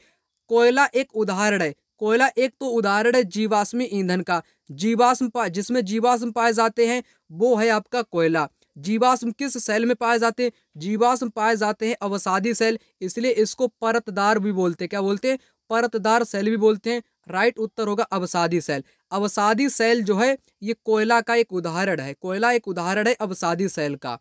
कोयला एक उदाहरण है। कोयला एक तो उदाहरण है जीवाश्मी ईंधन का। जिसमें जीवाश्म पाए जाते हैं वो है आपका कोयला। जीवाश्म किस सेल में पाए जाते हैं? जीवाश्म पाए जाते हैं अवसादी सेल, इसलिए इसको परतदार भी बोलते हैं। क्या बोलते हैं? परतदार सेल भी बोलते हैं। राइट उत्तर होगा अवसादी सेल। अवसादी सेल जो है ये कोयला का एक उदाहरण है। कोयला एक उदाहरण है अवसादी सेल का।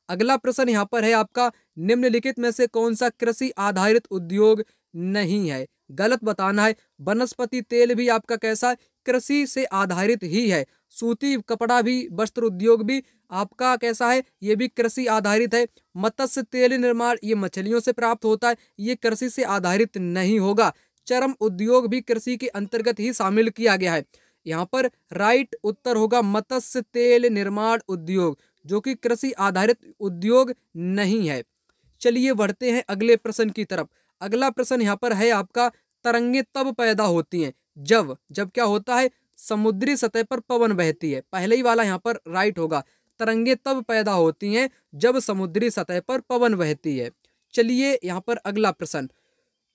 अगला प्रश्न यहाँ पर है आपका निम्नलिखित में से कौन सा कृषि आधारित उद्योग नहीं है? गलत बताना है। वनस्पति तेल भी आपका कैसा है? कृषि से आधारित ही है। सूती कपड़ा भी, वस्त्र उद्योग भी आपका कैसा है? ये भी कृषि आधारित है। मत्स्य तेल निर्माण ये मछलियों से प्राप्त होता है, ये कृषि से आधारित नहीं होगा। चर्म उद्योग भी कृषि के अंतर्गत ही शामिल किया गया है। यहाँ पर राइट उत्तर होगा मत्स्य तेल निर्माण उद्योग, जो कि कृषि आधारित उद्योग नहीं है। चलिए बढ़ते हैं अगले प्रश्न की तरफ। अगला प्रश्न यहाँ पर है आपका, तरंगे तब पैदा होती हैं जब जब क्या होता है, समुद्री सतह पर पवन बहती है। पहले ही वाला यहाँ पर राइट होगा, तरंगे तब पैदा होती हैं जब समुद्री सतह पर पवन बहती है। चलिए यहाँ पर अगला प्रश्न,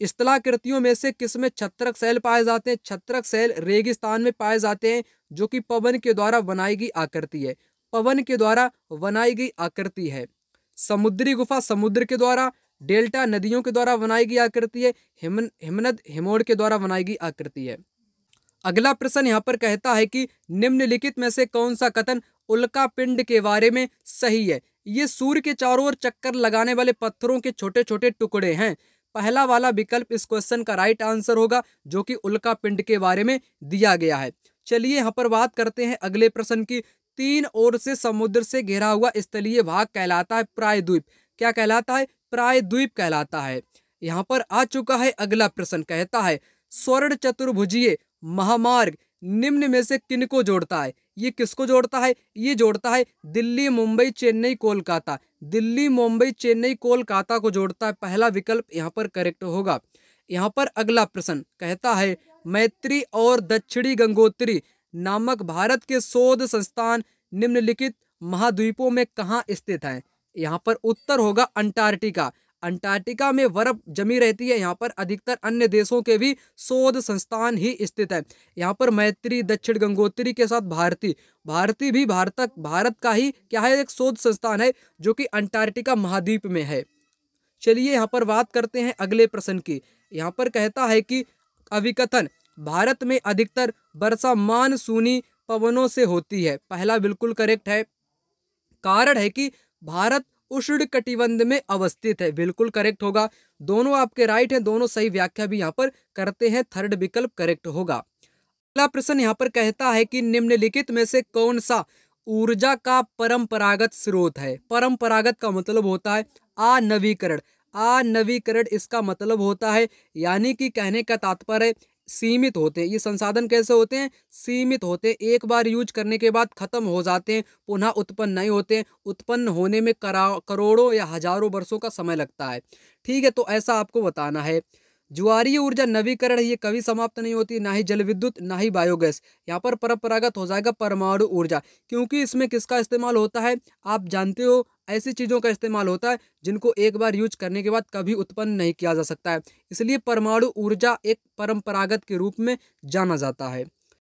स्थलाकृतियों में से किसमें छत्रक शैल पाए जाते हैं? छत्रक शैल रेगिस्तान में पाए जाते हैं, जो कि पवन के द्वारा बनाई गई आकृति है। पवन के द्वारा बनाई गई आकृति है। समुद्री गुफा समुद्र के द्वारा, डेल्टा नदियों के द्वारा बनाई गई आकृति है, हिमनद हिमोड़ के द्वारा बनाई गई आकृति है। अगला प्रश्न यहाँ पर कहता है कि निम्नलिखित में से कौन सा कथन उल्का पिंड के बारे में सही है? ये सूर्य के चारों ओर चक्कर लगाने वाले पत्थरों के छोटे छोटे टुकड़े हैं। पहला वाला विकल्प इस क्वेश्चन का राइट आंसर होगा, जो कि उल्का पिंड के बारे में दिया गया है। चलिए यहाँ पर बात करते हैं अगले प्रश्न की। तीन ओर से समुद्र से घिरा हुआ स्थलीय भाग कहलाता है प्रायद्वीप। क्या कहलाता है? प्रायद्वीप कहलाता है। यहाँ पर आ चुका है अगला प्रश्न, कहता है स्वर्ण चतुर्भुजीय महामार्ग निम्न में से किनको जोड़ता है? ये किसको जोड़ता है? ये जोड़ता है दिल्ली मुंबई चेन्नई कोलकाता। दिल्ली मुंबई चेन्नई कोलकाता को जोड़ता है। पहला विकल्प यहाँ पर करेक्ट होगा। यहाँ पर अगला प्रश्न कहता है मैत्री और दक्षिणी गंगोत्री नामक भारत के शोध संस्थान निम्नलिखित महाद्वीपों में कहाँ स्थित है? यहाँ पर उत्तर होगा अंटार्कटिका। अंटार्कटिका में बर्फ जमी रहती है। यहाँ पर अधिकतर अन्य देशों के भी शोध संस्थान ही स्थित है। यहाँ पर मैत्री दक्षिण गंगोत्री के साथ भारती भी भारत का ही क्या है, एक शोध संस्थान है, जो कि अंटार्कटिका महाद्वीप में है। चलिए यहाँ पर बात करते हैं अगले प्रश्न की। यहाँ पर कहता है कि अभिकथन भारत में अधिकतर वर्षा मानसूनी पवनों से होती है। पहला बिल्कुल करेक्ट है। कारण है कि भारत उष्णकटिबंध में अवस्थित है। बिल्कुल करेक्ट होगा। दोनों आपके राइट हैं, दोनों सही व्याख्या भी यहाँ पर करते हैं। थर्ड विकल्प करेक्ट होगा। अगला प्रश्न यहाँ पर कहता है कि निम्नलिखित में से कौन सा ऊर्जा का परंपरागत स्रोत है? परंपरागत का मतलब होता है अनवीकरण। अनवीकरण इसका मतलब होता है, यानी कि कहने का तात्पर्य सीमित होते हैं। ये संसाधन कैसे होते हैं? सीमित होते हैं। एक बार यूज करने के बाद खत्म हो जाते हैं, पुनः उत्पन्न नहीं होते हैं। उत्पन्न होने में करोड़ों या हजारों वर्षों का समय लगता है। ठीक है, तो ऐसा आपको बताना है। ज्वारीय ऊर्जा नवीकरण, ये कभी समाप्त नहीं होती, ना ही जल विद्युत ना ही बायोगैस। यहाँ पर परंपरागत हो जाएगा परमाणु ऊर्जा, क्योंकि इसमें किसका इस्तेमाल होता है? आप जानते हो, ऐसी चीज़ों का इस्तेमाल होता है जिनको एक बार यूज करने के बाद कभी उत्पन्न नहीं किया जा सकता है। इसलिए परमाणु ऊर्जा एक परंपरागत के रूप में जाना जाता है।